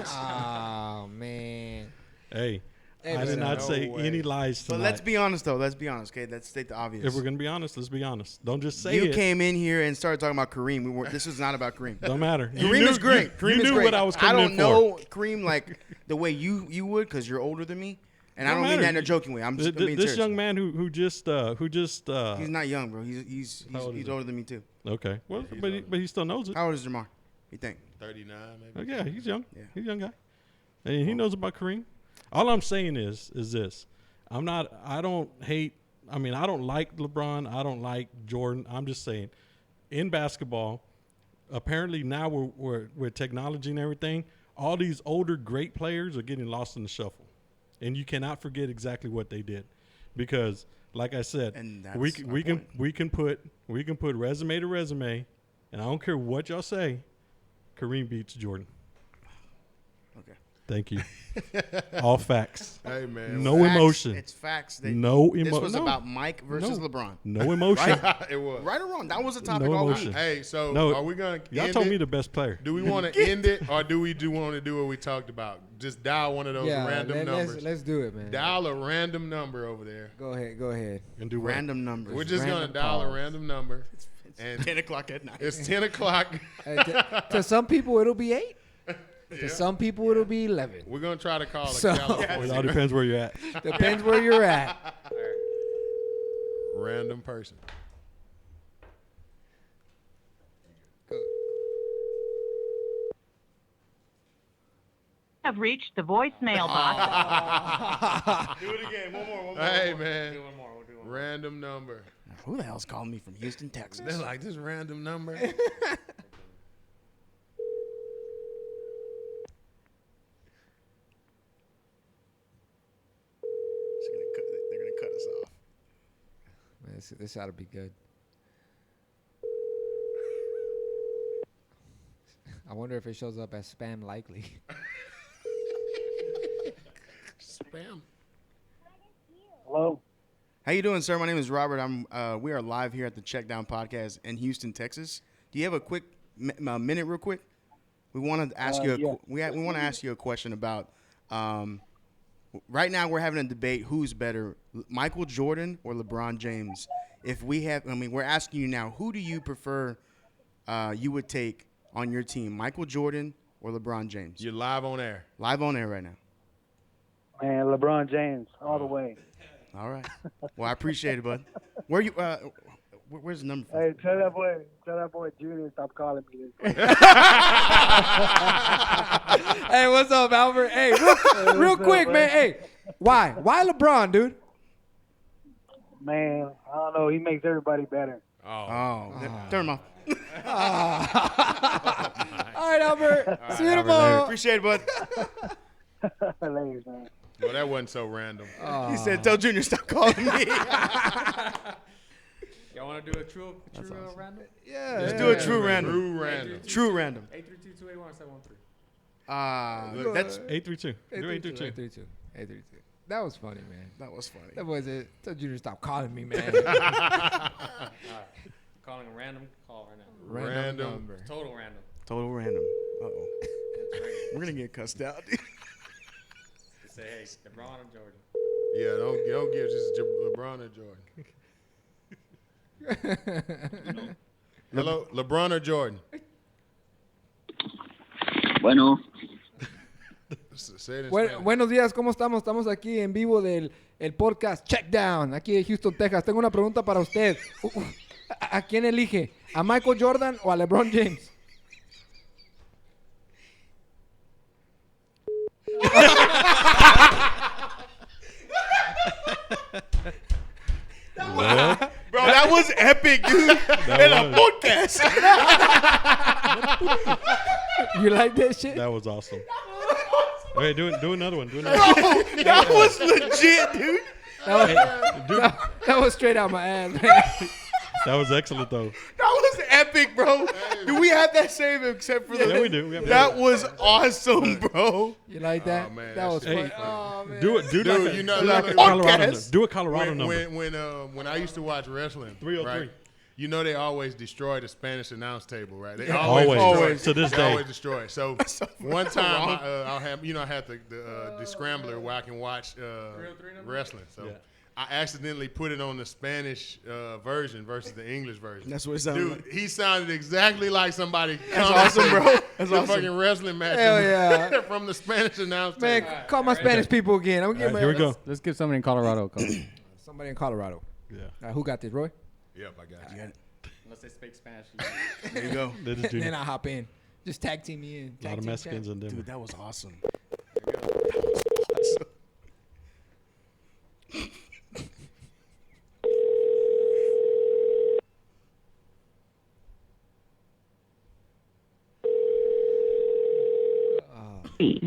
Oh, man. Hey, I there's did not no say way. any lies But tonight. let's be honest, though. Let's be honest, okay? Let's state the obvious. If we're gonna be honest, let's be honest. Don't just say you it. came in here and started talking about Kareem. This was not about Kareem. Don't matter. You Kareem knew- is great. You, Kareem you is knew great. what I was coming don't in know Kareem like the way you would because you're older than me, and I Don't don't mean matter. that in a joking way. I'm just for. being This serious. young man who just He's not young, bro. He's How old is he? older than me too. okay. Well, but he still knows it. How old is Jamar? You think? 39 Oh, maybe. yeah, he's young. Yeah. He's a young guy. And he knows about Kareem. All I'm saying is this. I don't hate. I mean, I don't like LeBron. I don't like Jordan. I'm just saying, in basketball, apparently now with technology and everything, all these older great players are getting lost in the shuffle. and you cannot forget exactly what they did, because like I said, And that's we my point. can put resume to resume, and I don't care what y'all say, Kareem beats Jordan. Okay. Thank you. All facts. Hey man, No Facts. emotion. It's facts. That No This emotion. was about Mike versus LeBron. No emotion. it was. Right or wrong? That was the topic No all emotion. week. Hey, so No, are we gonna? Y'all end told it? me the best player. Do we want to end it, or do we want to do what we talked about? Just dial one of those random numbers. let's do it, man. Dial a random number over there. Go ahead. And do what? Random numbers. We're just gonna Random dial a calls. random number. It's 10 o'clock at night. It's 10 o'clock. Hey, to some people, it'll be 8. To some people, it'll be 11. We're gonna try to call a So- It California all depends where you're at. Depends where you're at. random person. Have reached the voicemail box. Do it again. One more. Hey man, random number. Who the hell's calling me from Houston, Texas? They're like this random number. They're gonna cut us off. Man, this ought to be good. I wonder if it shows up as spam likely. Spam. Hello. How you doing, sir? My name is Robert. We are live here at the Check Down Podcast in Houston, Texas. Do you have a quick minute, real quick? We want to ask you. We want to ask you a question about. Right now, we're having a debate: who's better, Michael Jordan or LeBron James? We're asking you now: who do you prefer? You would take on your team, Michael Jordan or LeBron James? You're live on air. Live on air right now. Man, LeBron James, all the way. All right. Well, I appreciate it, bud. Where you? Where's the number? Hey, tell that boy Junior stop calling me this. Hey, what's up, Albert? Hey, real quick, man. Hey, why LeBron, dude? Man, I don't know. He makes everybody better. Turn him off. All right, Albert. See you tomorrow. Appreciate it, bud. Ladies, man. Well, that wasn't so random. He said, "Tell Junior stop calling me." Y'all want to do a true random? Yeah. Let's do a true random. True random. True random. 832-281-713. That's 832. Do 832. 832. That was funny, man. that was funny. That was it. Tell Junior stop calling me, man. Calling a random call right now. Random. number. Total random. Total random. Uh-oh. We're gonna get cussed out. Just say, hey, LeBron or Jordan. Yeah, don't give just LeBron or Jordan. Hello, LeBron or Jordan? Bueno. Say it in Spanish. Buenos días, ¿cómo estamos? Estamos aquí en vivo del el podcast Check Down, aquí de Houston, Texas. Tengo una pregunta para usted. ¿A quién elige? ¿A Michael Jordan o a LeBron James? Bro, that was epic, dude. In a podcast. You like that shit? That was awesome. Okay, do another one. Do Bro, another one. that was legit, dude. That was straight out my ass, man. That was excellent, though. That was epic, bro. Do we have that same except for the? Yeah, we do. We have That was awesome, bro. You like that? Oh, man, that was shit fun. was Oh, man. Do it. Do Dude, like you a, know, do like a like- Colorado number. Podcast. Do a Colorado number. When I used to watch wrestling, 303. right? You know they always destroy the Spanish announce table, right? They Always. destroy it. To this They day. always destroy it. So one time I had the scrambler where I can watch wrestling. So Yeah. I accidentally put it on the Spanish version versus the English version. That's what it sounded Dude, like. he sounded exactly like somebody. That's awesome, bro. That's the awesome. fucking wrestling match. Hell yeah. From the Spanish announce Man, table. call my Spanish people again. I'm All gonna right, get here we go. Let's give somebody in Colorado a call. somebody in Colorado. Yeah. Who got this, Roy? Yep, I got you. Unless they speak Spanish. There you go. That is Then I hop in. Just tag team me in. a lot of Mexicans in Denver. Dude, that was awesome.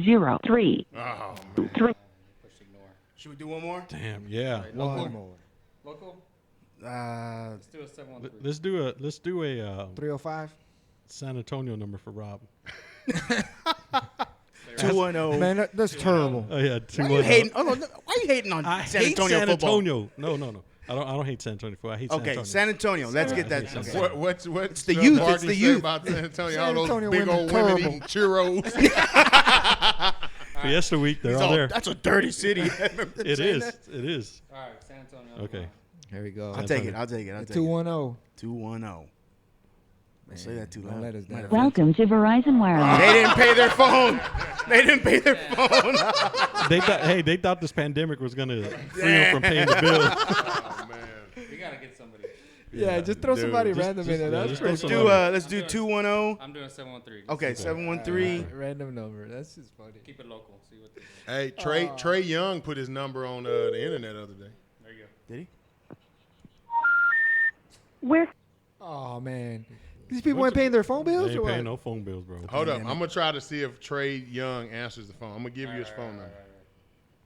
Zero three. Oh, Three. Should we do one more? Damn, yeah. Right, One more. Local? Let's do a 713. Let's do a 305. San Antonio number for Rob. 210. Man, that's terrible. Oh yeah, Why are you hating? Oh, no, why are you hating on I San hate Antonio San football? Antonio. No. I don't hate San Antonio football. I hate San Okay, Antonio. San Antonio. Let's get that. San Okay. What's It's the youth. Barkley It's the say youth. about San Antonio? San All Antonio those big women old women terrible. eating churros. Fiesta week, they're all there. That's a dirty city. It is. It is. All right, San Antonio. Okay. Here we go. I'll take it. 210. 210. Don't say that too Don't loud. let us down. Welcome to Verizon Wireless. They didn't pay their phone. They didn't pay their phone. They thought this pandemic was gonna free them from paying the bill. Oh man. We got to get somebody. Yeah, just throw dude, somebody just- random just- in there. yeah, That's just pretty throw funny. Let's do 210. I'm doing 713. Okay, 713. Random number. That's just funny. Keep it local. See what they do. Hey, Trey Young put his number on the internet the other day. There you go. Did he? Oh man, these people ain't paying their phone They bills. ain't or paying what? no phone bills, bro. Hold up, I'm gonna try to see if Trey Young answers the phone. I'm gonna give you his phone number.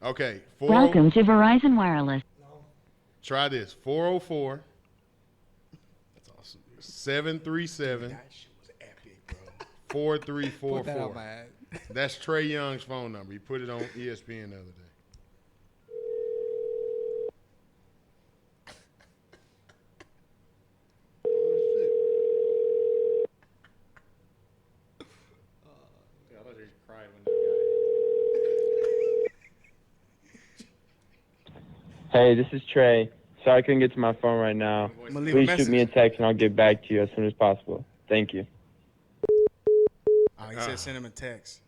Okay, Welcome to Verizon Wireless. Try this. 404 That's awesome. 737 That shit was epic, bro. Put that out 4344. my ass. That's Trey Young's phone number. He put it on ESPN the other day. Yeah, I thought you cried when that Hey, this is Trey. Sorry I couldn't get to my phone right now. I'm gonna leave a Please message. shoot me a text and I'll get back to you as soon as possible. Thank you. Oh, he said send him a text.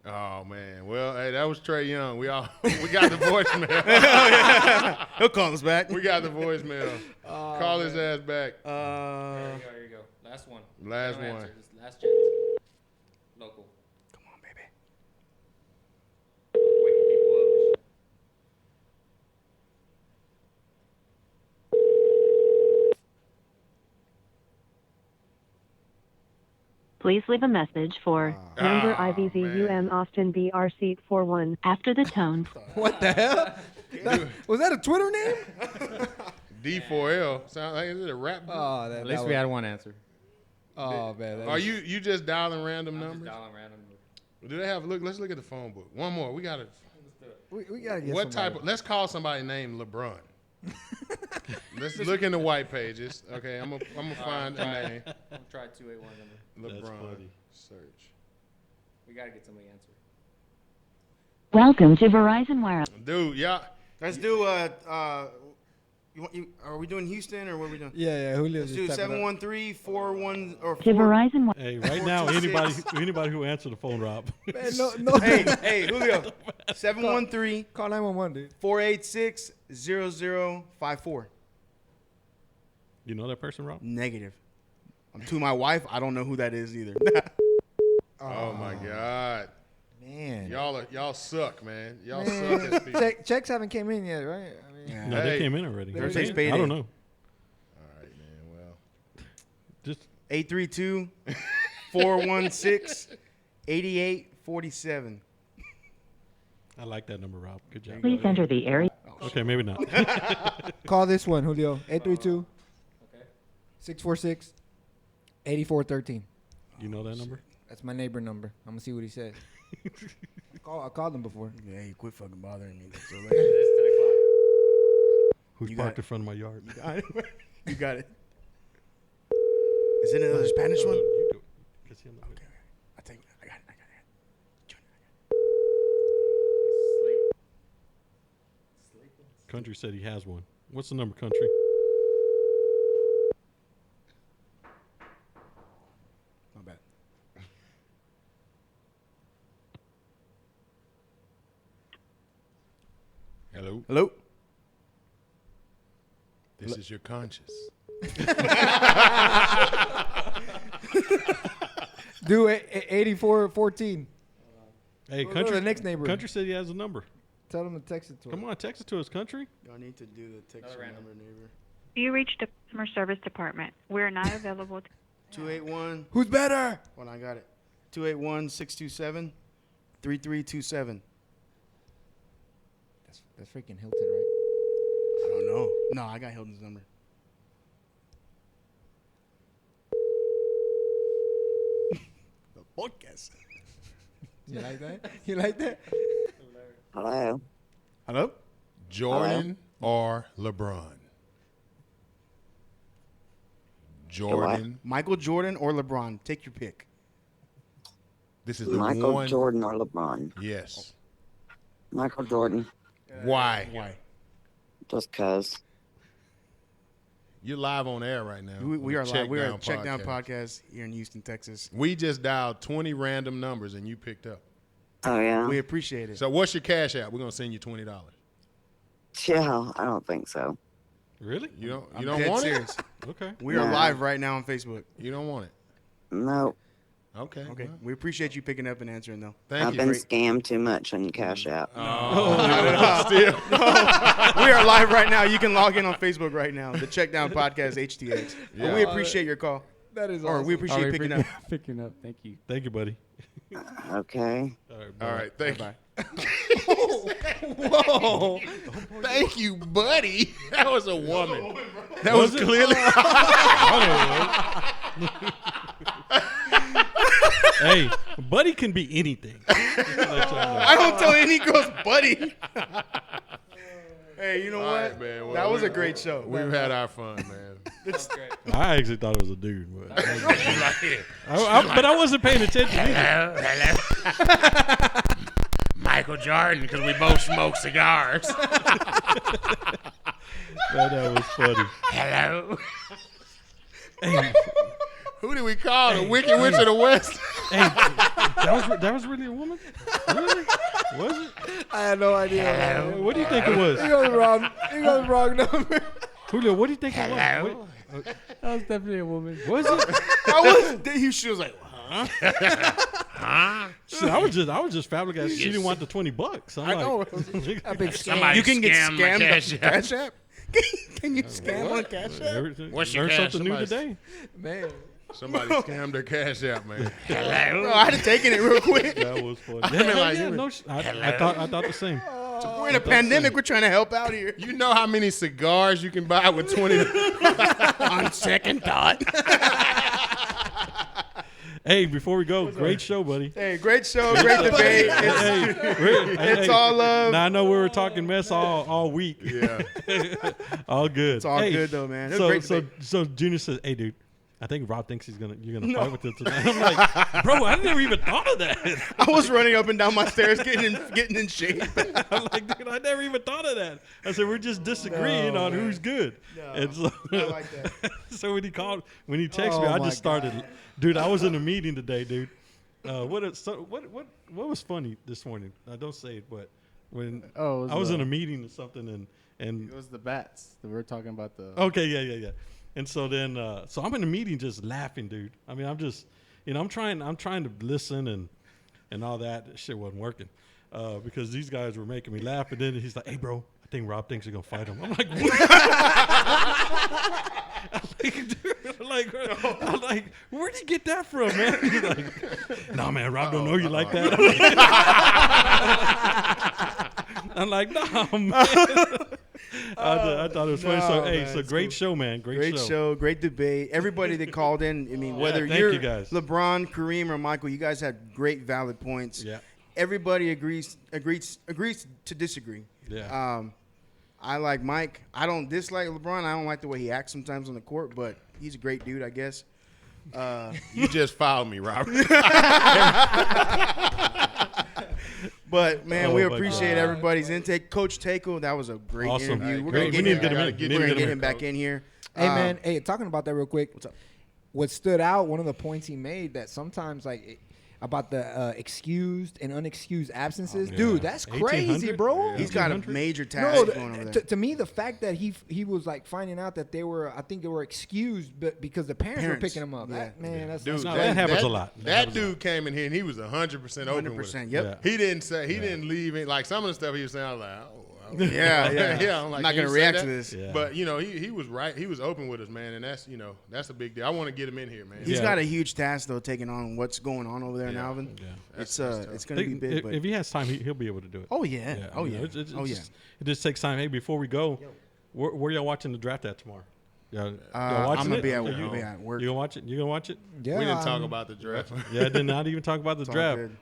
Oh man. Well, hey, that was Trey Young. We got the voicemail. He'll call us back. We got the voicemail. Call his ass back. Here you go. Last one. Last No one. answer. Just last chance. Local. Come on, baby. Waking people up. Please leave a message for Number IVZUM Austin BR seat 41 after the tone. What the hell? Was that a Twitter name? D4L. Sound like is it a rap group? Oh, At least we had one answer. Oh man. that Are was- you just dialing random I'm just numbers? dialing random. Do they have let's look at the phone book. One more. We gotta We gotta get what somebody. type of let's call somebody named LeBron. Let's look in the white pages. Okay, I'm gonna find a name. I'm try 281 number. LeBron. funny. Search. We got to get somebody answer. Welcome to Verizon Wireless. Dude, y'all. Let's do are we doing Houston or what are we doing? Yeah, Julio. Let's do 713-41 or To 4. Verizon Wireless. Hey, right now, 426. anybody who answered the phone, Rob. Man, no. Hey, Julio. 713 Call 911, dude. 486-0054. You know that person, Rob? Negative. To my wife, I don't know who that is either. Oh my God. Man. Y'all suck, man. Y'all Man. suck as people. Checks haven't came in yet, right? I mean, No, Hey. they came in already. Thursday's I payday. don't know. All right, man. Well, Just 832-416-8847. I like that number, Rob. Good job. Please enter the area. Okay, maybe not. call this one, Julio. 832 Okay. 646 8413. You know that number? That's my neighbor number. I'm gonna see what he says. I called him before. Yeah, you quit fucking bothering me. So It's 10 o'clock. Who's You got parked it. in front of my yard? You got it. Is it another Spanish one? You do it. 'Cause he'll know it. Okay. I got it. Sleeping. Country said he has one. What's the number, Country? My bad. hello. Hello? This is your conscience. Do 8414. Hey, Go to Country. the next neighbor. Country said he has a number. Tell him to text it to him. Come on, text it to us, Country. Y'all need to do the text Another random. number, neighbor. You reached the customer service department. We're not available. 281. Who's better? Hold on, I got it. 281-627-3327. That's freaking Hilton, right? I don't know. No, I got Hilton's number. The podcast. You like that? You like that? Hello. Hello? Jordan or LeBron? Jordan. Michael Jordan or LeBron? Take your pick. This is the Michael one. Jordan or LeBron? Yes. Michael Jordan. Why? Why? Just cause. You're live on air right now. We are live. We are Check Check Down Podcast here in Houston, Texas. We just dialed 20 random numbers and you picked up. Oh yeah. We appreciate it. So what's your cash app? We're gonna send you $20. Yeah, I don't think so. Really? You don't I'm don't dead want serious. it? Okay. We are Nah. live right now on Facebook. You don't want it? No. Okay. Okay. well, We appreciate you picking up and answering though. Thank I've you. been scammed too much on Cash App. Still. We are live right now. You can log in on Facebook right now. The Check Down Podcast HTX. But Yeah. we appreciate your call. That is Or we appreciate you picking up. Picking up. Thank you. Thank you, buddy. Okay. All right. Thank you. Bye. Whoa. Thank you, buddy. That was a woman. That was clearly. Hey, buddy can be anything. I don't tell any girls, buddy. Hey, you know All what? right, man. Well, that was a great show. We've had our fun, man. I actually thought it was a dude, but but I wasn't paying attention either. Hello. Michael Jordan, because we both smoke cigars. That was funny. Hello. Hey, Who did we call? The Wicked Witch of the West? hey, that was really a woman? Really? Was it? I had no idea. Hey, what do you think it was? You got the wrong. You got the wrong number. Julio, what do you think it was? Hello? That was definitely a woman. Was it? She was like, huh? Huh? Shit, I was just flabbergasted. She didn't want the $20. I'm I know. A big scam. Somebody You can get scammed my scammed Cash on App. Cash App? Can you scam on Cash App? What's your Learn cash? something new Somebody's- today. Man. Somebody scammed their Cash App, man. Hello. Bro, I had to taken it real quick. That was funny. mean, like, Yeah, you- no, I thought the same. We're in a pandemic. We're trying to help out here. You know how many cigars you can buy with 20? On second thought. Hey, before we go, great show, buddy. Hey, great show, great debate. It's all love. Now I know we were talking mess all week. Yeah. All good. It's all good though, man. It was great debate. So Junior says, "Hey, dude, I think Rob thinks you're gonna fight with him tonight." I'm like, bro, I never even thought of that. I was running up and down my stairs getting in shape. I'm like, dude, I never even thought of that. I said, we're just disagreeing on who's good. And so, I like that. so when he texted me, I just started. Dude, I was in a meeting today, dude. What was funny this morning? Don't say it, but when I was in a meeting or something, and It was the bats that we were talking about. The okay, yeah. And so then, so I'm in a meeting just laughing, dude. I mean, I'm just, I'm trying to listen and all that. Shit wasn't working because these guys were making me laugh. And then he's like, "Hey, bro, I think Rob thinks you're gonna fight him." I'm like, "What?" I'm like, where'd you get that from, man? He's like, "Nah, man, Rob don't know you like that." I'm like, "Nah, man." I thought it was funny. So, hey, so great show, man. Great show. Great debate. Everybody that called in, I mean, Yeah, whether thank you're you guys. LeBron, Kareem, or Michael, you guys had great, valid points. Yeah. Everybody agrees to disagree. Yeah. I like Mike. I don't dislike LeBron. I don't like the way he acts sometimes on the court, but he's a great dude, I guess. You just fouled me, Robert. But man, Oh, we my appreciate God. everybody's intake. Coach Teykl, that was a great Awesome. interview. Right, We're great. gonna We need to get get him back in here. Hey man, hey, talking about that real quick. What's up? What stood out? One of the points he made that sometimes about the excused and unexcused absences, yeah. dude, that's crazy, 1800? bro. Yeah. He's got a 1800? major task No, going over there. to me, the fact that he was like finding out that I think they were excused, but because the parents were picking them up. Yeah. That, man, that's Dude, No, that happens a lot. That dude came in here and he was 100% open with it. 100%. Yep. He didn't leave it. Like some of the stuff he was saying, I was like, oh, Yeah. I'm like, not can gonna you react say to that? this. Yeah. But he was right. He was open with us, man, and that's a big deal. I want to get him in here, man. He's got a huge task though, taking on what's going on over there in Yeah. Alvin. Yeah. It's gonna be big. But If he has time, he'll be able to do it. oh yeah, oh you yeah, know, it just takes time. Hey, before we go, where y'all watching the draft at tomorrow? Y'all watching I'm gonna it? be Or at work. You gonna watch it? You gonna watch it? Yeah, We didn't talk about the draft. Yeah, did not even talk about the It's all draft. good.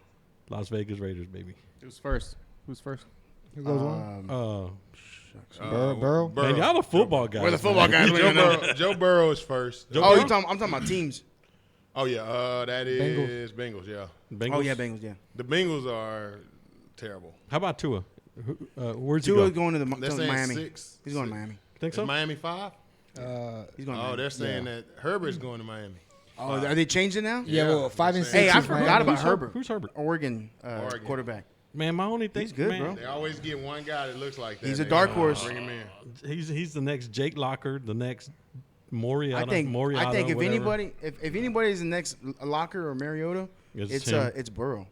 Las Vegas Raiders, baby. Who's first? Who's first? Who goes on? Burrow? Man, y'all the football guys. We're the football guys. We don't know. Joe Burrow is first. Oh, I'm talking about teams. Oh yeah, that is Bengals. Yeah, Bengals? Oh yeah, Bengals. Yeah. the Bengals are terrible. How about Tua? Where's he Tua go? going to They're to saying Miami. 6. He's going to Miami. Think Is so? Miami 5? He's going. To Oh, Miami. they're saying that Herbert's going to Miami. Oh, are they changing now? Yeah, well, 5 and 6. Hey, I is forgot Miami. about Herbert. Who's Herbert? Oregon quarterback. Man, my only thing. He's good, man, bro. They always get one guy that looks like that. He's a They dark gonna horse. Bring him in. He's the next Jake Locker, the next Moriata. I think if whatever. anybody if anybody's the next Locker or Mariota, It's him. it's Burrow.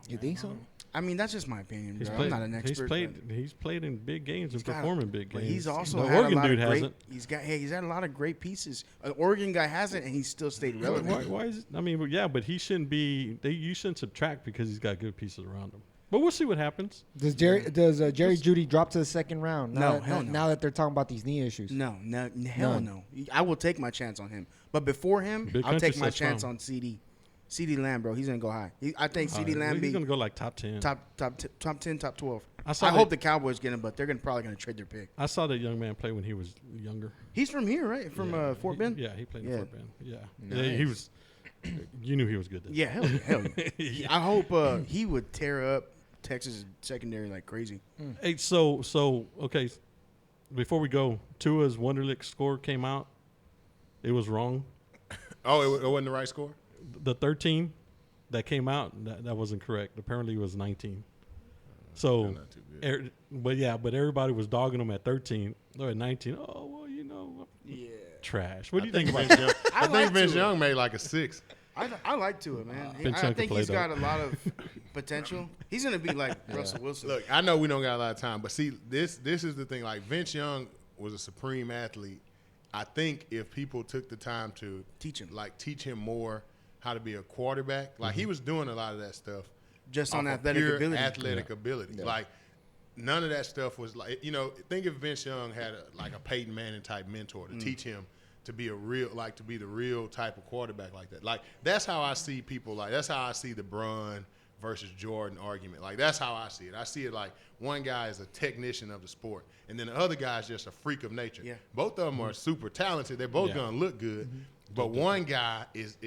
You think so? I mean, that's just my opinion, He's bro. played, I'm not an expert. he's played in big games and got- performing big but games. he's also the had Oregon a lot dude of great. hasn't. He's had a lot of great pieces. An Oregon guy hasn't, and he's still stayed relevant. Why is it? I mean, but he shouldn't be. You shouldn't subtract because he's got good pieces around him. But we'll see what happens. Does Jerry Judy drop to the second round? No, hell no. Now that they're talking about these knee issues. No, hell no. I will take my chance on him. But before him, Big I'll country take my says chance from. on CD. CD Lamb, bro. He's gonna go high. I think CD Lamb He's be gonna go like top 10. top 10, top 12. I I hope the Cowboys get him, but they're probably gonna trade their pick. I saw that young man play when he was younger. He's from here, right? From Fort Bend. Yeah, he played in Yeah. Fort Bend. Yeah, he was. You knew he was good then. Yeah, hell yeah. I hope he would tear up Texas secondary like crazy. Hey, so okay. Before we go, Tua's Wonderlic score came out. It was wrong. Oh, it wasn't the right score? The 13 that came out, that wasn't correct. Apparently, it was 19. So, Not too good. but everybody was dogging him at 13. They're at 19. Oh, well, trash. What do you think about that? I think Vince Young made like a 6. I like Tua, man. Vince I Young think can he's play, got a lot of potential. He's gonna be like Russell Wilson. Look, I know we don't got a lot of time, but see, this is the thing. Like Vince Young was a supreme athlete. I think if people took the time to Teach him more how to be a quarterback, like he was doing a lot of that stuff just off on of athletic pure ability. athletic ability. Yeah. Like none of that stuff was like, think if Vince Young had like a Peyton Manning type mentor to teach him to be the real type of quarterback like that. Like that's how I see people. Like that's how I see the Bron versus Jordan argument. Like that's how I see it. I see it like one guy is a technician of the sport, and then the other guy is just a freak of nature. Yeah. Both of them are super talented. They're both gonna look good, but one guy is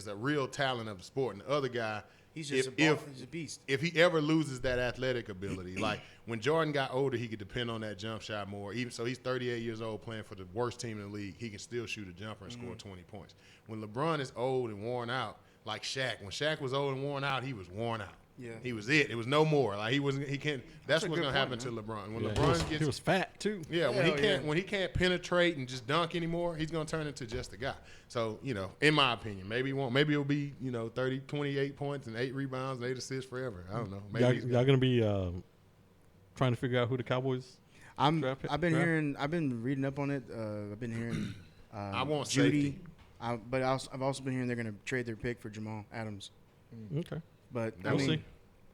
a real talent of the sport, and the other guy. He's just he's a beast. If he ever loses that athletic ability, like when Jordan got older, he could depend on that jump shot more. Even so, he's 38 years old playing for the worst team in the league. He can still shoot a jumper and score 20 points. When LeBron is old and worn out, like Shaq, when Shaq was old and worn out, he was worn out. Yeah. He was it. It was no more. Like he wasn't. He can't. That's a what's good gonna happen point, to LeBron. When Yeah, LeBron he was fat too. yeah, Hell when he can't penetrate and just dunk anymore, he's gonna turn into just a guy. So, in my opinion, maybe it'll be, 30, 28 points and 8 rebounds and 8 assists forever. I don't know. Maybe Y'all gonna be trying to figure out who the Cowboys. I've been draft? I've been reading up on it. I've been hearing. I want Judy, safety. but I've also been hearing they're going to trade their pick for Jamal Adams. Okay, But I we'll mean, see.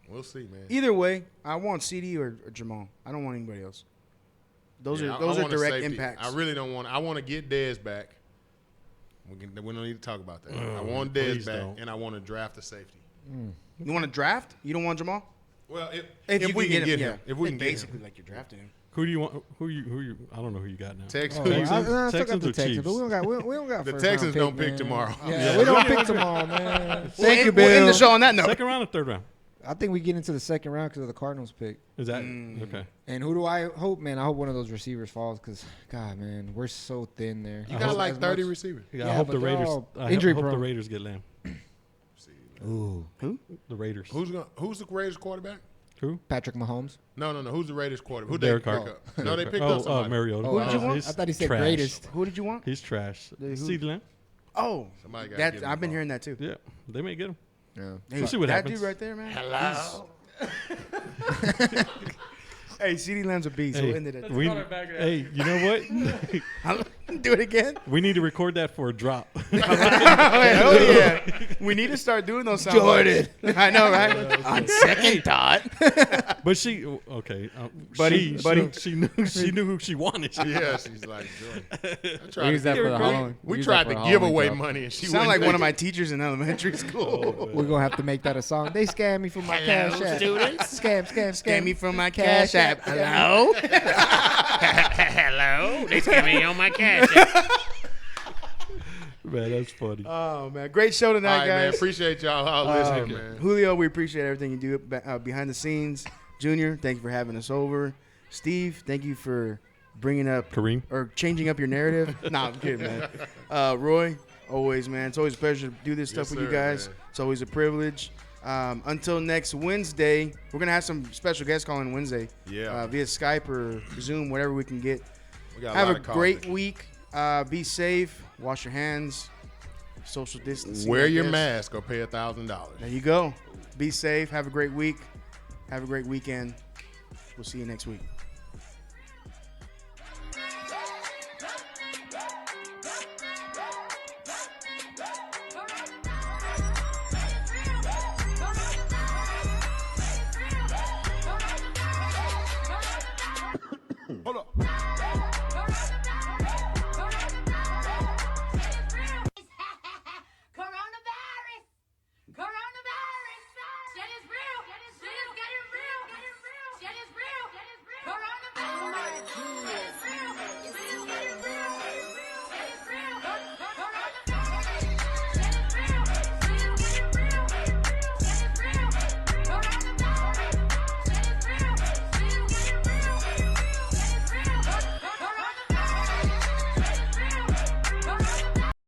We'll see, man. either way, I want CD or Jamal. I don't want anybody else. Those Yeah, are I those are want a direct safety. impacts. I really don't want. I want to get Dez back. We don't need to talk about that. I want Dez please back, don't. and I want to draft a safety. You want to draft? You don't want Jamal? Well, If if you we can can get yeah. him, if we can get him. basically like you're drafting him. Who do you want? Who you? I don't know who you got now. Texans. Oh, Texans? I still got Texans the or Texans, Chiefs? but we don't got The first Texans round don't pick man. tomorrow. Yeah, we don't pick tomorrow, man. Thank you, We'll end the Bill. show on that note. Second round or third round? I think we get into the second round because of the Cardinals pick. Is that okay? And who do I hope, man? I hope one of those receivers falls because, God, man, we're so thin there. You got like As 30 much- receivers. Yeah, Yeah, I hope but the they're Raiders. all I injury hope the prone. Raiders get Lamb. Ooh. The Raiders. Who's the Raiders quarterback? Who? Patrick Mahomes. No. Who's the Raiders quarterback? Who Derek they pick Carr. up? No, they picked up somebody. Mariota. Oh, Who did you want? He's I thought he said trash. greatest. Who did you want? He's trash. Who? CeeDee Lamb. Oh, Somebody gotta get him I've been involved. hearing that too. Yeah, they may get him. Yeah. Hey, We'll see what that happens. dude right there, man. Hello. Hey, CD Lamb's a beast. We'll end it at Hey, you know what? Do it again. We need to record that for a drop. Hell yeah. We need to start doing those sound Jordan. bites. I know, right? On second thought. But she, okay, Buddy. she knew who she wanted. Yeah, she's like, Jordan. We use that for the Halloween. We tried to give away money, and she Sound wouldn't like one of take my it. teachers in elementary school. We're gonna have to make that a song. They scammed me for my cash app. students. Scam. Scam me from my cash app. Hello? Hello, they scammed me on my cash app. Man, that's funny. Oh, man. Great show tonight, All right, man. guys. Appreciate y'all all listening, man. Julio, we appreciate everything you do behind the scenes. Junior, thank you for having us over. Steve, thank you for bringing up Kareem or changing up your narrative. Nah, I'm kidding, man. Roy, always, man. It's always a pleasure to do this stuff with you guys. Man. It's always a privilege. Until next Wednesday, we're gonna have some special guests calling Wednesday. Yeah. Via Skype or Zoom, whatever we can get. We got Have lot a of calls. great week. Be safe. Wash your hands. Social distancing. Wear I your guess. mask or pay $1,000. There you go. Be safe. Have a great week. Have a great weekend. We'll see you next week.